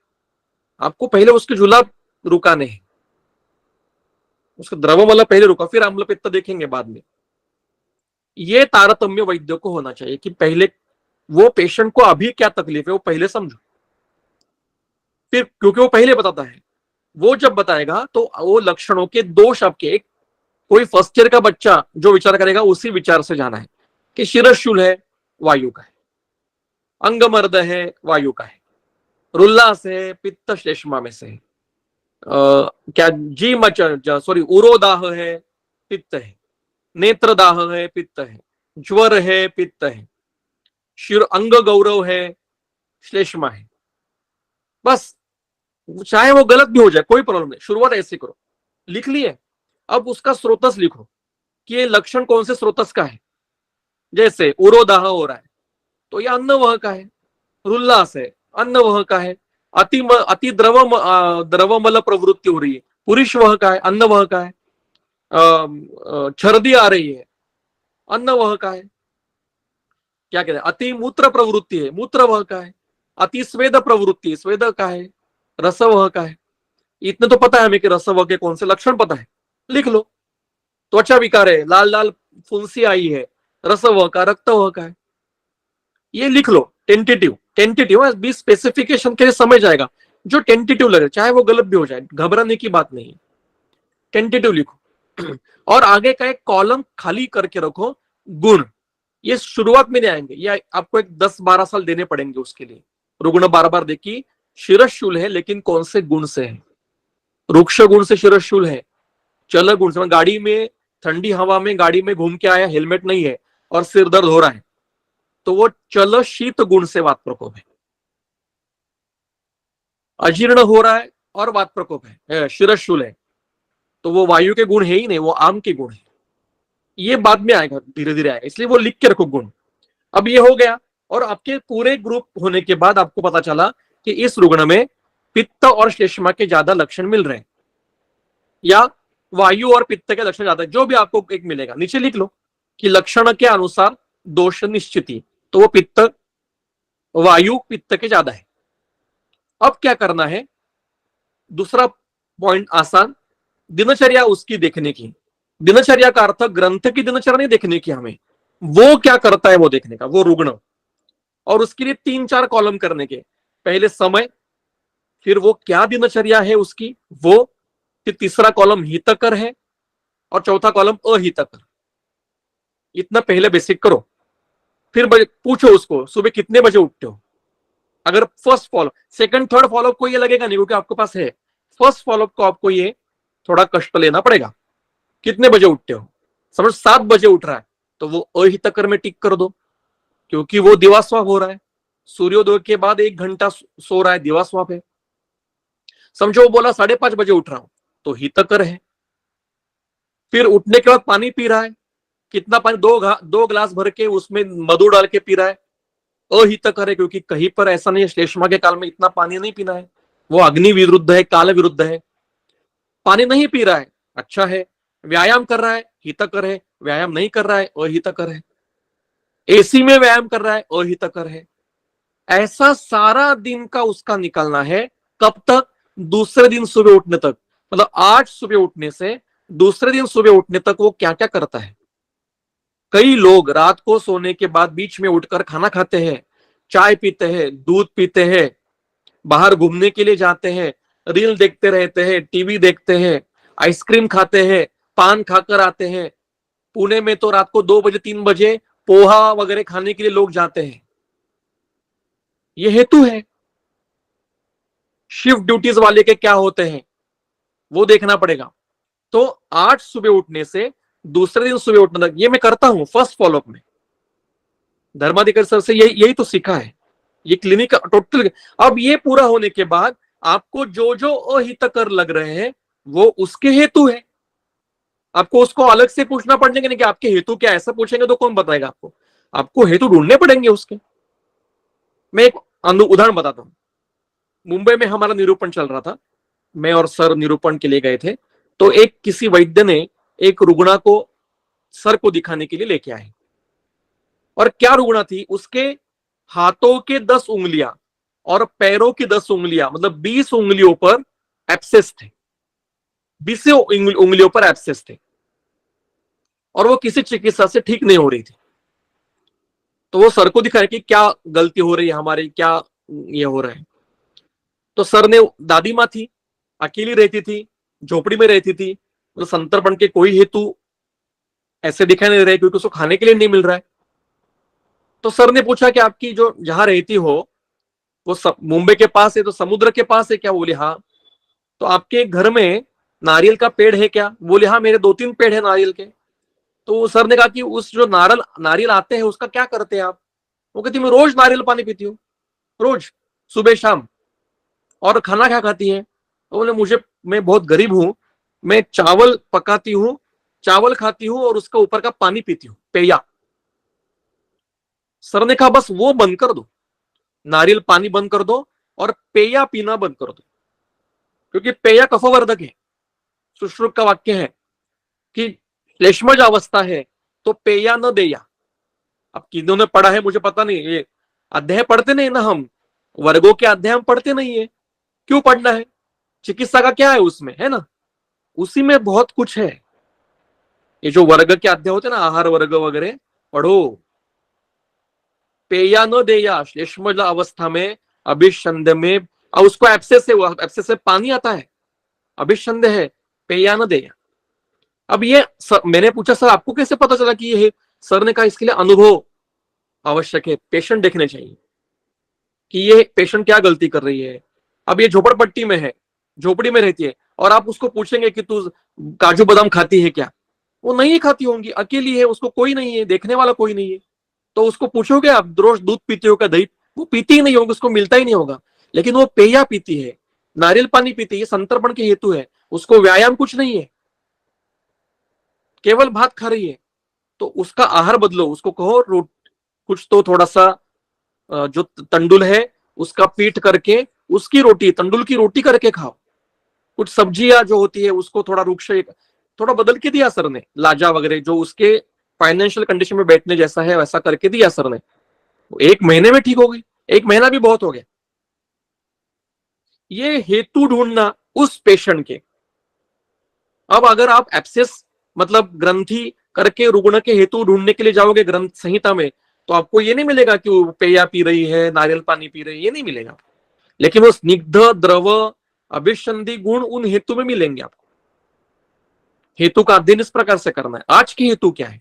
आपको पहले उसके जुलाब रुकाने हैं, उसका द्रवमल पहले रुका, फिर अम्ल पित्त देखेंगे बाद में। ये तारतम्य वैद्य को होना चाहिए कि पहले वो पेशेंट को अभी क्या तकलीफ है वो पहले समझो, फिर क्योंकि वो पहले बताता है, वो जब बताएगा तो वो लक्षणों के दोष आपके, एक कोई फर्स्ट ईयर का बच्चा जो विचार करेगा उसी विचार से जाना है कि शिरशूल है वायु का है, अंगमर्द है वायु का है, रुल्लास है पित्त श्लेष्मा में से, क्या जी मच सॉरी उरोदाह है, पित्त है, नेत्रदाह है पित्त है, ज्वर है पित्त है, शिर अंग गौरव है श्लेष्मा है। बस, चाहे वो गलत भी हो जाए कोई प्रॉब्लम नहीं, शुरुआत ऐसे करो। लिख लिए, अब उसका स्रोतस लिखो कि ये लक्षण कौन से स्रोतस का है। जैसे उरोदाह हो रहा है तो ये अन्नवह का है, उल्लास है अन्नवह का है, अति द्रवमल प्रवृत्ति हो रही है पुरुषवह का है, अन्नवह का है, छर्दी आ रही है अन्नवह का है, क्या कहते हैं अति मूत्र प्रवृत्ति है मूत्रवह का है, अति स्वेद प्रवृत्ति स्वेद का है, रसवह का है। इतने तो पता है हमें कि रसवह के कौन से लक्षण पता है, लिख लो। त्वचा विकार है, लाल लाल फुंसी आई है, रसवह का रक्तवह का है, ये लिख लो। टेंटेटिव टेंटेटिव बी स्पेसिफिकेशन के लिए समझ जाएगा, जो टेंटेटिव लगे चाहे वो गलत भी हो जाए घबराने की बात नहीं, टेंटेटिव लिखो। और आगे का एक कॉलम खाली करके रखो गुण, ये शुरुआत में नहीं आएंगे, ये आपको एक 10-12 साल देने पड़ेंगे उसके लिए। रुग्ण बार बार देखिए शिरशूल है लेकिन कौन से गुण से है, रुक्ष गुण से शिरशूल है, चल गुण से, गाड़ी में ठंडी हवा में गाड़ी में घूम के आया, हेलमेट नहीं है और सिर दर्द हो रहा है, तो वो चल शीत गुण से वात प्रकोप है। अजीर्ण हो रहा है और वात प्रकोप है, शिरशूल है, तो वो वायु के गुण है ही नहीं, वो आम के गुण है। ये बाद में आएगा, धीरे धीरे आएगा, इसलिए वो लिख के रखो गुण। अब ये हो गया, और आपके पूरे ग्रुप होने के बाद आपको पता चला कि इस रुग्ण में पित्त और श्लेष्मा के ज्यादा लक्षण मिल रहे हैं, या वायु और पित्त के लक्षण ज्यादा, जो भी आपको एक मिलेगा नीचे लिख लो कि लक्षण के अनुसार दोष निश्चिति, तो वो पित्त वायु पित्त के ज्यादा है। अब क्या करना है, दूसरा पॉइंट आसान, दिनचर्या उसकी देखने की। दिनचर्या का अर्थ ग्रंथ की दिनचर्या नहीं देखने की हमें, वो क्या करता है वो देखने का, वो रुग्ण। और उसके लिए 3-4 कॉलम करने के, पहले समय, फिर वो क्या दिनचर्या है उसकी वो, फिर तीसरा कॉलम हितकर है और चौथा कॉलम अहितकर। इतना पहले बेसिक करो, फिर पूछो उसको सुबह कितने बजे उठते हो। अगर first follow second third follow up को ये लगेगा नहीं क्योंकि आपके पास है, फर्स्ट फॉलोअप को आपको ये थोड़ा कष्ट लेना पड़ेगा। कितने बजे उठते हो, समझ 7 बजे उठ रहा है तो वो अहितकर में टिक कर दो, क्योंकि वो दिवास्वाप हो रहा है, सूर्योदय के बाद 1 घंटा सो रहा है, दिवास्वाप है। समझो वो बोला 5:30 बजे उठ रहा हूं तो हितकर है। फिर उठने के बाद पानी पी रहा है, कितना पानी, 2 गिलास भर के उसमें मधु डाल के पी रहा है, अहितकर है, क्योंकि कहीं पर ऐसा नहीं है श्लेष्मा के काल में इतना पानी नहीं पीना है, वो अग्नि विरुद्ध है, काल विरुद्ध है। पानी नहीं पी रहा है, अच्छा है। व्यायाम कर रहा है, हितकर है। व्यायाम नहीं कर रहा है, अहितकर है। एसी में व्यायाम कर रहा है, अहितकर है। ऐसा सारा दिन का उसका निकालना है, कब तक, दूसरे दिन सुबह उठने तक। मतलब आज सुबह उठने से दूसरे दिन सुबह उठने तक वो क्या क्या करता है। कई लोग रात को सोने के बाद बीच में उठकर खाना खाते हैं, चाय पीते हैं, दूध पीते हैं, बाहर घूमने के लिए जाते हैं, रील देखते रहते हैं, टीवी देखते हैं, आइसक्रीम खाते हैं, पान खाकर आते हैं। पुणे में तो रात को 2 बजे 3 बजे पोहा वगैरह खाने के लिए लोग जाते हैं। ये हेतु है। शिफ्ट ड्यूटीज वाले के क्या होते हैं वो देखना पड़ेगा। तो आज सुबह उठने से दूसरे दिन सुबह उठने तक ये मैं करता हूं फर्स्ट फॉलोअप में, धर्माधिकारी सर से यही तो सीखा है, ये क्लिनिक टोटल। अब ये पूरा होने के बाद आपको जो जो अहितकर लग रहे हैं वो उसके हेतु है। आपको उसको अलग से पूछना पड़ेगा नहीं कि आपके हेतु क्या, ऐसा पूछेंगे तो कौन बताएगा आपको, आपको हेतु ढूंढने पड़ेंगे उसके। मैं एक उदाहरण बताता हूं। मुंबई में हमारा निरूपण चल रहा था, मैं और सर निरूपण के लिए गए थे, तो एक किसी वैद्य ने एक रुग्णा को सर को दिखाने के लिए लेके आए। और क्या रुग्णा थी, उसके हाथों के 10 उंगलियां और पैरों की 10 उंगलियां, मतलब 20 उंगलियों पर एब्सेस थे, 20 उंगलियों पर एब्सेस थे, और वो किसी चिकित्सा से ठीक नहीं हो रही थी। तो वो सर को दिखाया कि क्या गलती हो रही है हमारी, क्या ये हो रहा है। तो सर ने, दादी माँ थी, अकेली रहती थी, झोपड़ी में रहती थी, तो संतर्पण के कोई हेतु ऐसे दिखाई नहीं रहे क्योंकि उसको खाने के लिए नहीं मिल रहा है। तो सर ने पूछा कि आपकी जो जहां रहती हो वो मुंबई के पास है, तो समुद्र के पास है क्या, बोले हाँ। तो आपके घर में नारियल का पेड़ है क्या? बोले हाँ मेरे 2-3 पेड़ है नारियल के। तो सर ने कहा कि उस जो नारियल आते हैं उसका क्या करते हैं आप? वो कहती मैं रोज नारियल पानी पीती हूँ, रोज, सुबह शाम। और खाना क्या खाती है? तो बोले मैं बहुत गरीब हूं, मैं चावल पकाती हूँ, चावल खाती हूँ और उसका ऊपर का पानी पीती हूँ, पेया। सर ने कहा बस वो बंद कर दो, नारियल पानी बंद कर दो और पेया पीना बंद कर दो, क्योंकि पेया कफवर्धक है। सुश्रुत का वाक्य है कि श्लेष्मज अवस्था है तो पेया न देया। अब किन्होंने पढ़ा है मुझे पता नहीं, ये अध्याय पढ़ते नहीं ना हम, वर्गों के अध्याय हम पढ़ते नहीं है, क्यों पढ़ना है? चिकित्सा का क्या है उसमें, है ना? उसी में बहुत कुछ है। ये जो वर्ग के अध्याय होते हैं ना, आहार वर्ग वगैरह पढ़ो। पेया न देया श्लेष्मज अवस्था में, अभिसंध में, और उसको एब्सेस से पानी आता है, अभिसंध है, पेया न देया। अब ये मैंने पूछा सर आपको कैसे पता चला कि ये है? सर ने कहा इसके लिए अनुभव आवश्यक है, पेशेंट देखने चाहिए कि ये पेशेंट क्या गलती कर रही है। अब ये झोपड़पट्टी में है, झोपड़ी में रहती है, और आप उसको पूछेंगे कि तू काजू बादाम खाती है क्या? वो नहीं खाती होंगी, अकेली है, उसको कोई नहीं है, देखने वाला कोई नहीं है। तो उसको पूछोगे आप रोज दूध पीते हो क्या, दही? वो पीती ही नहीं होगी, उसको मिलता ही नहीं होगा। लेकिन वो पेया पीती है, नारियल पानी पीती है, संतर्पण के हेतु है, उसको व्यायाम कुछ नहीं है, केवल भात खा रही है। तो उसका आहार बदलो, उसको कहो कुछ तो थोड़ा सा जो तंडुल है उसका पीठ करके उसकी रोटी, तंडुल की रोटी करके खाओ। कुछ सब्जियां जो होती है उसको थोड़ा रुक्ष, थोड़ा बदल के दिया सर ने, लाजा वगैरह जो उसके फाइनेंशियल कंडीशन में बैठने जैसा है वैसा करके दिया सर ने। 1 महीने में ठीक हो गई, 1 महीना भी बहुत हो गया। ये हेतु ढूंढना उस पेशेंट के। अब अगर आप एब्सेस मतलब ग्रंथि करके रुग्ण के हेतु ढूंढने के लिए जाओगे ग्रंथ संहिता में, तो आपको ये नहीं मिलेगा कि वो पेया पी रही है, नारियल पानी पी रही है, ये नहीं मिलेगा। लेकिन वो स्निग्ध, द्रव, अभिसंधि गुण उन हेतु में मिलेंगे आपको। हेतु का अध्ययन इस प्रकार से करना है। आज की हेतु क्या है?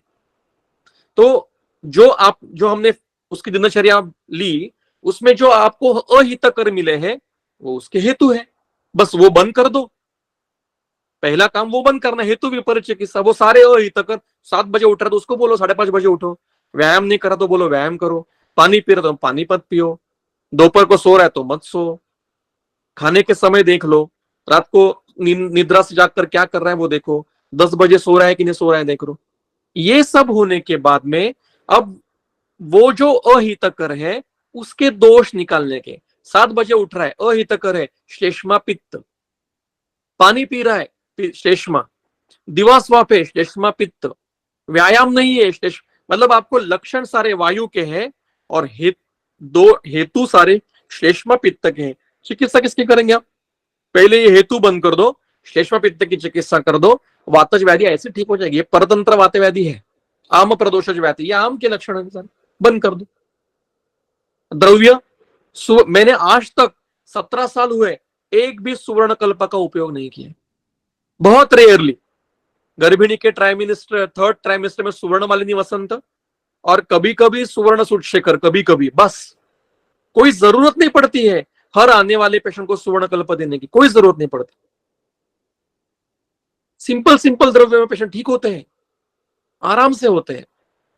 तो जो हमने उसकी दिनचर्या ली, उसमें जो आपको अहितकर मिले हैं वो उसके हेतु है, बस वो बंद कर दो। पहला काम वो बंद करना, हेतु विपरीत चिकित्सा। वो सारे अहितकर, 7 बजे उठ रहा तो उसको बोलो 5:30 बजे उठो, व्यायाम नहीं करा तो बोलो व्यायाम करो, पानी पी रहा तो पानी मत पियो, दोपहर को सो रहा है तो मत सो, खाने के समय देख लो, रात को निद्रा से जागकर क्या कर रहा है वो देखो, 10 बजे सो रहा है कि नहीं सो रहा है देख लो। ये सब होने के बाद में अब वो जो अहितकर है उसके दोष निकालने के, 7 बजे उठ रहा है अहितकर है, श्लेष्मा पित्त, पानी पी रहा है श्लेष्मा, दिवास्वाप है श्लेष्मा पित्त, व्यायाम नहीं है मतलब आपको लक्षण सारे वायु के हैं और दो हेतु सारे श्लेष्मा पित्त के हैं। चिकित्सा किसकी करेंगे आप? पहले ये हेतु बंद कर दो, श्लेष्मा पित्त की चिकित्सा कर दो, वातज व्याधि ऐसे ठीक हो जाएगी। परतंत्र वात व्याधि है, आम प्रदोषज व्याधि, ये आम के लक्षण अनुसार बंद कर दो। द्रव्य, मैंने आज तक 17 साल हुए एक भी सुवर्ण कल्प का उपयोग नहीं किया, बहुत रेयरली। गर्भिणी के ट्राइमिनिस्टर, 3rd ट्राइमिस्टर में सुवर्ण मालिनी वसंत और कभी कभी सुवर्ण सुटशेखर, कभी कभी, बस। कोई जरूरत नहीं पड़ती है हर आने वाले पेशेंट को सुवर्ण कल्प देने की, कोई जरूरत नहीं पड़ती। सिंपल सिंपल द्रव्य में पेशेंट ठीक होते हैं, आराम से होते हैं।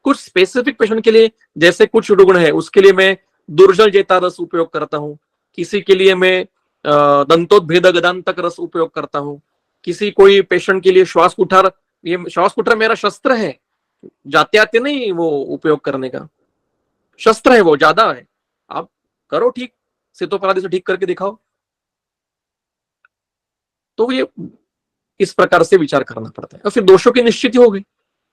कुछ स्पेसिफिक पेशेंट के लिए, जैसे कुछ रुग्ण है उसके लिए मैं दुर्जल जेता रस उपयोग करता हूं, किसी के लिए मैं दंतोद्भेद गदांतक रस उपयोग करता हूं, किसी कोई पेशेंट के लिए श्वास कुठार, ये श्वास कुठार मेरा शस्त्र है, जाते आते नहीं वो उपयोग करने का, शस्त्र है वो, ज्यादा है, आप करो ठीक, सितोपराधि से ठीक करके दिखाओ। तो ये इस प्रकार से विचार करना पड़ता है और फिर दोषों की निश्चिति हो गई।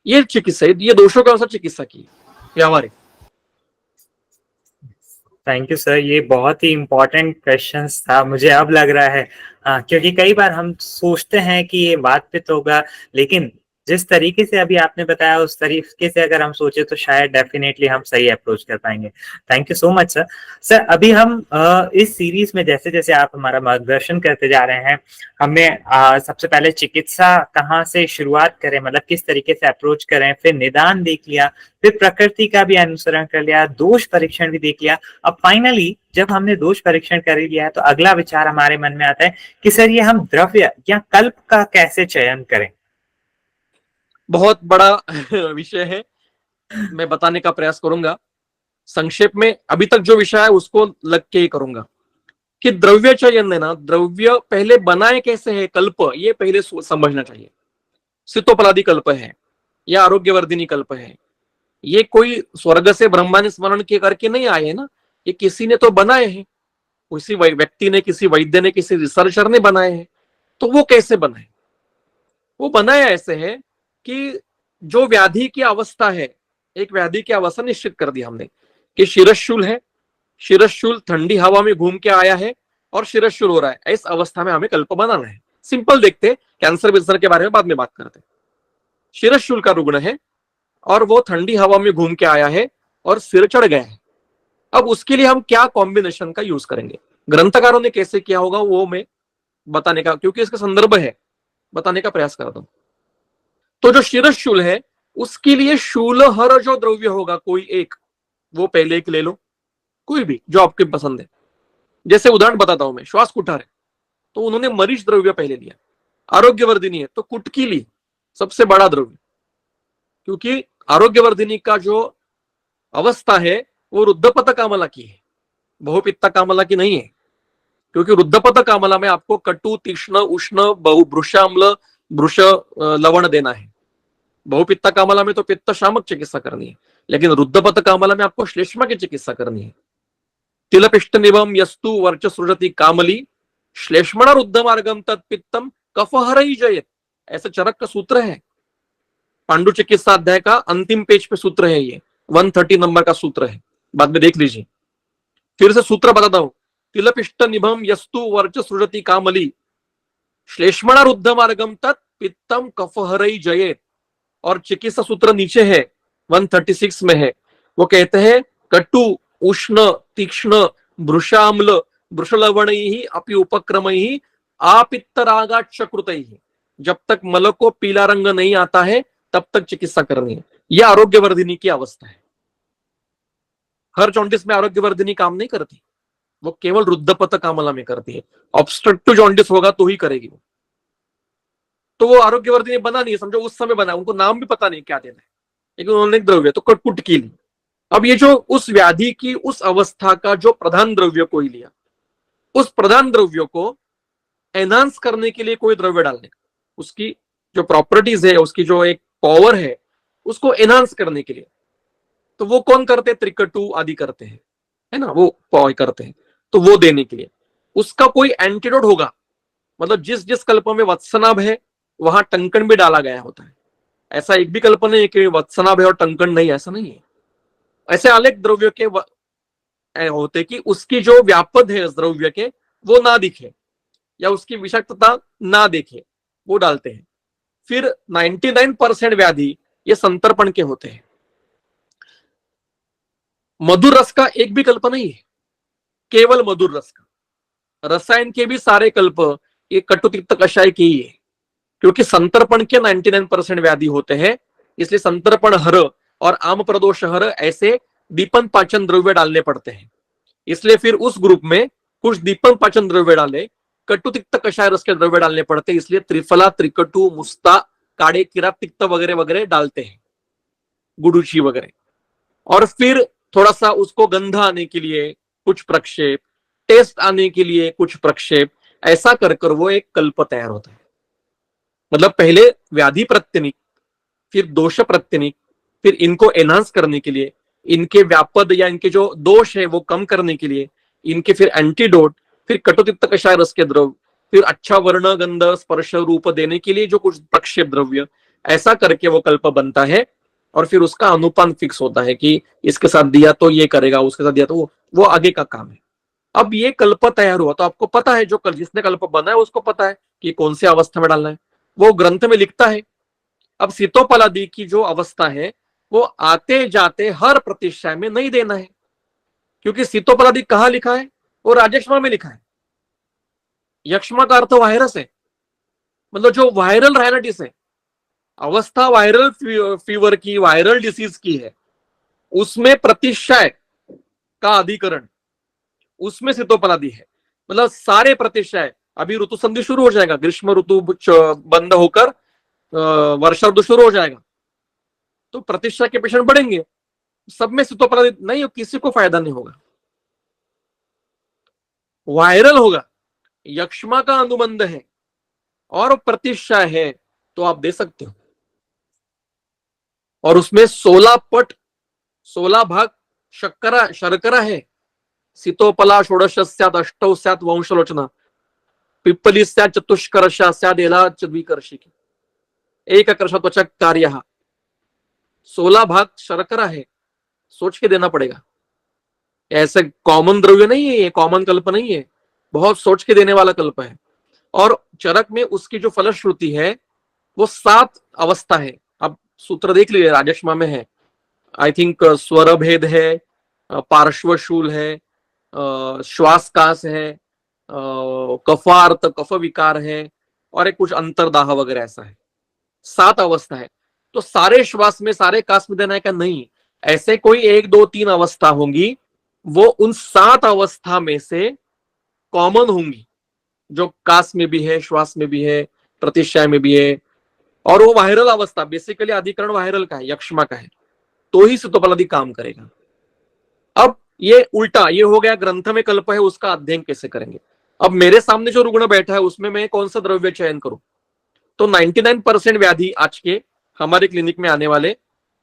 ये चिकित्सा, ये दोषों के अनुसार चिकित्सा की व्यावहारिक। थैंक यू सर, ये बहुत ही इम्पोर्टेंट क्वेश्चंस था, मुझे अब लग रहा है। क्योंकि कई बार हम सोचते हैं कि ये बात पे तो होगा, लेकिन जिस तरीके से अभी आपने बताया उस तरीके से अगर हम सोचे तो शायद डेफिनेटली हम सही अप्रोच कर पाएंगे। Thank you so much sir. Sir अभी हम इस सीरीज में जैसे जैसे आप हमारा मार्गदर्शन करते जा रहे हैं, हमने सबसे पहले चिकित्सा कहाँ से शुरुआत करें, मतलब किस तरीके से अप्रोच करें, फिर निदान देख लिया, फिर प्रकृति का भी अनुसरण कर लिया, दोष परीक्षण भी देख लिया। अब फाइनली जब हमने दोष परीक्षण कर लिया है तो अगला विचार हमारे मन में आता है कि सर ये हम द्रव्य या कल्प का कैसे चयन करें। बहुत बड़ा विषय है, मैं बताने का प्रयास करूंगा। संक्षेप में अभी तक जो विषय है उसको लग के ही करूंगा कि द्रव्य चयन है ना, द्रव्य पहले बनाए कैसे है, कल्प, ये पहले समझना चाहिए। सितोपलादि कल्प है या आरोग्यवर्धिनी कल्प है, ये कोई स्वर्ग से ब्रह्मा ने स्मरण के करके नहीं आए हैं ना, ये किसी ने तो बनाए हैं, किसी व्यक्ति ने, किसी वैद्य ने, किसी रिसर्चर ने बनाए हैं। तो वो कैसे बनाए? वो बनाया ऐसे है कि जो व्याधि की अवस्था है, एक व्याधि की अवस्था निश्चित कर दी हमने कि शिरशूल है, शिरशूल ठंडी हवा में घूम के आया है और शिरशूल हो रहा है, इस अवस्था में हमें कल्प बनाना है। सिंपल देखते, कैंसर विंसर के बारे में बाद में बात करते। शिरशूल का रुग्ण है और वो ठंडी हवा में घूम के आया है और सिर चढ़ गया है। अब उसके लिए हम क्या कॉम्बिनेशन का यूज करेंगे, ग्रंथकारों ने कैसे किया होगा वो मैं बताने का, क्योंकि इसका संदर्भ है, बताने का प्रयास करता हूं। तो जो शिरशूल है उसके लिए शूलहर जो द्रव्य होगा कोई एक, वो पहले एक ले लो, कोई भी जो आपके पसंद है। जैसे उदाहरण बताता हूं मैं, श्वास कुठार है तो उन्होंने मरीच द्रव्य पहले लिया। आरोग्यवर्धिनी है तो कुटकी ली, सबसे बड़ा द्रव्य, क्योंकि आरोग्यवर्धिनी का जो अवस्था है वो रुद्धपथ कामला की है, बहुपित्ता कामला की नहीं है। क्योंकि रुद्धपथ कामला में आपको कटु, तीक्ष्ण, उष्ण, भृशाम्ल, भृश लवण देना है। बहुपित्ता कामला में तो पित्त शामक चिकित्सा करनी है, लेकिन रुद्धपथ कामला में आपको श्लेष्मा की चिकित्सा करनी है। तिलपिष्ट निभम यस्तु वर्च सृजति कामली श्लेष्मण रुद्ध मार्गम तत्पित्तम कफहर ही जयत, ऐसा चरक का सूत्र है। पांडु चिकित्सा अध्याय का अंतिम पेज पे सूत्र है, ये 130 नंबर का सूत्र है, बाद में देख लीजिए। फिर से सूत्र बताता हूं, तिलपिष्ट निभम यस्तु वर्च सृजति कामली श्लेष्मण रुद्ध मार्गम तत् पित्तम कफहरई जयेत। और चिकित्सा सूत्र नीचे है, 136 में है, वो कहते हैं कटु, उष्ण, तीक्ष्ण, भृशाम्ल, वृषलवणैहि अपि उपक्रमैहि आपित्तरागाच्चकृतैहि। जब तक मल को पीला रंग नहीं आता है तब तक चिकित्सा करनी है। यह आरोग्यवर्धिनी की अवस्था है। हर जॉन्डिस में आरोग्यवर्धिनी काम नहीं करती, वो केवल रुद्धपथ कामला में करती है। ऑब्स्ट्रक्टिव जॉन्डिस होगा तो ही करेगी वो। तो वो आरोग्यवर्धिनी बना नहीं है, समझो उस समय बना, उनको नाम भी पता नहीं क्या देना है, लेकिन उन्होंने एक द्रव्य तो कुटकी ली। अब ये जो उस व्याधि की उस अवस्था का जो प्रधान द्रव्य कोई लिया, उस प्रधान द्रव्य को एनहांस करने के लिए कोई द्रव्य डालने का, उसकी जो प्रॉपर्टीज है, उसकी जो एक पावर है, उसको एनहांस करने के लिए, तो वो कौन करते हैं? त्रिकटु आदि करते हैं, है ना, वो पॉय करते हैं। तो वो देने के लिए उसका कोई एंटीडोट होगा, मतलब जिस जिस कल्प में वत्सनाभ है वहां टंकण भी डाला गया होता है। ऐसा एक भी कल्प नहीं है कि वत्सनाभ है और टंकण नहीं, ऐसा नहीं है। ऐसे अनेक द्रव्य के होते कि उसकी जो व्यापद है इस द्रव्य के वो ना दिखे या उसकी विषाक्तता ना देखे, वो डालते हैं। फिर 99% व्याधि ये संतर्पण के होते हैं। मधुर रस का एक भी कल्प नहीं है, केवल मधुर रस का। रसायन के भी सारे कल्प ये कटुतिक्त कषाय के ही है, क्योंकि संतर्पण के 99% व्याधि होते हैं। इसलिए संतर्पण हर और आम प्रदोष हर ऐसे दीपन पाचन द्रव्य डालने पड़ते हैं। इसलिए फिर उस ग्रुप में कुछ दीपन पाचन द्रव्य डाले, कटुतिक्त कषाय रस के द्रव्य डालने पड़ते हैं। इसलिए त्रिफला, त्रिकटु, मुस्ता, काड़े किरा, तिक्त वगैरह वगैरह डालते हैं, गुडुची वगैरह। और फिर थोड़ा सा उसको गंध आने के लिए कुछ प्रक्षेप, टेस्ट आने के लिए कुछ प्रक्षेप, ऐसा कर कर वो एक कल्प तैयार होता है। मतलब पहले व्याधि प्रत्यनिक, फिर दोष प्रत्यनिक, फिर इनको एनहांस करने के लिए, इनके व्यापद या इनके जो दोष है वो कम करने के लिए, इनके फिर एंटीडोट, फिर कटुतिक्त कषाय रस के द्रव्य, फिर अच्छा वर्ण, गंध, स्पर्श, रूप देने के लिए जो कुछ प्रक्षेप द्रव्य, ऐसा करके वो कल्प बनता है। और फिर उसका अनुपान फिक्स होता है कि इसके साथ दिया तो ये करेगा, उसके साथ दिया तो वो आगे का काम है। अब ये कल्प तैयार हुआ तो आपको पता है, जो जिसने कल्प बनाया उसको पता है कि कौन सी अवस्था में डालना है। वो ग्रंथ में लिखता है अब शीतोपलादि की जो अवस्था है वो आते जाते हर प्रतिशय में नहीं देना है, क्योंकि शीतोपलादि कहां लिखा है? वो राजक्षमा में लिखा है। यक्ष्मा का अर्थ वायरस है, मतलब जो वायरल राइनाइटिस है, अवस्था वायरल फीवर की, वायरल डिसीज की है, उसमें प्रतिशय का अधिकरण, उसमें शीतोपलादि है। मतलब सारे प्रतिशय, अभी ऋतु संधि शुरू हो जाएगा, ग्रीष्म ऋतु बंद होकर वर्षा ऋतु शुरू हो जाएगा, तो प्रतिशय के पेशेंट बढ़ेंगे, सब में शीतोपलादि नहीं, किसी को फायदा नहीं होगा, वायरल होगा। यक्ष्मा का अनुबंध है और प्रतिशय है तो आप दे सकते हो, और उसमें 16 पट 16 भाग शर्करा है। सीतोपला षोडश स्यात् अष्टौ स्यात् वंशलोचना, पिप्पली स्यात् चतुष्कर्षा स्यात् एला द्विकर्षिकी, एक कर्ष त्वचा कार्य। 16 भाग शर्करा है, सोच के देना पड़ेगा। ऐसे कॉमन द्रव्य नहीं है, ये कॉमन कल्प नहीं है, बहुत सोच के देने वाला कल्प है। और चरक में उसकी जो फलश्रुति है वो 7 अवस्था है। अब सूत्र देख लीजिए, राजक्षमा में है, आई थिंक स्वर भेद है, पार्श्वशूल है, श्वास कास है, कफार्थ कफ विकार है, और एक कुछ अंतरदाह वगैरह ऐसा है। 7 अवस्था है, तो सारे श्वास में सारे कास में देना है क्या? नहीं, ऐसे कोई 1 2 3 अवस्था होंगी, वो उन 7 अवस्था में से कॉमन होंगी, जो कास में भी है, श्वास में भी है, प्रतिशय में भी है, और वो वायरल अवस्था, बेसिकली अधिकरण वायरल का है, यक्ष्मा का है, तो ही शीतोपलादि काम करेगा। अब ये उल्टा, ये हो गया ग्रंथ में कल्प है, उसका अध्ययन कैसे करेंगे। अब मेरे सामने जो रुग्ण बैठा है उसमें मैं कौन सा द्रव्य चयन करूं? तो 99% व्याधि आज के हमारे क्लिनिक में आने वाले,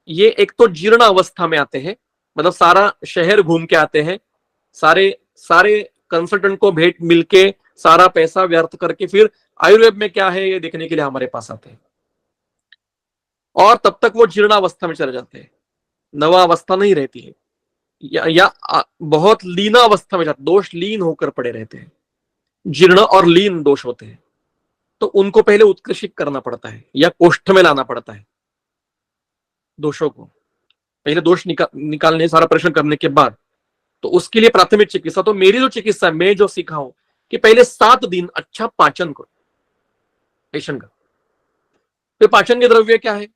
ये एक तो जीर्ण अवस्था में आते हैं, मतलब सारा शहर घूम के आते हैं, सारे सारे कंसल्टेंट को भेंट मिलके सारा पैसा व्यर्थ करके फिर आयुर्वेद में क्या है ये देखने के लिए हमारे पास आते हैं, और तब तक वो जीर्णावस्था में चले जाते हैं, नवा अवस्था नहीं रहती है, या बहुत लीना अवस्था में जाते, दोष लीन होकर पड़े रहते हैं, जीर्ण और लीन दोष होते हैं, तो उनको पहले उत्कृषित करना पड़ता है या कोष्ठ में लाना पड़ता है। दोषों को पहले दोष निकालने, सारा परीक्षण करने के बाद, तो उसके लिए प्राथमिक चिकित्सा, तो मेरी जो चिकित्सा मैं जो सीखा हूं कि पहले 7 दिन अच्छा पाचन करो पेशेंट का। तो पाचन के द्रव्य क्या है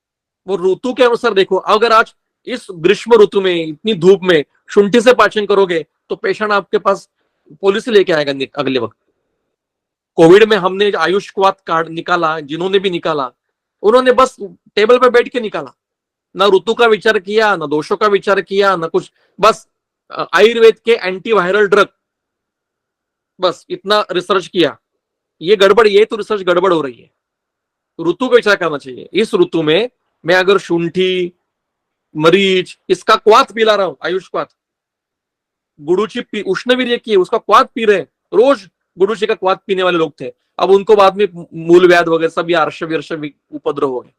वो ऋतु के अनुसार देखो। अगर आज इस ग्रीष्म ऋतु में इतनी धूप में शुंठी से पाचन करोगे तो पेशेंट आपके पास पॉलिसी लेके आएगा अगले वक्त। कोविड में हमने आयुष्वाद कार्ड निकाला, जिन्होंने भी निकाला उन्होंने बस टेबल पर बैठ के निकाला, ना ऋतु का विचार किया, ना दोषों का विचार किया, ना कुछ, बस आयुर्वेद के एंटीवायरल ड्रग, बस इतना रिसर्च किया। ये गड़बड़, ये तो रिसर्च गड़बड़ हो रही है। ऋतु का विचार करना चाहिए। इस ऋतु में मैं अगर शुंठी, मरीच, इसका क्वाथ पिला रहा हूं, आयुष्वाद, गुड़ूची उष्णवीर्य की उसका क्वाथ पी रहे, रोज गुड़ूची का क्वाथ पीने वाले लोग थे, अब उनको बाद में मूल व्याध वगैरह सब ये अर्श विर्श उपद्रव हो गए,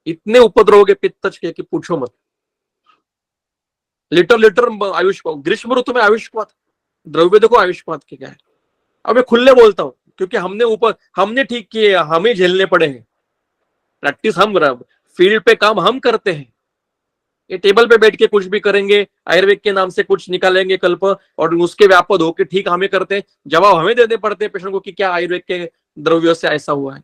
इतने उपद्रव हो गए पित्तच के कि पूछो मत। लिटर लिटर आयुष्वाद, ग्रीष्म ऋतु में आयुष्वाद, द्रव्य देखो आयुष्वाद के क्या है। अब मैं खुले बोलता हूं क्योंकि हमने ठीक किए, हमें झेलने पड़े हैं, प्रैक्टिस हम, फील्ड पे काम हम करते हैं। ये टेबल पे बैठ के कुछ भी करेंगे, आयुर्वेद के नाम से कुछ निकालेंगे कल्प, और उसके व्यापद होके ठीक हमें करते हैं, जवाब हमें देने पड़ते हैं पेशेंट को कि क्या आयुर्वेद के द्रव्यों से ऐसा हुआ है।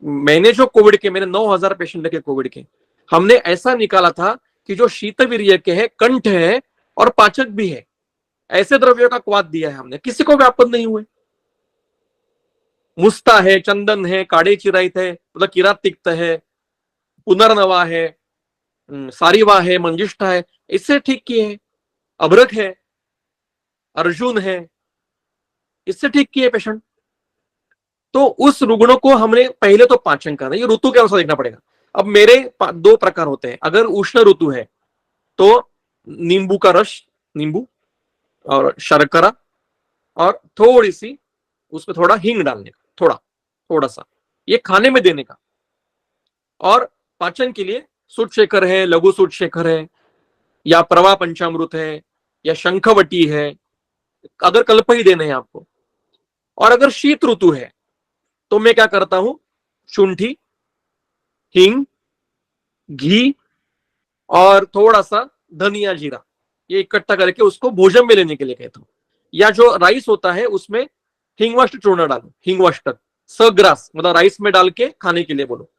मैंने जो कोविड के, मैंने 9,000 पेशेंट लगे कोविड के, हमने ऐसा निकाला था कि जो शीतवीर्य के है, कंठ है और पाचक भी है, ऐसे द्रव्यों का क्वाथ दिया है हमने, किसी को व्यापद नहीं हुए। मुस्ता है, चंदन है, काड़े चिराइत है, मतलब किरात तिक्त है, पुनर्नवा है, सारीवा है, मंजिष्ठा है, इससे ठीक किए हैं। अभ्रक है, अर्जुन है, इससे ठीक किए पेशेंट। तो उस रुग्णों को हमने पहले तो पाचन करना, ये ऋतु के अनुसार देखना पड़ेगा। अब मेरे 2 प्रकार होते हैं। अगर उष्ण ऋतु है तो नींबू का रस, नींबू और शर्करा, और थोड़ी सी उसमें थोड़ा हींग डालने का, थोड़ा सा, ये खाने में देने का। और पाचन के लिए सूट शेखर है, लघु सूट शेखर है, या प्रवा पंचामृत है, या शंखवटी है, अगर कल्प ही देने हैं आपको। और अगर शीत ऋतु है तो मैं क्या करता हूं, शुंठी हींग, घी और थोड़ा सा धनिया जीरा, ये इकट्ठा करके उसको भोजन में लेने के लिए कहता हूं। या जो राइस होता है उसमें हिंगवाष्ट चूर्ण डालो, हिंगवाष्टक सग्रास, मतलब राइस में डाल के खाने के लिए बोलो।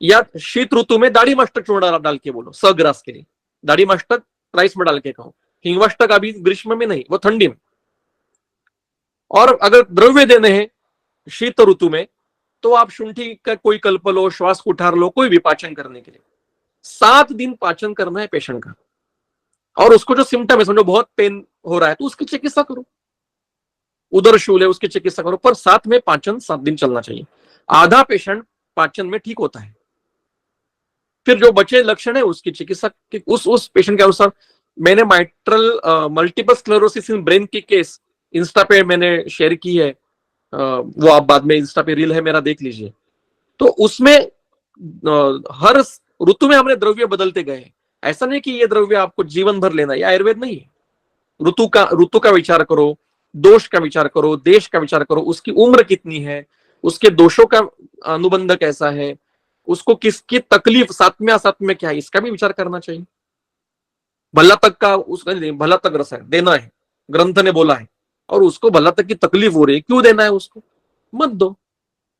या शीत ऋतु में दाढ़ी मस्तक चूर्ण डाल के बोलो, सग्रास के लिए दाढ़ी मस्तक राइस में डाल के खाओ। हिंगवाष्टक अभी ग्रीष्म में नहीं, वो ठंडी में। और अगर द्रव्य देने हैं शीत ऋतु में, तो आप शुंठी का कोई कल्प लो, श्वास कुठार लो, कोई भी पाचन करने के लिए। 7 दिन पाचन करना है पेशेंट का। और उसको जो सिम्टम है, समझो बहुत पेन हो रहा है, तो उसकी चिकित्सा करो, उदर शूल है उसकी चिकित्सा करो, पर साथ में पाचन 7 दिन चलना चाहिए। आधा पेशेंट पाचन में ठीक होता है, फिर जो बचे लक्षण है उसकी चिकित्सा उस पेशेंट के अनुसार। मैंने mitral multiple sclerosis in brain की केस इंस्टा पे मैंने शेयर की है, वो आप बाद में इंस्टा पे रील है मेरा, देख लीजिए। तो उसमें हर ऋतु में हमने द्रव्य बदलते गए। ऐसा नहीं कि ये द्रव्य आपको जीवन भर लेना, ये आयुर्वेद नहीं है। ऋतु का विचार करो, दोष का विचार करो, देश का विचार करो, उसकी उम्र कितनी है, उसके दोषों का अनुबंध कैसा है, उसको किसकी तकलीफ साथ में क्या है, इसका भी विचार करना चाहिए। भला तक का उसका भला तक रस है देना है, ग्रंथ ने बोला है, और उसको भला तक की तकलीफ हो रही है, क्यों देना है उसको? मत दो,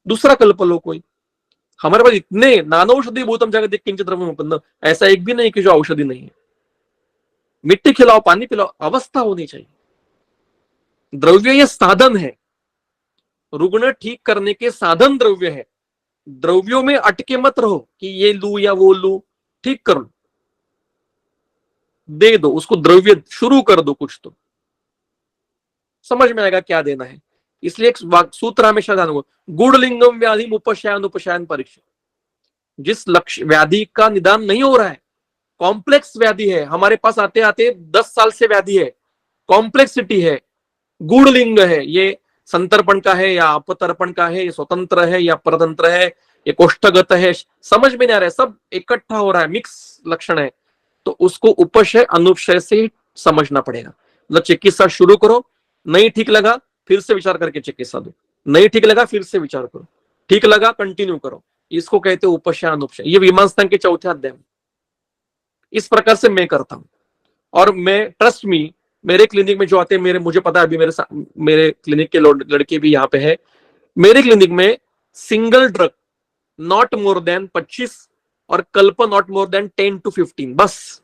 दूसरा कल्प लो कोई। हमारे पास इतने नानौषधि भूतम जगत किंचित द्रव्यम, ऐसा एक भी नहीं कि जो औषधि नहीं है। मिट्टी खिलाओ, पानी पिलाओ, अवस्था होनी चाहिए। द्रव्य ये साधन है, रुग्ण ठीक करने के साधन द्रव्य है। द्रव्यों में अटके मत रहो कि ये लू या वो लू, ठीक कर लो, दे दो उसको, द्रव्य शुरू कर दो, कुछ तो समझ में आएगा क्या देना है। इसलिए एक सूत्र हमेशा ध्यान रखो, गुड़ लिंगम व्याधि उपशयन उपशयन परीक्षा। जिस लक्ष्य व्याधि का निदान नहीं हो रहा है, कॉम्प्लेक्स व्याधि है, हमारे पास आते आते 10 साल से व्याधि है, कॉम्प्लेक्सिटी है, गुड़ लिंग है, ये संतर्पण का है या अपतर्पण का है, ये स्वतंत्र है या परतंत्र है, ये कोष्ठगत है, समझ में नहीं आ रहा है, सब इकट्ठा हो रहा है, मिक्स लक्षण है। तो उसको उपशय अनुपशय से समझना पड़ेगा। मतलब चिकित्सा शुरू करो, नहीं ठीक लगा फिर से विचार करके चिकित्सा दो, नहीं ठीक लगा फिर से विचार करो, ठीक लगा कंटिन्यू करो। इसको कहते हैं उपशय अनुपशय। ये मीमांसा के 4थे अध्याय में इस प्रकार से मैं करता हूं। और मैं ट्रस्ट मी, मेरे क्लिनिक में जो आते हैं, मुझे पता है अभी मेरे क्लिनिक के लड़के भी यहाँ पे है। मेरे क्लिनिक में single drug not more than 25 और कल्प नॉट मोर देन 10 to 15, बस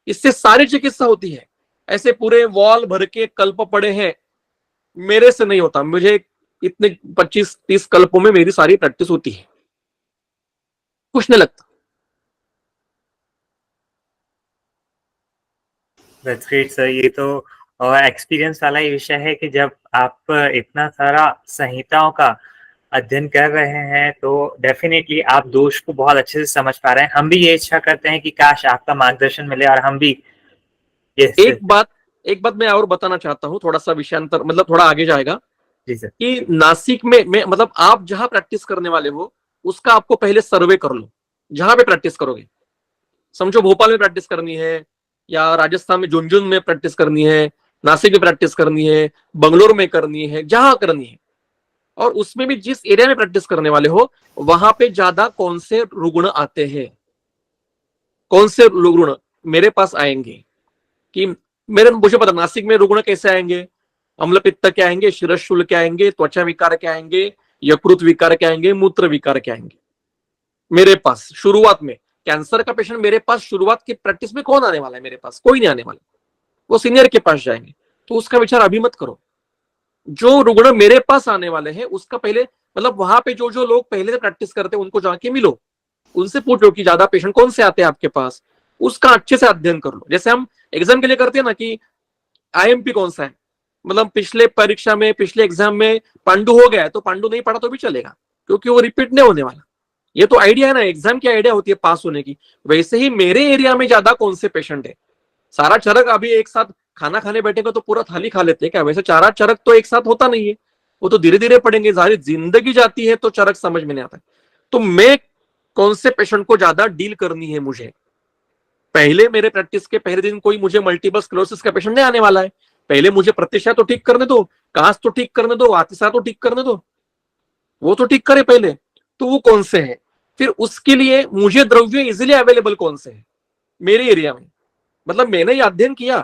इससे सारी चिकित्सा होती है। ऐसे पूरे वॉल भर के कल्प पड़े हैं, मेरे से नहीं होता। मुझे इतने 25-30 कल्पों में मेरी सारी प्रैक्टिस होती है, कुछ नहीं लगता। That's great sir. ये तो एक्सपीरियंस वाला ही विषय है कि जब आप इतना सारा संहिताओं का अध्ययन कर रहे हैं तो डेफिनेटली आप दोष को बहुत अच्छे से समझ पा रहे हैं। हम भी ये इच्छा करते हैं कि काश आपका मार्गदर्शन मिले और हम भी एक बात मैं और बताना चाहता हूँ, थोड़ा सा विषयांतर, मतलब थोड़ा आगे जाएगा। जी सर। कि नासिक में मतलब आप जहां प्रैक्टिस करने वाले हो उसका आपको पहले सर्वे कर लो, जहां पे प्रैक्टिस करोगे। समझो भोपाल में प्रैक्टिस करनी है, या राजस्थान में झुंझुनू में प्रैक्टिस करनी है, नासिक में प्रैक्टिस करनी है, बंगलोर में करनी है, जहां करनी है। और उसमें भी जिस एरिया में प्रैक्टिस करने वाले हो वहां पे ज्यादा कौन से रुग्ण आते हैं, कौन से रुग्ण मेरे पास आएंगे। कि मुझे पता नासिक में रुग्ण कैसे आएंगे, अम्ल पित्त के आएंगे, शिरशूल के आएंगे, त्वचा विकार के आएंगे, यकृत विकार के आएंगे, मूत्र विकार के आएंगे। मेरे पास शुरुआत में कैंसर का पेशेंट, मेरे पास शुरुआत की प्रैक्टिस में कौन आने वाला है? मेरे पास कोई नहीं आने वाला, वो सीनियर के पास जाएंगे। तो उसका विचार अभी मत करो। जो रुग्ण मेरे पास आने वाले हैं उसका पहले, मतलब वहां पे जो जो लोग पहले से प्रैक्टिस करते हैं उनको जाके मिलो, उनसे पूछो कि ज्यादा पेशेंट कौन से आते हैं आपके पास, उसका अच्छे से अध्ययन कर लो। जैसे हम एग्जाम के लिए करते हैं ना कि आईएमपी कौन सा है, मतलब पिछले परीक्षा में, पिछले एग्जाम में पांडु हो गया है तो पांडु नहीं पढ़ा तो भी चलेगा, क्योंकि वो रिपीट नहीं होने वाला। ये तो आइडिया है ना, एग्जाम की आइडिया होती है पास होने की। वैसे ही मेरे एरिया में ज्यादा कौन से पेशेंट है, सारा चरक अभी एक साथ खाना खाने बैठेगा तो पूरा थाली खा लेते हैं क्या? वैसे चारा चरक तो एक साथ होता नहीं है, वो तो धीरे धीरे पढ़ेंगे, सारी जिंदगी जाती है तो चरक समझ में नहीं आता। तो मैं कौन से पेशेंट को ज्यादा डील करनी है मुझे, पहले मेरे प्रैक्टिस के पहले दिन कोई मुझे मल्टीपल स्क्लेरोसिस का पेशेंट नहीं आने वाला है, पहले मुझे प्रतिशत तो ठीक करने दो, कांस तो ठीक करने दो, आतिशा तो ठीक करने दो, वो तो ठीक करे पहले। तो वो कौन से हैं, फिर उसके लिए मुझे द्रव्य इजिली अवेलेबल कौन से है मेरे एरिया में। मतलब मैंने ये अध्ययन किया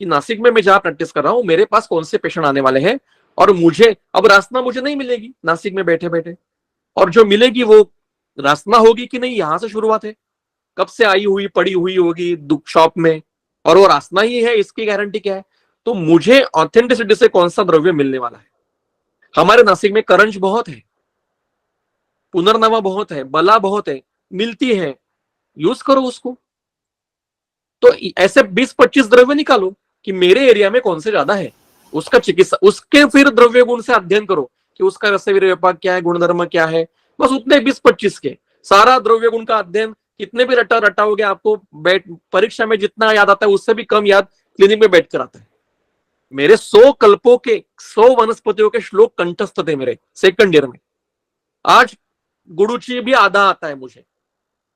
कि नासिक में मैं जहां प्रैक्टिस कर रहा हूं मेरे पास कौन से पेशेंट आने वाले हैं, और मुझे अब रासना मुझे नहीं मिलेगी नासिक में बैठे बैठे, और जो मिलेगी वो रासना होगी कि नहीं यहां से शुरुआत है, कब से आई हुई पड़ी हुई होगी दुख शॉप में, और वो रासना ही है इसकी गारंटी क्या है। तो मुझे ऑथेंटिसिटी से कौन सा द्रव्य मिलने वाला है। हमारे नासिक में करंज बहुत है, पुनर्नवा बहुत है, बला बहुत है, मिलती है, यूज करो उसको। तो ऐसे 20-25 द्रव्य निकालो कि मेरे एरिया में कौन से ज्यादा है, उसका चिकित्सा, उसके फिर द्रव्य गुण से अध्ययन करो कि उसका रसवीर व्यापक क्या है, गुणधर्म क्या है, बस उतने 20-25 के सारा द्रव्य गुण का अध्ययन कितने भी रटाओगे आपको बैठ परीक्षा में जितना याद आता है उससे भी कम याद क्लिनिक में बैठ कर आता है। मेरे 100 कल्पों के 100 वनस्पतियों के श्लोक कंठस्थ थे मेरे सेकंड ईयर में। आज गुरुची भी आधा आता है मुझे,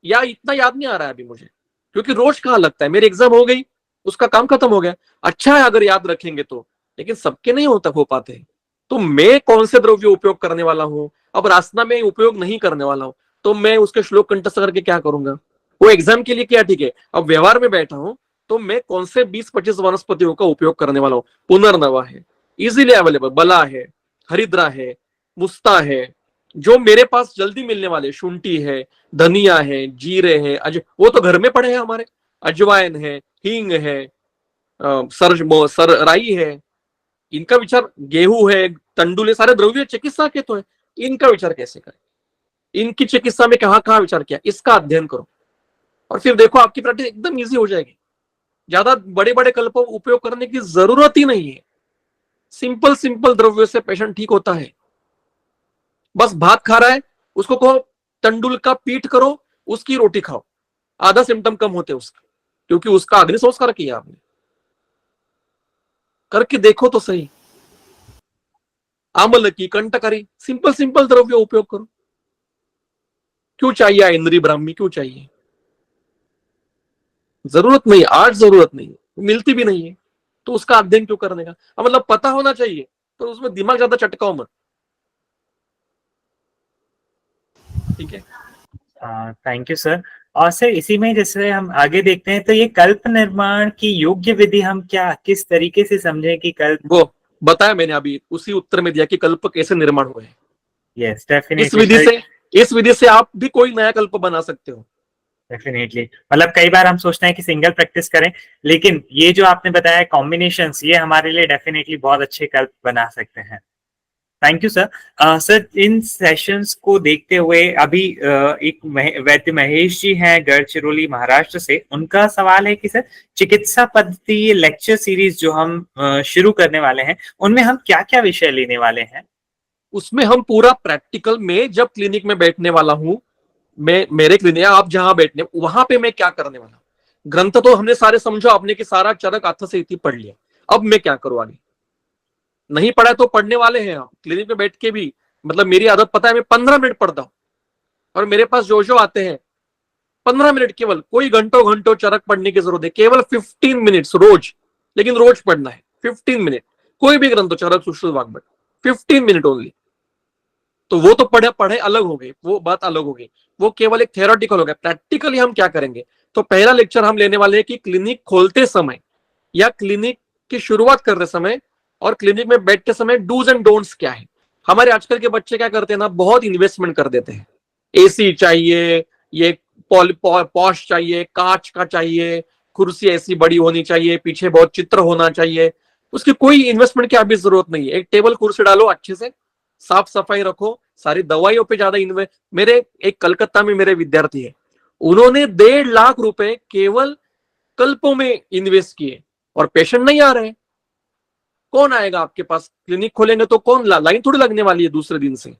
या इतना याद नहीं आ रहा है अभी मुझे, क्योंकि रोज कहाँ लगता है, मेरी एग्जाम हो गई उसका काम खत्म हो गया। अच्छा है अगर याद रखेंगे तो, लेकिन सबके नहीं हो पाते। तो मैं कौन से द्रव्य उपयोग करने वाला हूं, अब रासना में उपयोग नहीं करने वाला हूं तो मैं उसके श्लोक कंठस्थ करके क्या करूंगा, वो एग्जाम के लिए क्या ठीक है। अब व्यवहार में बैठा हूं तो मैं कौन से 20-25 वनस्पतियों का उपयोग करने वाला हूं। पुनर्नवा है, इजीली अवेलेबल, बला है, हरिद्रा है, मुस्ता है, जो मेरे पास जल्दी मिलने वाले, शुंठी है, धनिया है, जीरे है, वो तो घर में पड़े हैं हमारे, अजवाइन है, हींग है, सर राई है, इनका विचार, गेहूं है, तंडुल है, सारे द्रव्य चिकित्सा के तो है, इनका विचार कैसे करें, इनकी चिकित्सा में कहां कहां विचार किया, इसका अध्ययन करो, और फिर देखो आपकी प्रैक्टिस एकदम ईजी हो जाएगी। ज्यादा बड़े बड़े कल्प उपयोग करने की जरूरत ही नहीं है, सिंपल सिंपल द्रव्य से पेशेंट ठीक होता है। बस भात खा रहा है, उसको कहो तंडुल का पीठ करो, उसकी रोटी खाओ, आधा सिम्टम कम होते उसके, क्योंकि उसका अग्नि संस्कार किया आपने। करके देखो तो सही। आमल की, कंटकारी, सिंपल सिंपल द्रव्य उपयोग करो। क्यों चाहिए इंद्री ब्राह्मी, क्यों चाहिए, जरूरत नहीं, आज जरूरत नहीं, मिलती भी नहीं है तो उसका अध्ययन क्यों करने का। मतलब पता होना चाहिए तो उसमें दिमाग ज्यादा चटकाओ मत, ठीक है। Thank you sir. और सर इसी में जैसे हम आगे देखते हैं तो ये कल्प निर्माण की योग्य विधि हम क्या किस तरीके से समझें कि कल्प, वो बताया मैंने अभी उसी उत्तर में दिया कि कल्प कैसे निर्माण हुए हैं। यस इस डेफिनेटली विधि सर। से इस विधि से आप भी कोई नया कल्प बना सकते हो। डेफिनेटली मतलब कई बार हम सोचते हैं कि सिंगल प्रैक्टिस करें, लेकिन ये जो आपने बताया कॉम्बिनेशंस, ये हमारे लिए डेफिनेटली बहुत अच्छे कल्प बना सकते हैं। Thank you sir. Sir in sessions को देखते हुए अभी एक वैद्य महेश जी हैं गढ़चिरौली महाराष्ट्र से, उनका सवाल है कि सर चिकित्सा पद्धति ये लेक्चर सीरीज जो हम शुरू करने वाले हैं उनमें हम क्या क्या विषय लेने वाले हैं। उसमें हम पूरा प्रैक्टिकल में, जब क्लिनिक में बैठने वाला हूं मैं, मेरे क्लिनिक आप जहां बैठने वहां पे मैं क्या करने वाला हूं। ग्रंथ तो हमने सारे समझो आपने कि सारा चरक अथ से इति पढ़ लिया, अब मैं क्या करूं आगे। नहीं पढ़ा तो पढ़ने वाले हैं हम क्लिनिक में बैठ के भी, मतलब मेरी आदत पता है मैं 15 मिनट पढ़ता हूं, और मेरे पास जो आते हैं 15 मिनट केवल, कोई घंटों घंटों चरक पढ़ने की जरूरत है, केवल 15 मिनट्स रोज, लेकिन रोज पढ़ना है 15 मिनट, कोई भी ग्रंथ चरक सुश्रुत वाग्भट 15 मिनट ओनली। तो वो तो पढ़े पढ़े अलग हो गई, वो बात अलग हो गई, वो केवल एक थ्योरेटिकल हो गया। प्रैक्टिकली हम क्या करेंगे, तो पहला लेक्चर हम लेने वाले हैं कि क्लिनिक खोलते समय या क्लिनिक की शुरुआत करते समय और क्लिनिक में बैठते समय डूज एंड डोंट्स क्या है। हमारे आजकल के बच्चे क्या करते हैं ना, बहुत इन्वेस्टमेंट कर देते हैं, एसी चाहिए, ये पॉश चाहिए, कांच का चाहिए, कुर्सी ऐसी बड़ी होनी चाहिए, पीछे बहुत चित्र होना चाहिए, उसकी कोई इन्वेस्टमेंट की अभी जरूरत नहीं है। एक टेबल कुर्सी डालो, अच्छे से साफ सफाई रखो, सारी दवाइयों पे ज्यादा इन्वेस्ट। मेरे एक कलकत्ता में मेरे विद्यार्थी है, उन्होंने 1.5 लाख रुपए केवल कल्पों में इन्वेस्ट किए और पेशेंट नहीं आ रहे। कौन आएगा आपके पास, क्लिनिक खोलेंगे तो कौन, लाइन थोड़ी लगने वाली है दूसरे दिन से।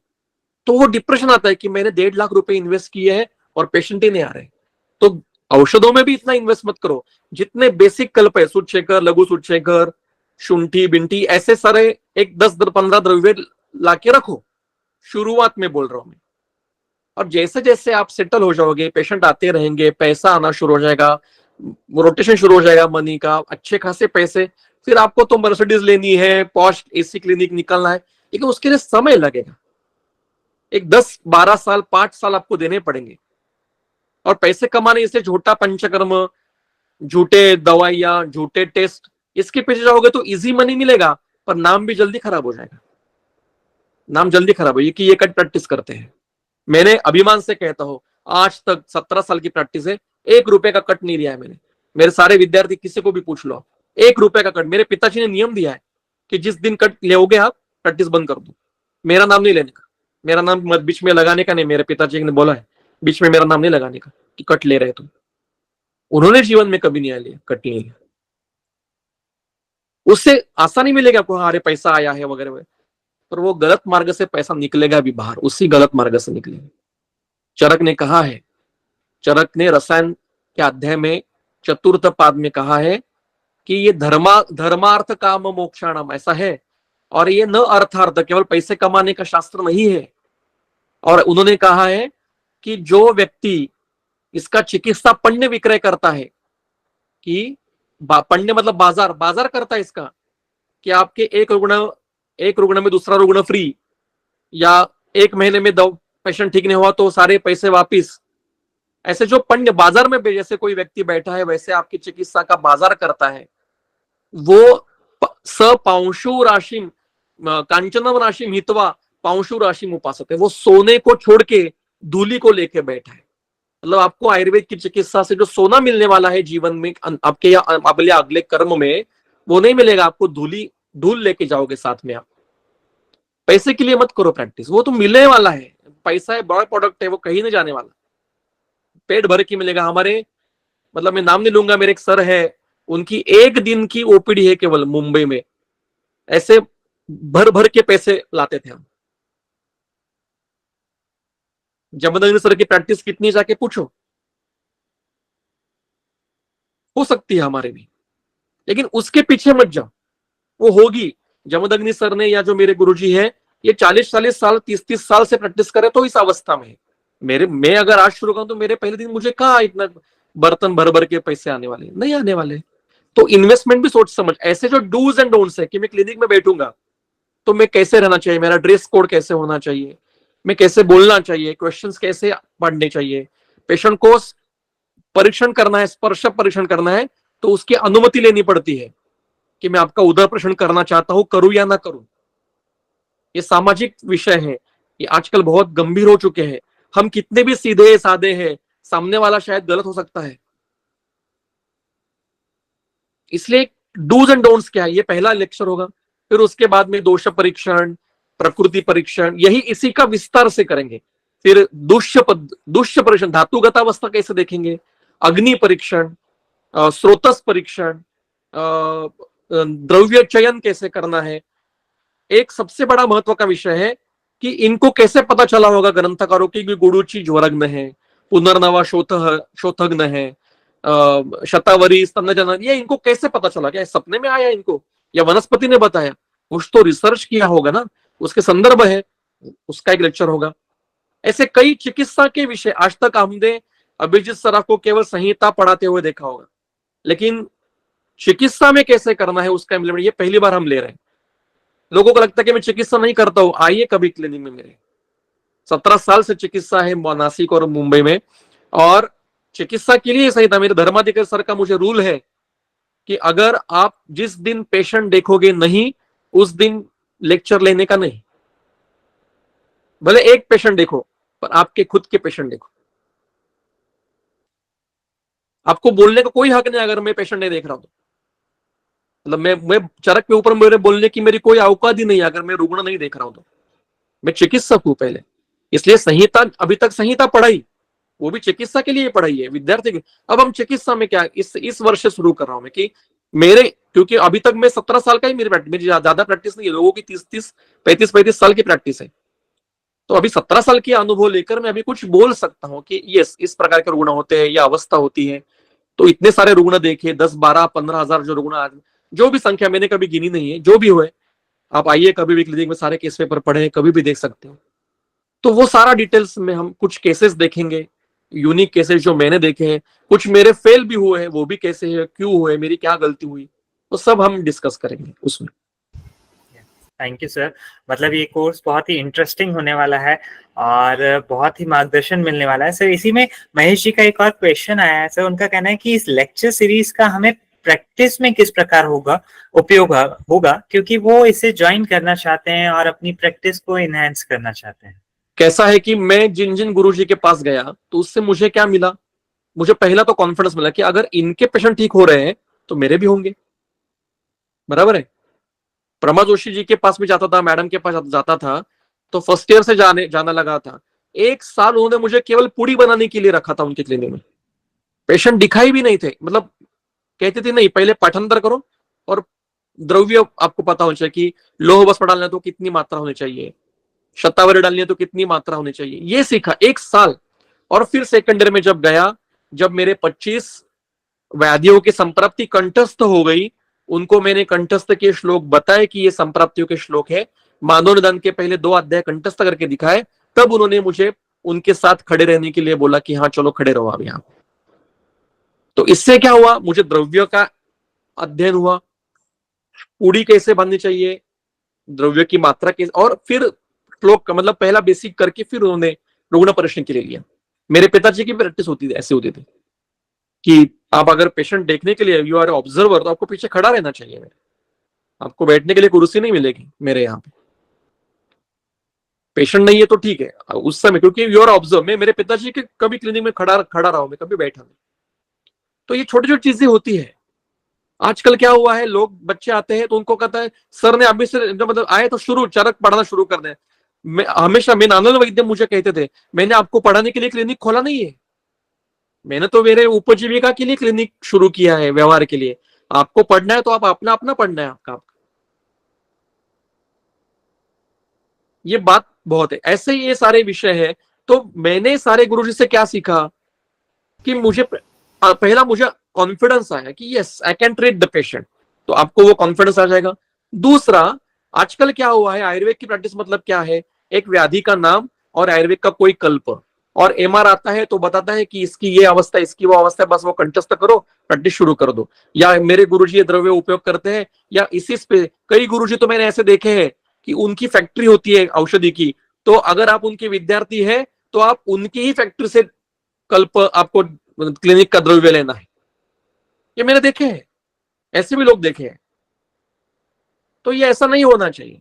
तो वो डिप्रेशन आता है कि मैंने 1.5 लाख रुपए इन्वेस्ट किए हैं और पेशेंट ही नहीं आ रहे। तो औषधों में भी इतना इन्वेस्ट मत करो, जितने बेसिक कल्प है, सूतशेखर, लघु सूतशेखर, शुंठी बिंठी, ऐसे सारे एक 10-15 द्रव्य लाके रखो, शुरुआत में बोल रहा हूं मैं। और जैसे जैसे आप सेटल हो जाओगे, पेशेंट आते रहेंगे, पैसा आना शुरू हो जाएगा, रोटेशन शुरू हो जाएगा मनी का, अच्छे खासे पैसे, फिर आपको तो मर्सिडीज लेनी है, पॉश एसी क्लिनिक निकलना है, लेकिन उसके लिए समय लगेगा। एक 10-12 साल 5 साल आपको देने पड़ेंगे। और पैसे कमाने जैसे झूठा पंचकर्म, झूठे दवाइयां, झूठे टेस्ट, इसके पीछे जाओगे तो इजी मनी मिलेगा, पर नाम भी जल्दी खराब हो जाएगा। नाम जल्दी खराब हो, ये कि ये कट प्रैक्टिस करते हैं। मैंने अभिमान से कहता हूं, आज तक 17 साल की प्रैक्टिस है, 1 रुपए का कट नहीं लिया है मैंने। मेरे सारे विद्यार्थी किसी को भी पूछ लो, 1 रुपए का कट। मेरे पिताजी ने नियम दिया है कि जिस दिन कट लोगे आप, प्रैक्टिस बंद कर दो। मेरा नाम नहीं लेने का, मेरा नाम मत बीच में लगाने का नहीं। मेरे पिताजी ने बोला है बीच में मेरा नाम नहीं लगाने का कि कट ले रहे तुम। उन्होंने जीवन में कभी नहीं लिया कट, नहीं लिया। उससे आसानी मिलेगा आपको, हाँ अरे पैसा आया है वगैरह वगैरह, पर वो गलत मार्ग से पैसा निकलेगा भी बाहर, उसी गलत मार्ग से निकलेगा। चरक ने कहा है, चरक ने रसायन के अध्याय में चतुर्थ पाद में कहा है कि ये धर्मार्थ काम मोक्षाणम, ऐसा है। और ये न अर्थार्थ, केवल पैसे कमाने का शास्त्र नहीं है। और उन्होंने कहा है कि जो व्यक्ति इसका चिकित्सा पण्य विक्रय करता है, कि पण्य मतलब बाजार, बाजार करता है इसका, कि आपके एक रुग्ण में दूसरा रुग्ण फ्री, या 1 महीने में पेशेंट ठीक नहीं हुआ तो सारे पैसे वापिस। ऐसे जो पण्य बाजार में, जैसे कोई व्यक्ति बैठा है वैसे आपकी चिकित्सा का बाजार करता है, वो सपांशु राशि कांचनम राशि हितवा पांशु राशि उपासक है। वो सोने को छोड़ के धूली को लेके बैठा है। मतलब आपको आयुर्वेद की चिकित्सा से जो सोना मिलने वाला है जीवन में, आपके या अगले कर्म में, वो नहीं मिलेगा आपको। धूल लेके जाओगे साथ में आप। पैसे के लिए मत करो प्रैक्टिस, वो तो मिलने वाला है। पैसा है, बड़ा प्रोडक्ट है, वो कहीं नहीं जाने वाला। पेट भर के मिलेगा। हमारे, मतलब मैं नाम नहीं लूंगा, मेरे एक सर है, उनकी 1 दिन की ओपीडी है केवल मुंबई में। ऐसे भर भर के पैसे लाते थे हम। जमदग्नि सर की प्रैक्टिस कितनी, जाके पूछो, हो सकती है हमारे भी, लेकिन उसके पीछे मत जाओ, वो होगी। जमदग्नि सर ने, या जो मेरे गुरुजी है, ये 40-40 साल 30-30 साल से प्रैक्टिस करे तो इस अवस्था में है। मैं अगर आज शुरू करूं तो मेरे पहले दिन मुझे कहा इतना बर्तन भर भर के पैसे आने वाले, नहीं आने वाले। तो इन्वेस्टमेंट भी सोच समझ। ऐसे जो डूज एंड डोंट्स है कि मैं क्लिनिक में बैठूंगा तो मैं कैसे रहना चाहिए, मेरा ड्रेस कोड कैसे होना चाहिए, मैं कैसे बोलना चाहिए, क्वेश्चंस कैसे पढ़ने चाहिए, पेशेंट को परीक्षण करना है, स्पर्श परीक्षण करना है तो उसकी अनुमति लेनी पड़ती है कि मैं आपका उदर परीक्षण करना चाहता हूं, करूं या ना करूं। ये सामाजिक विषय है, ये आजकल बहुत गंभीर हो चुके हैं। हम कितने भी सीधे साधे हैं, सामने वाला शायद गलत हो सकता है। इसलिए डूज एंड डोंट्स क्या है, ये पहला लेक्चर होगा। फिर उसके बाद में दोष परीक्षण, प्रकृति परीक्षण, यही इसी का विस्तार से करेंगे। फिर दुष्य परीक्षण, धातुगत अवस्था कैसे देखेंगे, अग्नि परीक्षण, स्रोतस परीक्षण, द्रव्य चयन कैसे करना है। एक सबसे बड़ा महत्व का विषय है कि इनको कैसे पता चला होगा ग्रंथकारों की गुड़ुची ज्वरग्न है, पुनर्नवा शोथग्न है, शतावरी स्तनजनन, ये इनको कैसे पता चला? क्या सपने में आया इनको, या वनस्पति ने बताया? कुछ तो रिसर्च किया होगा ना, उसके संदर्भ है, उसका एक लेक्चर होगा। ऐसे कई चिकित्सा के विषय आज तक हमने अभिजीत सराफ को केवल संहिता पढ़ाते हुए देखा होगा, लेकिन चिकित्सा में कैसे करना है उसका इम्प्लीमेंट ये पहली बार हम ले रहे हैं। लोगों को लगता है कि मैं चिकित्सा नहीं करता हूं, आइए कभी क्लिनिक में मेरे। 17 साल से चिकित्सा है नासिक और मुंबई में, और चिकित्सा के लिए सही था। मेरे धर्माधिकारी सर का मुझे रूल है कि अगर आप जिस दिन पेशेंट देखोगे नहीं, उस दिन लेक्चर लेने का नहीं। भले एक पेशेंट देखो, पर आपके खुद के पेशेंट देखो। आपको बोलने का कोई हक नहीं अगर मैं पेशेंट नहीं देख रहा हूं तो। मतलब मैं चरक के ऊपर मेरे बोलने की मेरी कोई औकात ही नहीं है अगर मैं रुग्ण नहीं देख रहा हूं तो। मैं चिकित्सक हूं पहले, इसलिए संहिता, अभी तक संहिता पढ़ाई, वो भी चिकित्सा के लिए पढ़ाई है विद्यार्थी की। अब हम चिकित्सा में क्या, इस वर्ष से शुरू कर रहा हूं मैं कि मेरे, क्योंकि अभी तक मैं 17 साल का ही मेरी ज्यादा प्रैक्टिस नहीं है, लोगों की 30-30 35-35 साल की प्रैक्टिस है। तो अभी 17 साल की अनुभव लेकर मैं अभी कुछ बोल सकता हूं कि यस, इस प्रकार के रुग्ण होते हैं, या अवस्था होती है। तो इतने सारे रुग्ण देखे, 10-12-15 हजार जो रुग्ण, आज जो भी संख्या मैंने कभी गिनी नहीं है, जो भी हुए, आप आइए कभी भी क्लिनिक में, सारे केस पेपर पढ़े, कभी भी देख सकते हो। तो वो सारा डिटेल्स में हम कुछ केसेस देखेंगे, यूनिक केसेस जो मैंने देखे हैं, कुछ मेरे फेल भी हुए हैं, वो भी कैसे है, क्यों हुए, मेरी क्या गलती हुई, वो सब हम डिस्कस करेंगे उसमें। Thank you sir. मतलब ये कोर्स बहुत ही इंटरेस्टिंग होने वाला है और बहुत ही मार्गदर्शन मिलने वाला है सर। इसी में महेश जी का एक और क्वेश्चन आया है सर, उनका कहना है कि इस लेक्चर सीरीज का हमें प्रैक्टिस में किस प्रकार उपयोग होगा, क्योंकि वो इसे ज्वाइन करना चाहते हैं और अपनी प्रैक्टिस को इनहेंस करना चाहते हैं। कैसा है कि मैं जिन जिन गुरुजी के पास गया तो उससे मुझे क्या मिला, मुझे पहला तो कॉन्फिडेंस मिला कि अगर इनके पेशेंट ठीक हो रहे हैं तो मेरे भी होंगे। बराबर है। प्रमा जोशी जी के पास भी जाता था, मैडम के पास जाता था, तो फर्स्ट ईयर से जाना लगा था। 1 साल उन्होंने मुझे केवल पूड़ी बनाने के लिए रखा था उनके क्लिनिक में। पेशेंट दिखाई भी नहीं थे, मतलब कहते थे नहीं पहले पाठांतर करो और द्रव्य आपको पता होना चाहिए कि लोह वस्त्र डालना तो कितनी मात्रा होनी चाहिए, शतावरी डालनी है तो कितनी मात्रा होनी चाहिए, ये सीखा 1 साल। और फिर सेकेंड ईयर में जब गया, जब मेरे 25 व्याधियों की संप्राप्ति कंठस्थ हो गई, उनको मैंने कंठस्थ के श्लोक बताए कि ये संप्राप्तियों के श्लोक है, मानव निदान के पहले 2 अध्याय कंठस्थ करके दिखाए, तब उन्होंने मुझे उनके साथ खड़े रहने के लिए बोला कि हाँ चलो खड़े रहो आप यहां। तो इससे क्या हुआ, मुझे द्रव्य का अध्ययन हुआ, पूड़ी कैसे बननी चाहिए, द्रव्य की मात्रा कैसे, और फिर श्लोक मतलब पहला बेसिक करके फिर उन्होंने रुग्ण परीक्षण के लिए लिया। मेरे पिताजी की प्रैक्टिस होती थी, ऐसे होती थी कि आप अगर पेशेंट देखने के लिए यू आर ऑब्जर्वर तो आपको पीछे खड़ा रहना चाहिए, मेरे आपको बैठने के लिए कुर्सी नहीं मिलेगी मेरे यहाँ पे। पेशेंट नहीं है तो ठीक है उस समय, क्योंकि यू आर ऑब्जर्व, मैं मेरे पिताजी के कभी क्लिनिक में खड़ा खड़ा रहा हूं, मैं कभी बैठा नहीं। तो ये छोटी छोटी चीजें होती है। आजकल क्या हुआ है, लोग बच्चे आते हैं तो उनको कहता है सर ने अभी से मतलब आए तो शुरू चरक पढ़ाना शुरू कर दे। मैं हमेशा, मैं आनंद वैद्य मुझे कहते थे मैंने आपको पढ़ाने के लिए क्लिनिक खोला नहीं है, मैंने तो मेरे उपजीविका के लिए क्लिनिक शुरू किया है, व्यवहार के लिए। आपको पढ़ना है तो आप अपना अपना पढ़ना है आपका। ये बात बहुत है, ऐसे ही ये सारे विषय है। तो मैंने सारे गुरुजी से क्या सीखा कि मुझे पहला मुझे कॉन्फिडेंस आया कि yes I can treat the patient, तो आपको वो कॉन्फिडेंस आ जाएगा। दूसरा, आजकल क्या हुआ है, आयुर्वेद की प्रैक्टिस मतलब क्या है, एक व्याधि का नाम और आयुर्वेद का कोई कल्प, और एमआर आता है तो बताता है कि इसकी ये अवस्था, इसकी वो अवस्था, बस वो कंठस्थ करो, प्रैक्टिस शुरू कर दो। या मेरे गुरुजी ये द्रव्य उपयोग करते हैं, या इसी पे कई गुरुजी तो मैंने ऐसे देखे हैं कि उनकी फैक्ट्री होती है औषधि की, तो अगर आप उनके विद्यार्थी है तो आप उनकी ही फैक्ट्री से कल्प आपको क्लिनिक का द्रव्य लेना है। ये मैंने देखे हैं, ऐसे भी लोग देखे हैं। तो ये ऐसा नहीं होना चाहिए।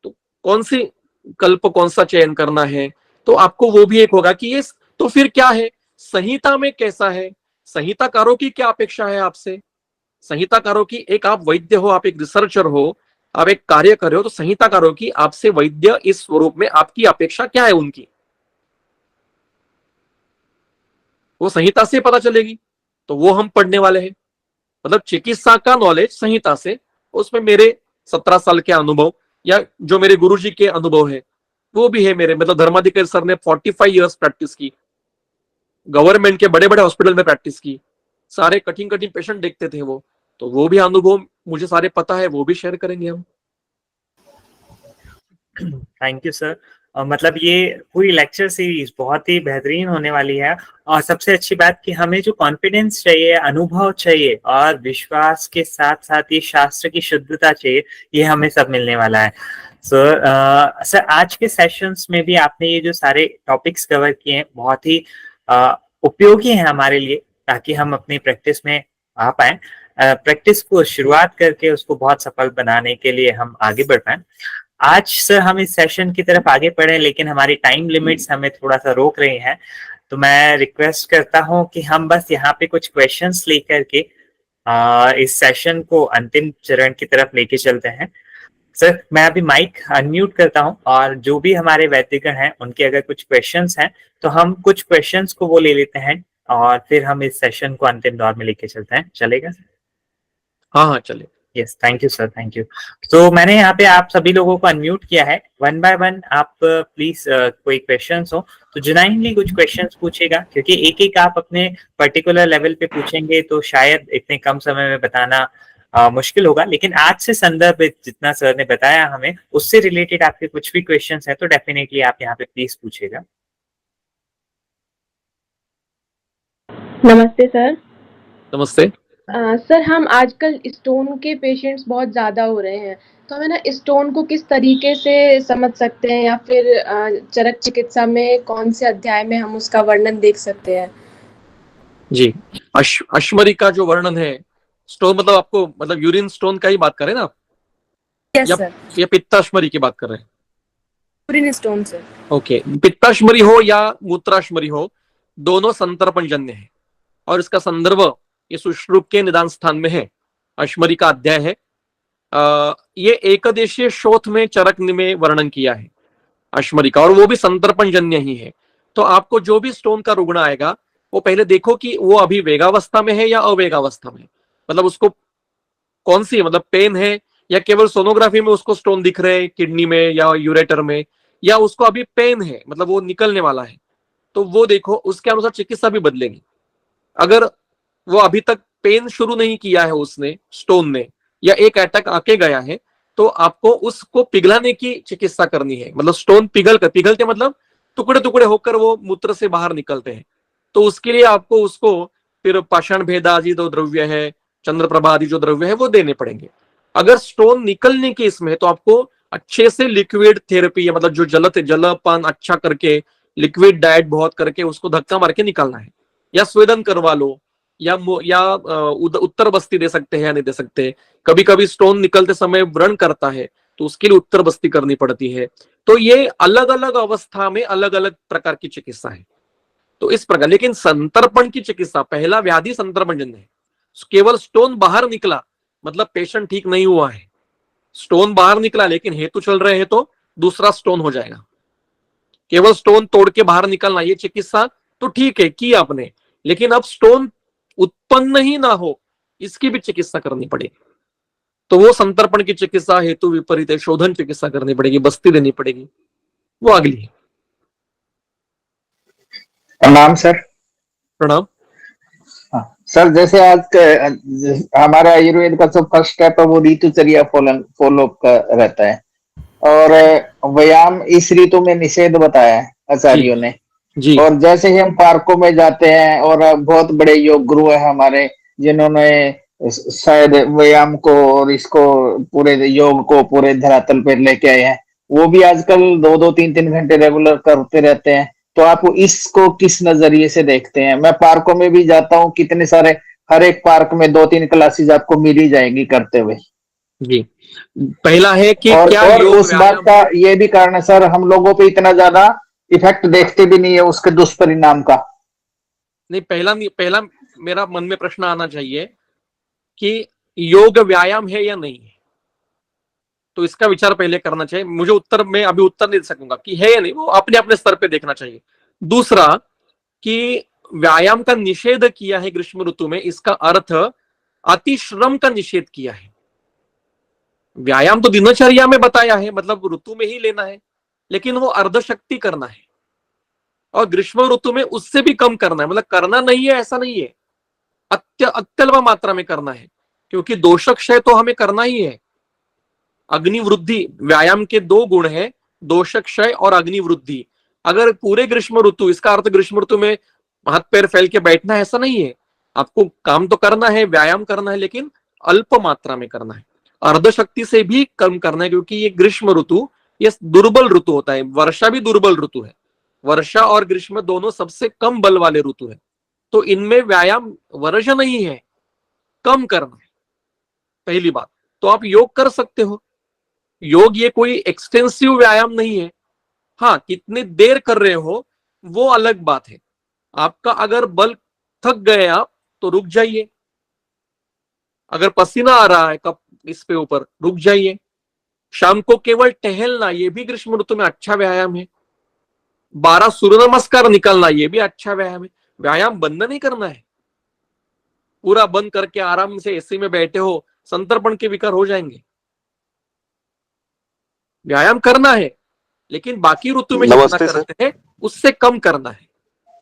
तो कौन सी कल्प कौन सा चयन करना है, तो आपको वो भी एक होगा कि ये तो फिर क्या है, संहिता में कैसा है, संहिताकारों की क्या अपेक्षा है आपसे। संहिताकारों की, एक आप वैद्य हो, आप एक रिसर्चर हो, आप एक कार्य कर रहे हो, तो संहिताकारों की आपसे वैद्य इस स्वरूप में आपकी अपेक्षा क्या है उनकी, वो संहिता से पता चलेगी। तो वो हम पढ़ने वाले हैं, मतलब चिकित्सा का नॉलेज संहिता से, उसमें मेरे 17 साल के अनुभव या जो मेरे गुरुजी के अनुभव है वो भी है मेरे। मतलब धर्माधिकारी सर ने 45 इयर्स प्रैक्टिस की, गवर्नमेंट के बड़े बड़े हॉस्पिटल में प्रैक्टिस की, सारे कठिन कठिन पेशेंट देखते थे वो, तो वो भी अनुभव मुझे सारे पता है, वो भी शेयर करेंगे हम। Thank you sir. मतलब ये पूरी लेक्चर सीरीज बहुत ही बेहतरीन होने वाली है, और सबसे अच्छी बात कि हमें जो कॉन्फिडेंस चाहिए, अनुभव चाहिए, और विश्वास के साथ साथ ये शास्त्र की शुद्धता चाहिए, ये हमें सब मिलने वाला है। सर आज के सेशंस में भी आपने ये जो सारे टॉपिक्स कवर किए हैं बहुत ही उपयोगी हैं हमारे लिए, ताकि हम अपनी प्रैक्टिस में आ पाए, प्रैक्टिस को शुरुआत करके उसको बहुत सफल बनाने के लिए हम आगे बढ़ पाए। आज सर हम इस सेशन की तरफ आगे बढ़े, लेकिन हमारी टाइम लिमिट्स हमें थोड़ा सा रोक रही हैं, तो मैं रिक्वेस्ट करता हूं कि हम बस यहाँ पे कुछ क्वेश्चंस लेकर के इस सेशन को अंतिम चरण की तरफ लेके चलते हैं। सर मैं अभी माइक अनम्यूट करता हूं, और जो भी हमारे वैद्यगण हैं उनके अगर कुछ क्वेश्चंस हैं तो हम कुछ क्वेश्चंस को वो ले लेते हैं, और फिर हम इस सेशन को अंतिम दौर में लेके चलते हैं। चलेगा? हाँ हाँ चले। Yes, thank you sir, thank you. तो मैंने यहाँ पे आप सभी लोगों को अनम्यूट किया है, वन बाय वन आप प्लीज कोई क्वेश्चंस हो तो जेन्युइनली कुछ क्वेश्चंस पूछेगा, क्योंकि एक एक आप अपने पर्टिकुलर लेवल पे पूछेंगे तो शायद इतने कम समय में बताना मुश्किल होगा, लेकिन आज से संदर्भ जितना सर ने बताया हमें उससे रिलेटेड आपके कुछ भी क्वेश्चंस है तो डेफिनेटली आप यहाँ पे प्लीज पूछेगा। नमस्ते सर। नमस्ते। सर हम आजकल स्टोन के पेशेंट्स बहुत ज़्यादा हो रहे हैं, तो हमें ना स्टोन को किस तरीके से समझ सकते हैं या फिर चरक चिकित्सा में कौन से अध्याय में हम उसका वर्णन देख सकते हैं? जी, अश्मरी का जो वर्णन है, स्टोन मतलब आपको मतलब यूरिन स्टोन का ही बात करें ना आप? यस या सर, या पित्ताश्मरी की बात कर रहे हैं? Urine stone sir. ओके, पित्ताश्मरी हो या मूत्राश्मरी हो, दोनों संतर्पणजन्य है और इसका संदर्भ ये सुश्रुत के निदान स्थान में है। अश्मरी का अध्याय है। ये एकदेशीय शोथ में चरक में वर्णन किया है अश्मरी का, और वो भी संतर्पणजन्य ही है। तो आपको जो भी स्टोन का रुग्ण आएगा, वो पहले देखो कि वो अभी वेगावस्था में है या अवेगावस्था में, मतलब उसको कौन सी मतलब पेन है, या केवल सोनोग्राफी में उसको स्टोन दिख रहे हैं किडनी में या यूरेटर में, या उसको अभी पेन है मतलब वो निकलने वाला है। तो वो देखो, उसके अनुसार चिकित्सा भी बदलेगी। अगर वो अभी तक पेन शुरू नहीं किया है उसने स्टोन ने, या एक अटैक आके गया है, तो आपको उसको पिघलाने की चिकित्सा करनी है। मतलब स्टोन पिघलते मतलब टुकड़े टुकड़े होकर वो मूत्र से बाहर निकलते हैं। तो उसके लिए आपको उसको फिर पाषाण भेद आदि जो द्रव्य है, चंद्रप्रभा आदि जो द्रव्य है वो देने पड़ेंगे। अगर स्टोन निकलने के इसमें, तो आपको अच्छे से लिक्विड थेरेपी, मतलब जो जलपान अच्छा करके, लिक्विड डाइट बहुत करके उसको धक्का मार के निकालना है, या स्वेदन करवा लो, या उत्तर बस्ती दे सकते हैं या नहीं दे सकते। कभी कभी स्टोन निकलते समय व्रण करता है, तो उसके लिए उत्तर बस्ती करनी पड़ती है। तो ये अलग अलग अवस्था में अलग अलग प्रकार की चिकित्सा है। तो इस प्रकार, लेकिन संतर्पण की चिकित्सा, पहला व्याधि संतर्पण जन्य है। केवल स्टोन बाहर निकला मतलब पेशेंट ठीक नहीं हुआ है। स्टोन बाहर निकला लेकिन हेतु चल रहे हैं, तो दूसरा स्टोन हो जाएगा। केवल स्टोन तोड़ के बाहर निकलना, ये चिकित्सा तो ठीक है की आपने, लेकिन अब स्टोन उत्पन्न ही ना हो, इसकी भी चिकित्सा करनी पड़ेगी। तो वो संतर्पण की चिकित्सा, हेतु विपरीत है, शोधन चिकित्सा करनी पड़ेगी, बस्ती देनी पड़ेगी, वो अगली है। प्रणाम सर। प्रणाम। हाँ सर, जैसे आज हमारा आयुर्वेद का जो फर्स्ट स्टेप है वो ऋतुचर्या फॉलो का रहता है, और व्यायाम इस ऋतु में निषेध बताया है जी आचार्यों ने। जी और जैसे ही हम पार्कों में जाते हैं, और बहुत बड़े योग गुरु है हमारे, जिन्होंने शायद व्यायाम को और इसको पूरे योग को पूरे धरातल पर लेके आए हैं, वो भी आजकल 2-2 3-3 घंटे रेगुलर करते रहते हैं। तो आप इसको किस नजरिए से देखते हैं? मैं पार्कों में भी जाता हूँ, कितने सारे, हर एक पार्क में 2-3 क्लासेस आपको मिल ही जाएंगी करते हुए। जी। पहला है कि क्या और योग उस बात व्यायाम का है? ये भी कारण है सर, हम लोगों पे इतना ज्यादा इफेक्ट देखते भी नहीं है उसके दुष्परिणाम का। नहीं, पहला मेरा मन में प्रश्न आना चाहिए कि योग व्यायाम है या नहीं है। तो इसका विचार पहले करना चाहिए। मुझे उत्तर, मैं अभी उत्तर नहीं दे सकूंगा कि है या नहीं, वो अपने अपने स्तर पे देखना चाहिए। दूसरा, कि व्यायाम का निषेध किया है ग्रीष्म ऋतु में, इसका अर्थ अतिश्रम का निषेध किया है। व्यायाम तो दिनचर्या में बताया है, मतलब ऋतु में ही लेना है, लेकिन वो अर्धशक्ति करना है। और ग्रीष्म ऋतु में उससे भी कम करना है, मतलब करना नहीं है ऐसा नहीं है, अत्यल्प मात्रा में करना है। क्योंकि दोषक क्षय तो हमें करना ही है। अग्निवृद्धि, व्यायाम के दो गुण हैं, दोषक क्षय और अग्निवृद्धि। अगर पूरे ग्रीष्म ऋतु, इसका अर्थ ग्रीष्म ऋतु में हाथ पैर फैल के बैठना है ऐसा नहीं है। आपको काम तो करना है, व्यायाम करना है, लेकिन अल्प मात्रा में करना है। अर्धशक्ति से भी कम करना है, क्योंकि ये ग्रीष्म ऋतु ये दुर्बल ऋतु होता है। वर्षा भी दुर्बल ऋतु है। वर्षा और ग्रीष्म दोनों सबसे कम बल वाले ऋतु है। तो इनमें व्यायाम वर्ज नहीं है, कम करना है, पहली बात। तो आप योग कर सकते हो। योग ये कोई एक्सटेंसिव व्यायाम नहीं है। हाँ, कितनी देर कर रहे हो वो अलग बात है। आपका अगर बल थक गए आप, तो रुक जाइए। अगर पसीना आ रहा है कप इस पे ऊपर, रुक जाइए। शाम को केवल टहलना, ये भी ग्रीष्म ऋतु में अच्छा व्यायाम है। 12 सूर्य नमस्कार निकालना, ये भी अच्छा व्यायाम है। व्यायाम बंद नहीं करना है। पूरा बंद करके आराम से एसी में बैठे हो, संतर्पण के विकार हो जाएंगे। व्यायाम करना है, लेकिन बाकी ऋतु में जितना नमस्ते सर। करते हैं उससे कम करना है।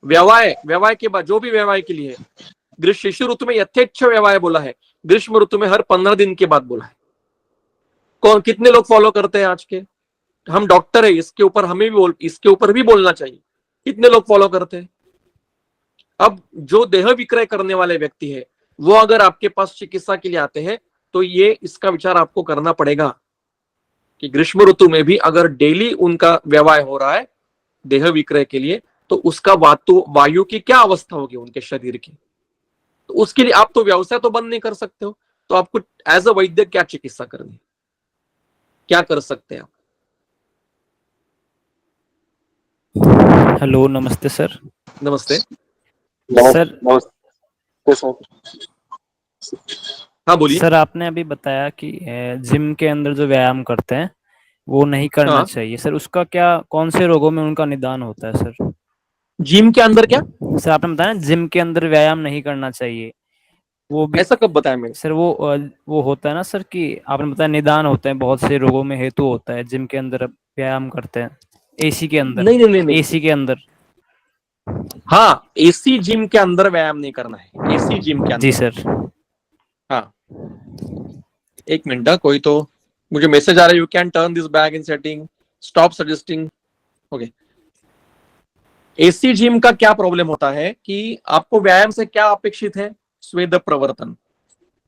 व्यवहार के बाद जो भी व्यवहार के लिए है, ग्रीष्म शिशु ऋतु में यथेच्छ व्यवहार बोला है, ग्रीष्म ऋतु में हर 15 दिन के बाद बोला है। कौन कितने लोग फॉलो करते हैं आज के? हम डॉक्टर है, इसके ऊपर भी बोलना चाहिए। कितने लोग फॉलो करते हैं? अब जो देह विक्रय करने वाले व्यक्ति है, वो अगर आपके पास चिकित्सा के लिए आते हैं तो ये इसका विचार आपको करना पड़ेगा कि ग्रीष्म ऋतु में भी अगर डेली उनका व्यवहार हो रहा है देह विक्रय के लिए, तो उसका वायु की क्या अवस्था होगी उनके शरीर की। तो उसके लिए आप तो व्यवसाय तो बंद नहीं कर सकते हो, तो आपको एज अ वैद्य क्या चिकित्सा करनी, क्या कर सकते हैं आप? हेलो, नमस्ते सर। नमस्ते। सर नमस्ते सर। हाँ बोलिए। सर, आपने अभी बताया कि जिम के अंदर जो व्यायाम करते हैं वो नहीं करना हाँ। चाहिए। सर उसका क्या, कौन से रोगों में उनका निदान होता है सर? जिम के अंदर क्या? सर आपने बताया ना जिम के अंदर व्यायाम नहीं करना चाहिए, वो भी ऐसा कब बताया मैंने? सर वो होता है ना सर कि आपने बताया निदान होते हैं, बहुत से रोगों में हेतु होता है जिम के अंदर अब व्यायाम करते हैं, एसी के अंदर। नहीं नहीं नहीं नहीं। एसी के अंदर। हाँ, एसी जिम के अंदर व्यायाम नहीं करना है, एसी जिम के अंदर। जी सर। हाँ, एक मिनट, कोई तो मुझे मैसेज आ रहा है, you can turn this back in setting, stop suggesting. Okay. AC gym का क्या प्रॉब्लम होता है कि आपको व्यायाम से क्या अपेक्षित है? स्वेद प्रवर्तन,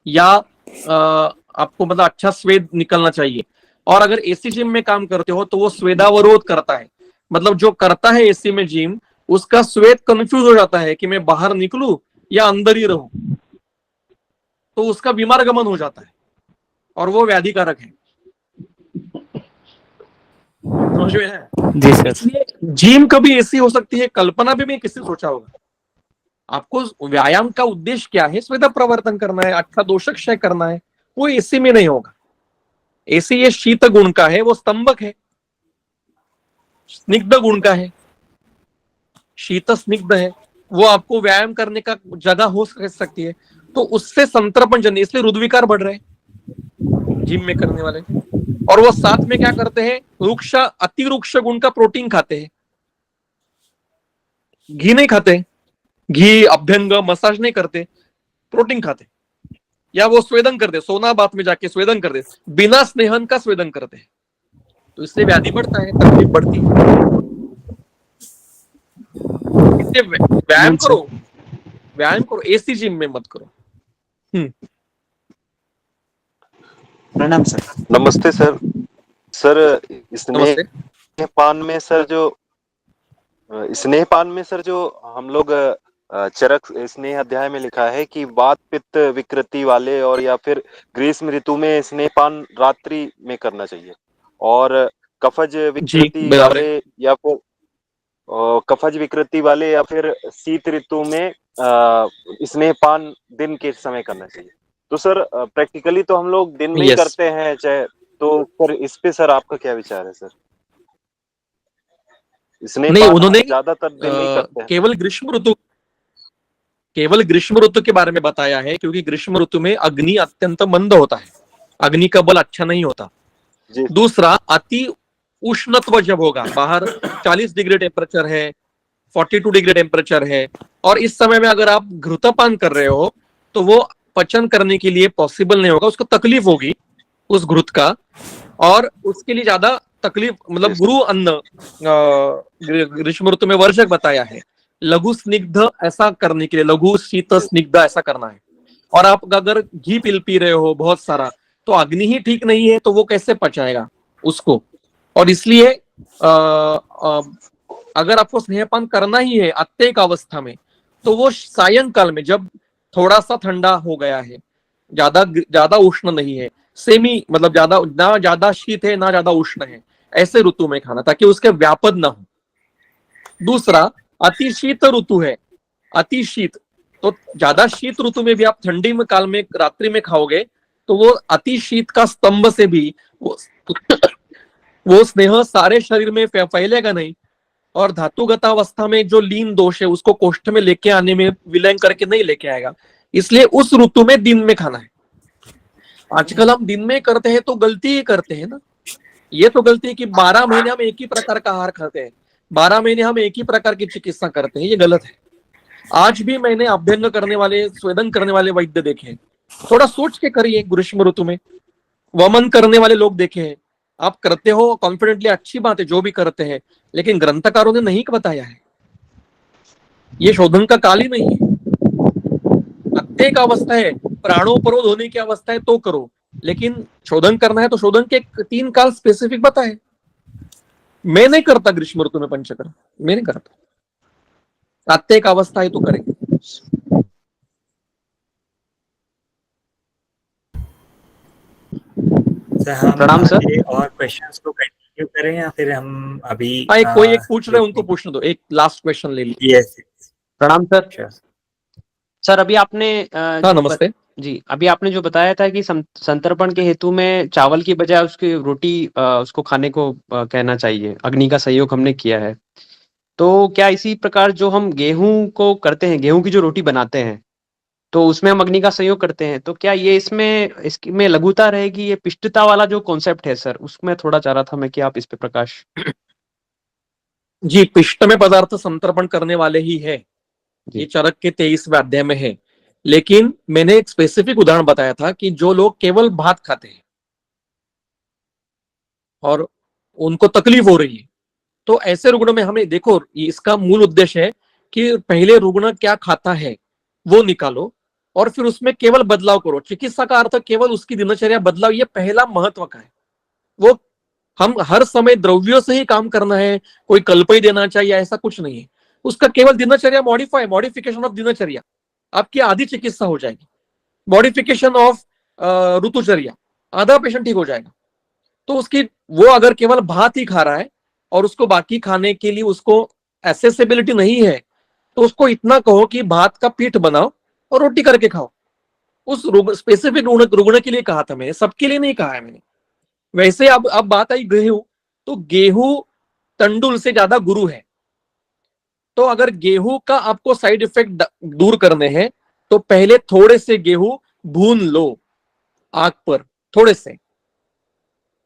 या आपको मतलब अच्छा स्वेद निकलना चाहिए। और अगर एसी जिम में काम करते हो तो वो स्वेदावरोध करता है, मतलब जो करता है एसी में जिम, उसका स्वेद कंफ्यूज हो जाता है कि मैं बाहर निकलूं या अंदर ही रहूं, तो उसका बीमार गमन हो जाता है और वो व्याधिकारक है। समझ में है? जी सर। इसलिए जिम कभी ऐसी हो सकती है, कल्पना भी मैं किससे सोचा होगा। आपको व्यायाम का उद्देश्य क्या है? स्वेद प्रवर्तन करना है, अच्छा दोषक क्षय करना है, वो एसी में नहीं होगा। एसी ये शीत गुण का है, वो स्तंभक है, स्निग्ध गुण का है, शीत स्निग्ध है, वो आपको व्यायाम करने का जगह हो सकती है, तो उससे संतर्पण जन्य, इसलिए रुद्विकार बढ़ रहे हैं जिम में करने वाले। और वो साथ में क्या करते हैं? रुक्ष, अति रुक्ष गुण का प्रोटीन खाते हैं, घी नहीं खाते, घी अभ्यंग मसाज नहीं करते, प्रोटीन खाते, या वो स्वेदन करते, सोना बात में जाके स्वेदन करते, बिना स्नेहन का स्वेदन करते हैं, तो इससे व्याधि बढ़ता है, तकलीफ बढ़ती है। इसलिए व्यायाम करो, व्यायाम करो, एसी जिम में मत करो। प्रणाम सर। नमस्ते सर। सर नमस्ते। स्नेहपान में सर जो हम लोग चरक स्नेह अध्याय में लिखा है कि वात पित्त विकृति वाले और या फिर ग्रीष्म ऋतु में स्नेहपान रात्रि में करना चाहिए, और कफज विकृति वाले या फिर कफज विकृति वाले या फिर शीत ऋतु में स्नेहपान दिन के समय करना चाहिए। तो सर प्रैक्टिकली तो हम लोग दिन में ही करते हैं चाहे, तो सर इस पे सर आपका क्या विचार है सर? नहीं, उन्होंने ज्यादातर दिन नहीं करते हैं, केवल ग्रीष्म ऋतु के बारे में बताया है, क्योंकि ग्रीष्म ऋतु में अग्नि अत्यंत मंद होता है, अग्नि का बल अच्छा नहीं होता। दूसरा, अति उष्णत्व जब होगा, बाहर 40 डिग्री टेम्परेचर है, 42 डिग्री टेम्परेचर है, और इस समय में अगर आप घृतपान कर रहे हो तो वो पचन करने के लिए पॉसिबल नहीं होगा, उसको तकलीफ होगी उस घृत का, और उसके लिए ज्यादा तकलीफ, मतलब गुरु अन्न ग्रीष्म ऋतु में वर्षक बताया है, लघु स्निग्ध ऐसा करने के लिए, लघु शीत स्निग्ध ऐसा करना है। और आप अगर घी पी रहे हो बहुत सारा, तो अग्नि ही ठीक नहीं है, तो वो कैसे पचाएगा उसको। और इसलिए अगर आपको स्नेहपान करना ही है अत्येक अवस्था में, तो वो सायंकाल में जब थोड़ा सा ठंडा हो गया है, ज्यादा उष्ण नहीं है, सेमी, मतलब ज्यादा ना ज्यादा शीत है ना ज्यादा उष्ण है, ऐसे ऋतु में खाना, ताकि उसके व्यापद ना हो। दूसरा, अति शीत ऋतु है, अति शीत, तो ज्यादा शीत ऋतु में भी आप ठंडी में काल में रात्रि में खाओगे तो वो अति शीत का स्तंभ से भी वो स्नेह सारे शरीर में फैलेगा नहीं, और धातुगत अवस्था में जो लीन दोष है उसको कोष्ठ में लेके आने में विलय करके नहीं लेके आएगा। इसलिए उस ऋतु में दिन में खाना है। आजकल हम दिन में करते हैं तो गलती ही करते हैं ना, ये तो गलती है कि 12 महीने हम एक ही प्रकार का आहार खाते हैं, 12 महीने हम एक ही प्रकार की चिकित्सा करते हैं, ये गलत है। आज भी मैंने अभ्यंग करने वाले, स्वेदन करने वाले वैद्य देखे हैं, थोड़ा सोच के करिए। ग्रीष्म ऋतु में वमन करने वाले लोग देखे हैं, आप करते हो कॉन्फिडेंटली, अच्छी बात है जो भी करते हैं, लेकिन ग्रंथकारों ने नहीं बताया है, ये शोधन का काल ही नहीं है। प्रत्येक अवस्था है, प्राणोपरोध होने की अवस्था है तो करो, लेकिन शोधन करना है तो शोधन के 3 काल स्पेसिफिक बताए। मैं नहीं करता ग्रीष्म ऋतु में पंचकर्म, मैं नहीं करता, प्रत्येक अवस्था है तो करेंगे। सर हम प्रणाम सर। आगे और क्वेश्चंस को कंटिन्यू करें या फिर हम अभी हाँ, कोई एक पूछ रहे हैं उनको पूछने दो, एक लास्ट क्वेश्चन ले लीजिए। यस प्रणाम सर। सर अभी आपने हाँ नमस्ते। जी अभी आपने जो बताया था कि संतर्पण के हेतु में चावल की बजाय उसकी रोटी उसको खाने को कहना चाहिए, अग्नि का सहयोग हमने किया है। तो क्या इसी प्रकार जो हम गेहूं को करते हैं, गेहूं की जो रोटी बनाते हैं तो उसमें हम अग्नि का सहयोग करते हैं, तो क्या ये इसमें लघुता रहेगी? ये पिष्टता वाला जो कॉन्सेप्ट है सर, उसमें थोड़ा चाह रहा था मैं कि आप इस पे प्रकाश। जी, पिष्ट में पदार्थ संतर्पण करने वाले ही है, जी। ये चरक के 23वें अध्याय में है। लेकिन मैंने एक स्पेसिफिक उदाहरण बताया था कि जो लोग केवल भात खाते हैं और उनको तकलीफ हो रही है, तो ऐसे रुग्ण में हमें देखो, इसका मूल उद्देश्य है कि पहले रुग्ण क्या खाता है वो निकालो और फिर उसमें केवल बदलाव करो। चिकित्सा का अर्थ केवल उसकी दिनचर्या बदलाव, ये पहला महत्व का है। वो हम हर समय द्रव्यों से ही काम करना है, कोई कल्प ही देना चाहिए ऐसा कुछ नहीं है। उसका केवल दिनचर्या मॉडिफिकेशन ऑफ दिनचर्या, आपकी आधी चिकित्सा हो जाएगी। मॉडिफिकेशन ऑफ ऋतुचर्या, आधा पेशेंट ठीक हो जाएगा। तो उसकी वो अगर केवल भात ही खा रहा है और उसको बाकी खाने के लिए उसको एसेसिबिलिटी नहीं है, तो उसको इतना कहो कि भात का पीठ बनाओ और रोटी करके खाओ। उस स्पेसिफिक रुग्ण के लिए कहा था मैंने, सबके लिए नहीं कहा है मैंने। वैसे अब बात आई गेहूं, तो गेहूं तंडुल से ज्यादा गुरु है। तो अगर गेहूं का आपको साइड इफेक्ट दूर करने हैं तो पहले थोड़े से गेहूं भून लो आग पर, थोड़े से,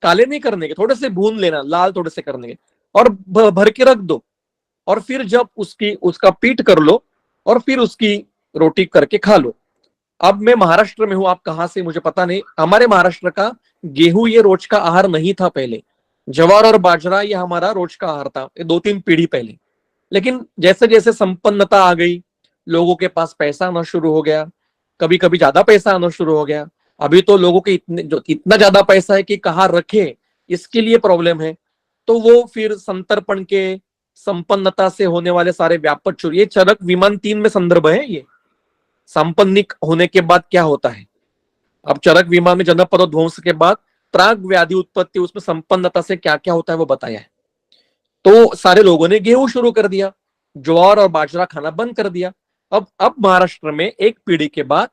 काले नहीं करने के, थोड़े से भून लेना, लाल थोड़े से करने के, और भर के रख दो। और फिर जब उसका पीठ कर लो और फिर उसकी रोटी करके खा लो। अब मैं महाराष्ट्र में हूं, आप कहां से मुझे पता नहीं। हमारे महाराष्ट्र का गेहूं ये रोज का आहार नहीं था पहले। ज्वार और बाजरा ये हमारा रोज का आहार था, ये 2-3 पीढ़ी पहले। लेकिन जैसे जैसे संपन्नता आ गई, लोगों के पास पैसा आना शुरू हो गया, कभी कभी ज्यादा पैसा आना शुरू हो गया। अभी तो लोगों के इतना ज्यादा पैसा है कि कहाँ रखे, इसके लिए प्रॉब्लम है। तो वो फिर संतर्पण के संपन्नता से होने वाले सारे व्यापक चोरी, ये चरक विमान 3 में संदर्भ है। ये संपन्निक होने के बाद क्या होता है, अब चरक विमान में जनपद ध्वंस के बाद प्राग व्याधि उत्पत्ति, उसमें संपन्नता से क्या क्या होता है वो बताया है। तो सारे लोगों ने गेहूं शुरू कर दिया, ज्वार और बाजरा खाना बंद कर दिया। अब महाराष्ट्र में एक पीढ़ी के बाद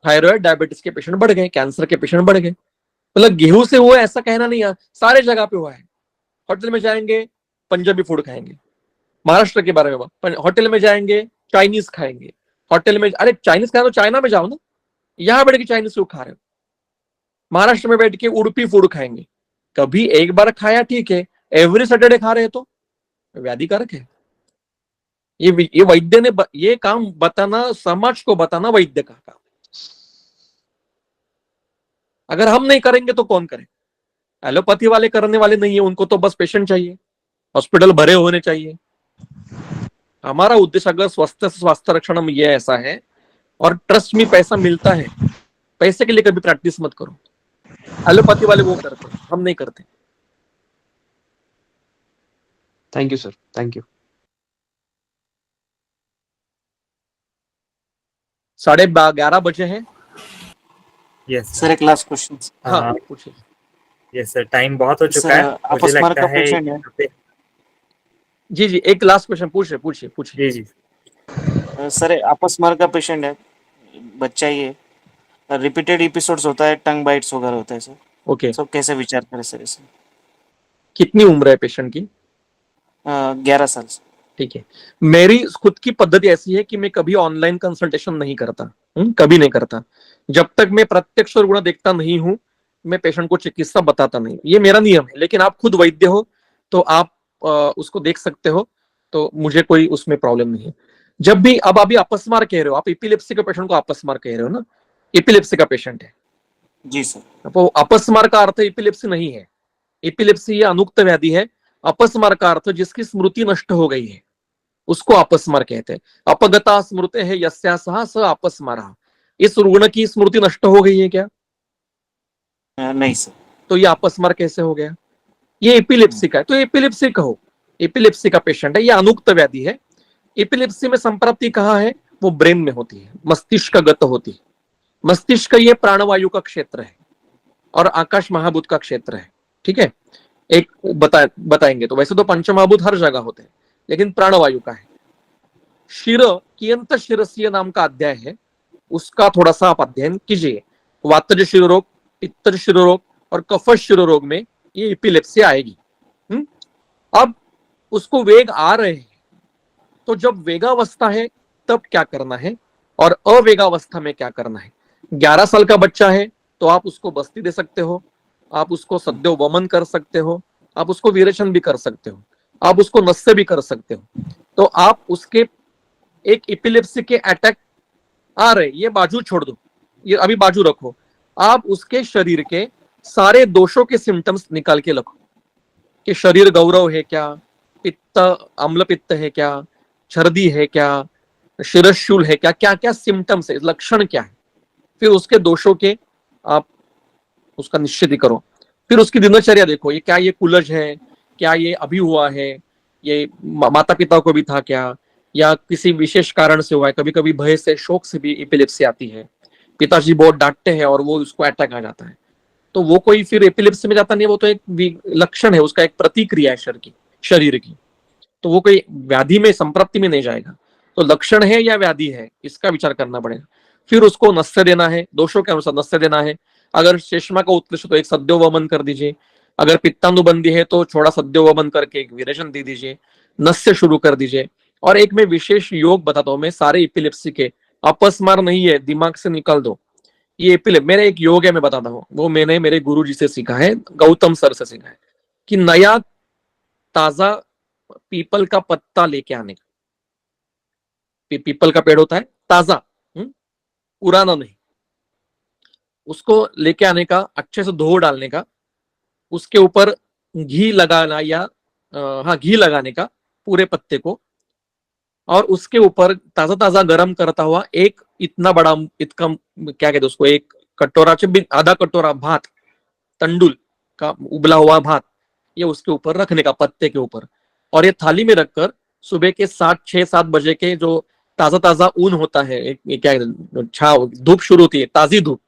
थायराइड डायबिटीज के पेशेंट बढ़ गए, कैंसर के पेशेंट बढ़ गए। मतलब गेहूं से हुआ ऐसा कहना नहीं है, सारे जगह पे हुआ है। होटल में जाएंगे पंजाबी फूड खाएंगे, महाराष्ट्र के बारे में, होटल में जाएंगे चाइनीज खाएंगे, होटल में, अरे चाइनीज खाना तो चाइना में जाओ ना, यहां बैठ के चाइनीज फूड खा रहे हो। महाराष्ट्र में बैठ के उड़पी फूड खाएंगे, कभी एक बार खाया ठीक है, एवरी सैटरडे खा रहे तो व्याधिकारक है। ये वैद्य ने ये काम बताना, समाज को बताना वैद्य का काम। अगर हम नहीं करेंगे तो कौन करे? एलोपैथी वाले करने वाले नहीं है, उनको तो बस पेशेंट चाहिए, हॉस्पिटल भरे होने चाहिए। हमारा उद्देश्य अगर स्वास्थ्य रक्षण में ये ऐसा है, और ट्रस्ट में पैसा मिलता है, पैसे के लिए कभी प्रैक्टिस मत करो। एलोपैथी वाले वो करते हैं, हम नहीं करते। Thank you sir, thank you. 11:30 बजे हैं। यस सर एक लास्ट क्वेश्चन। हाँ पूछिए। यस सर, टाइम बहुत हो चुका है, मुझे अपस्मार लगता का है पेशेंट है। यहाँ पे- जी एक लास्ट क्वेश्चन पूछिए। जी जी सर अपस्मार का पेशेंट है, बच्चा ही है, रिपीटेड एपिसोड्स होता है, टंग बाइट्स वगैरह होता है सर। ओके, सब कैसे विचार करें सर इसे? कितनी उम्र है पेशेंट की? 11 साल से। ठीक है, मेरी खुद की पद्धति ऐसी है कि मैं कभी ऑनलाइन कंसल्टेशन नहीं करता, कभी नहीं करता। जब तक मैं प्रत्यक्ष रुग्ण देखता नहीं हूं, मैं पेशेंट को चिकित्सा बताता नहीं, ये मेरा नियम है। लेकिन आप खुद वैद्य हो तो आप उसको देख सकते हो, तो मुझे कोई उसमें प्रॉब्लम नहीं है। जब भी अब अभी अपस्मार कह रहे हो आप, एपिलेप्सी के पेशेंट को अपस्मार कह रहे हो ना, एपिलेप्सी का पेशेंट है। जी सर। तो अपस्मार का अर्थ एपिलेप्सी नहीं है, एपिलेप्सी ये अनुक्त व्याधि है। अपस्मार का अर्थ जिसकी स्मृति नष्ट हो गई है उसको अपस्मार कहते हैं। अपगता स्मृते है यस्यासः स अपस्मारः। इस रुग्ण की स्मृति नष्ट हो गई है क्या? नहीं सर। तो ये अपस्मार कैसे हो गया? ये एपिलेप्सी का है, तो एपिलेप्सी कहो, एपिलेप्सी का पेशेंट है, ये अनुक्त व्याधि है। एपिलेप्सी में संप्राप्ति कहाँ है? वो ब्रेन में होती है, मस्तिष्कगत होती है। मस्तिष्क ये प्राणवायु का क्षेत्र है और आकाश महाभूत का क्षेत्र है, ठीक है। एक बताएंगे तो वैसे तो पंचमहाभूत हर जगह होते हैं, लेकिन प्राणवायु का है। शिर कियंत शिरसीय नाम का अध्याय है, उसका थोड़ा सा आप अध्ययन कीजिए। वातज शिरो रोग, पित्त शिरो रोग और कफ शिरो रोग में ये एपिलेप्सी आएगी। अब उसको वेग आ रहे हैं, तो जब वेगावस्था है तब क्या करना है और अवेगावस्था में क्या करना है। 11 साल का बच्चा है तो आप उसको बस्ती दे सकते हो, आप उसको सद्यो वमन कर सकते हो, आप उसको विरेचन भी कर सकते हो, आप उसको नस्य भी कर सकते हो। तो आप उसके एक एपिलेप्सी के अटैक आ रहे, ये बाजू छोड़ दो, ये अभी बाजू रखो, आप उसके शरीर के सारे दोषों के सिम्टम्स निकाल के रखो कि शरीर गौरव है क्या, पित्त अम्ल पित्त है क्या, छर्दी है क्या, शिरशूल है क्या, क्या क्या सिम्टम्स है, लक्षण क्या है। फिर उसके दोषों के आप उसका निश्चित करो। फिर उसकी दिनचर्या देखो, ये क्या ये कुलज है, क्या ये अभी हुआ है, ये माता पिता को भी था क्या, या किसी विशेष कारण से हुआ है। कभी कभी भय से, शोक से भी एपिलेप्सी आती है, पिताजी बहुत डांटते हैं और वो उसको अटैक आ जाता है, तो वो कोई फिर एपिलेप्सी में जाता नहीं, वो तो एक लक्षण है, उसका एक प्रतिक्रिया है शरीर की, तो वो कोई व्याधि में संप्राप्ति में नहीं जाएगा। तो लक्षण है या व्याधि है, इसका विचार करना पड़ेगा। फिर उसको नस्य देना है, दोषों के अनुसार नस्य देना है। अगर शेषमा का उत्कृष्ट तो एक सद्यो वमन कर दीजिए, अगर पित्तानुबंधी है तो थोड़ा सद्यो वमन करके एक विरेचन दे दीजिए, नस्य शुरू कर दीजिए। और एक मैं विशेष योग बताता हूँ, मैं सारे एपिलेप्सी के, अपस्मार नहीं है, दिमाग से निकाल दो, ये एपिलेप्सी मेरा एक योग है, मैं बताता हूँ, वो मैंने मेरे गुरु जी से सीखा है, गौतम सर से सीखा है, कि नया ताजा पीपल का पत्ता लेके आने का। पीपल का पेड़ होता है ताजा, पुराना नहीं, उसको लेके आने का, अच्छे से धो डालने का, उसके ऊपर घी लगाना या हाँ घी लगाने का पूरे पत्ते को, और उसके ऊपर ताजा ताजा गर्म करता हुआ एक इतना बड़ा, इतना क्या कहते उसको, एक कटोरा से आधा कटोरा भात, तंडुल का उबला हुआ भात, ये उसके ऊपर रखने का, पत्ते के ऊपर। और ये थाली में रखकर सुबह के 6-7 बजे के जो ताजा ताजा ऊन होता है, एक क्या छाव, धूप शुरू होती है, ताजी धूप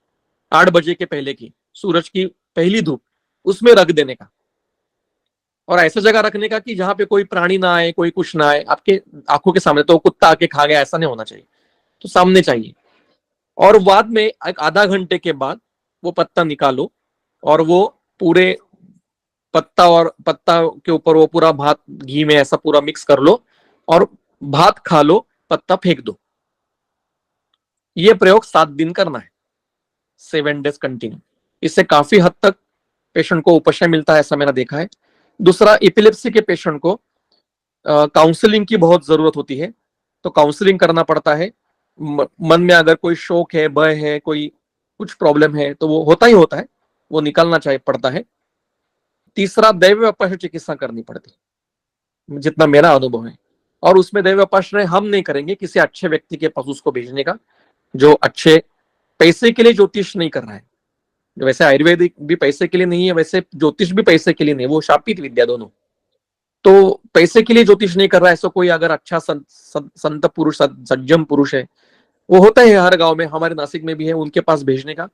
8 बजे के पहले की, सूरज की पहली धूप, उसमें रख देने का। और ऐसा जगह रखने का कि जहां पे कोई प्राणी ना आए, कोई कुछ ना आए आपके आंखों के सामने, तो कुत्ता आके खा गया ऐसा नहीं होना चाहिए, तो सामने चाहिए। और बाद में एक आधा घंटे के बाद वो पत्ता निकालो और वो पूरे पत्ता और पत्ता के ऊपर वो पूरा भात घी में ऐसा पूरा मिक्स कर लो और भात खा लो, पत्ता फेंक दो। ये प्रयोग 7 दिन करना है, 7 डेज कंटिन्यू। इससे काफी हद तक पेशेंट को उपशम मिलता है, ऐसा मैंने देखा है। दूसरा, एपिलेप्सी के पेशेंट को काउंसलिंग की बहुत जरूरत होती है, तो काउंसलिंग करना पड़ता है। मन में अगर कोई शोक है, भय है, कोई कुछ प्रॉब्लम है, तो वो होता ही होता है, वो निकालना चाहिए पड़ता है। तीसरा, दैव अपाश्रय चिकित्सा करनी पड़ती है, जितना मेरा अनुभव है। और उसमें दैव अपाश्रय हम नहीं करेंगे, किसी अच्छे व्यक्ति के पास उसको भेजने का, जो अच्छे पैसे के लिए ज्योतिष नहीं कर रहा है। वैसे आयुर्वेदिक भी पैसे के लिए नहीं है, वैसे ज्योतिष भी पैसे के लिए नहीं, वो शापित विद्या दोनों। तो पैसे के लिए ज्योतिष नहीं कर रहा है, ऐसा कोई अगर अच्छा संत पुरुष, सज्जन पुरुष है, वो होता है हर गांव में, हमारे नासिक में भी है, उनके पास भेजने का,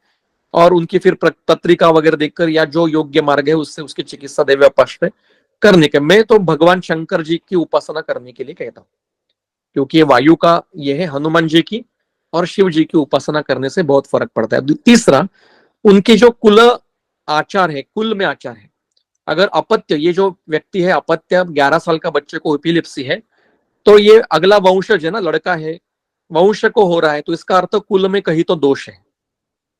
और उनकी फिर पत्रिका वगैरह देखकर या जो योग्य मार्ग है उससे उसकी चिकित्सा दैव अपाश्रय करने के। मैं तो भगवान शंकर जी की उपासना करने के लिए कहता हूँ, क्योंकि ये वायु का ये है, हनुमान जी की और शिव जी की उपासना करने से बहुत फर्क पड़ता है। तीसरा, उनके जो कुल आचार है, कुल में आचार है। अगर अपत्य, ये जो व्यक्ति है अपत्य, 11 साल का बच्चे को एपिलेप्सी है, तो ये अगला वंशज है ना, लड़का है, वंश को हो रहा है, तो इसका अर्थ कुल में कहीं तो दोष है,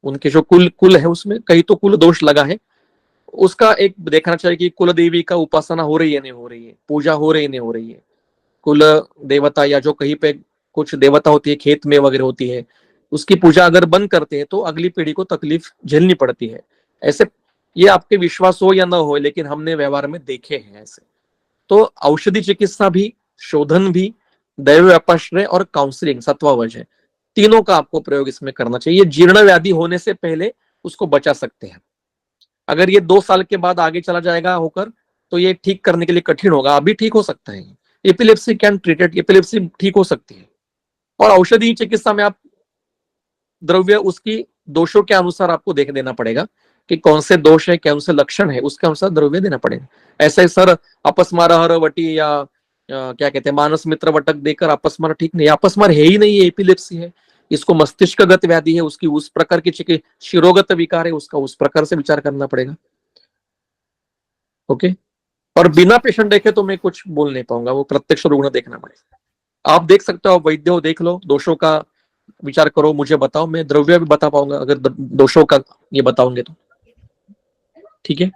उनके जो कुल है उसमें कहीं तो कुल दोष लगा है। उसका एक देखना चाहिए कि कुल देवी का उपासना हो रही है नहीं हो रही है, पूजा हो रही है नहीं हो रही है। कुल देवता या जो कहीं पे कुछ देवता होती है, खेत में वगैरह होती है, उसकी पूजा अगर बंद करते हैं तो अगली पीढ़ी को तकलीफ झेलनी पड़ती है। ऐसे ये आपके विश्वास हो या ना हो, लेकिन हमने व्यवहार में देखे हैं ऐसे। तो औषधि चिकित्सा भी, शोधन भी, दैव अपाश्रय और काउंसलिंग, सत्वावज है, तीनों का आपको प्रयोग इसमें करना चाहिए। जीर्ण व्याधि होने से पहले उसको बचा सकते हैं। अगर ये 2 साल के बाद आगे चला जाएगा होकर तो ये ठीक करने के लिए कठिन होगा। अभी ठीक हो सकता है। एपिलेप्सी कैन ट्रीटेड, एपिलेप्सी ठीक हो सकती है। और औषधि चिकित्सा में आप द्रव्य उसकी दोषों के अनुसार आपको देख देना पड़ेगा कि कौन से दोष है, कौन से लक्षण है, उसके अनुसार द्रव्य देना पड़ेगा। ऐसे सर अपस्मार वटी या क्या कहते हैं मानस मित्र वटक देकर अपस्मार ठीक नहीं, अपस्मार है ही नहीं, एपिलेप्सी है। इसको मस्तिष्कगत व्याधि है, उसकी उस प्रकार की शिरोगत विकार है, उसका उस प्रकार से विचार करना पड़ेगा। ओके। और बिना पेशेंट देखे तो मैं कुछ बोल नहीं पाऊंगा, वो प्रत्यक्ष रुग्ण देखना पड़ेगा। आप देख सकते हो, वैद्य हो, देख लो, दोषों का विचार करो, मुझे बताओ, मैं द्रव्य भी बता पाऊंगा अगर दोषों का ये बताओगे तो। ठीक है।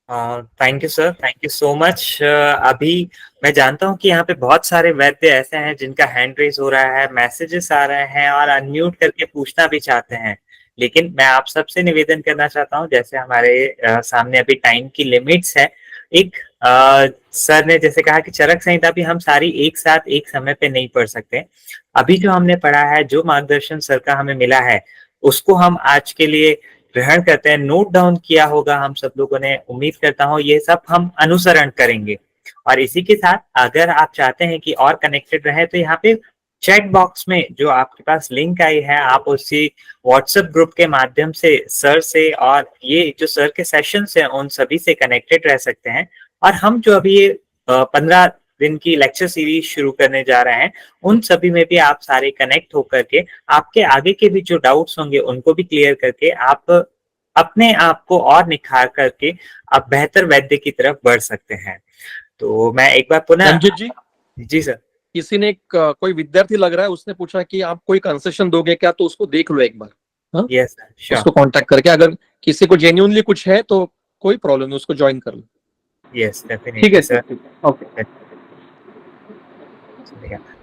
Thank you sir, thank you so much. अभी मैं जानता हूं कि यहाँ पे बहुत सारे वैद्य ऐसे हैं जिनका हैंड रेज हो रहा है, मैसेजेस आ रहे हैं और अनम्यूट करके पूछना भी चाहते हैं, लेकिन मैं आप सबसे निवेदन करना चाहता हूं, जैसे हमारे सामने अभी टाइम की लिमिट्स है। एक सर ने जैसे कहा कि चरक संहिता भी हम सारी एक साथ एक समय पे नहीं पढ़ सकते। अभी जो हमने पढ़ा है, जो मार्गदर्शन सर का हमें मिला है, उसको हम आज के लिए ग्रहण करते हैं, नोट डाउन किया होगा हम सब लोगों ने। उम्मीद करता हूँ ये सब हम अनुसरण करेंगे। और इसी के साथ अगर आप चाहते हैं कि और कनेक्टेड रहे तो यहाँ पे चैट बॉक्स में जो आपके पास लिंक आई है, आप उसी व्हाट्सएप ग्रुप के माध्यम से सर से और ये जो सर के सेशंस हैं उन सभी से कनेक्टेड रह सकते हैं। और हम जो अभी ये 15 दिन की लेक्चर सीरीज शुरू करने जा रहे हैं, उन सभी में भी आप सारे कनेक्ट होकर के आपके आगे के भी जो डाउट्स होंगे उनको भी क्लियर करके आप अपने आप को और निखार करके आप बेहतर वैद्य की तरफ बढ़ सकते हैं। तो मैं एक बार पुनः रंजित जी, जी सर। किसी ने कोई विद्यार्थी लग रहा है, उसने पूछा कि आप कोई कंसेशन दोगे क्या, तो उसको देख लो एक बार। हाँ, यस सर, श्योर। उसको कांटेक्ट करके अगर किसी को जेन्युइनली कुछ है तो कोई प्रॉब्लम नहीं, उसको ज्वाइन कर लो। यस ठीक डेफिनेटली है sir. Sir, okay.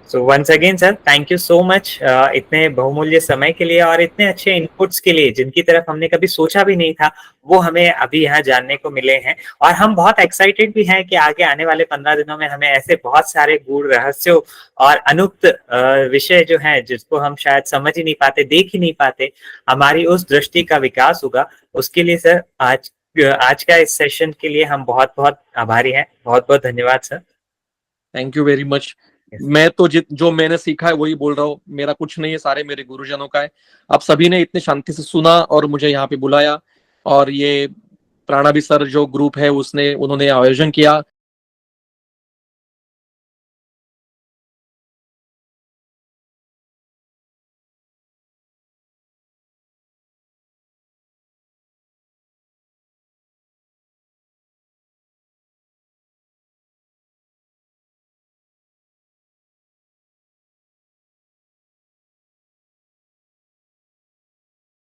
So once again sir, thank you so much इतने बहुमूल्य समय के लिए और इतने अच्छे इनपुट्स के लिए जिनकी तरफ हमने कभी सोचा भी नहीं था, वो हमें अभी यहाँ जानने को मिले हैं। और हम बहुत एक्साइटेड भी हैं कि आगे आने वाले 15 दिनों में हमें ऐसे बहुत सारे गूढ़ रहस्यों और अनुक्त विषय जो हैं जिसको हम शायद समझ ही नहीं पाते, देख ही नहीं पाते, हमारी उस दृष्टि का विकास होगा। उसके लिए सर आज का इस सेशन के लिए हम बहुत बहुत आभारी हैं। बहुत बहुत धन्यवाद sir. Thank you very much. मैं तो जो मैंने सीखा है वही बोल रहा हूँ, मेरा कुछ नहीं है, सारे मेरे गुरुजनों का है। आप सभी ने इतने शांति से सुना और मुझे यहाँ पे बुलाया, और ये प्राणाभी सर जो ग्रुप है उन्होंने आयोजन किया,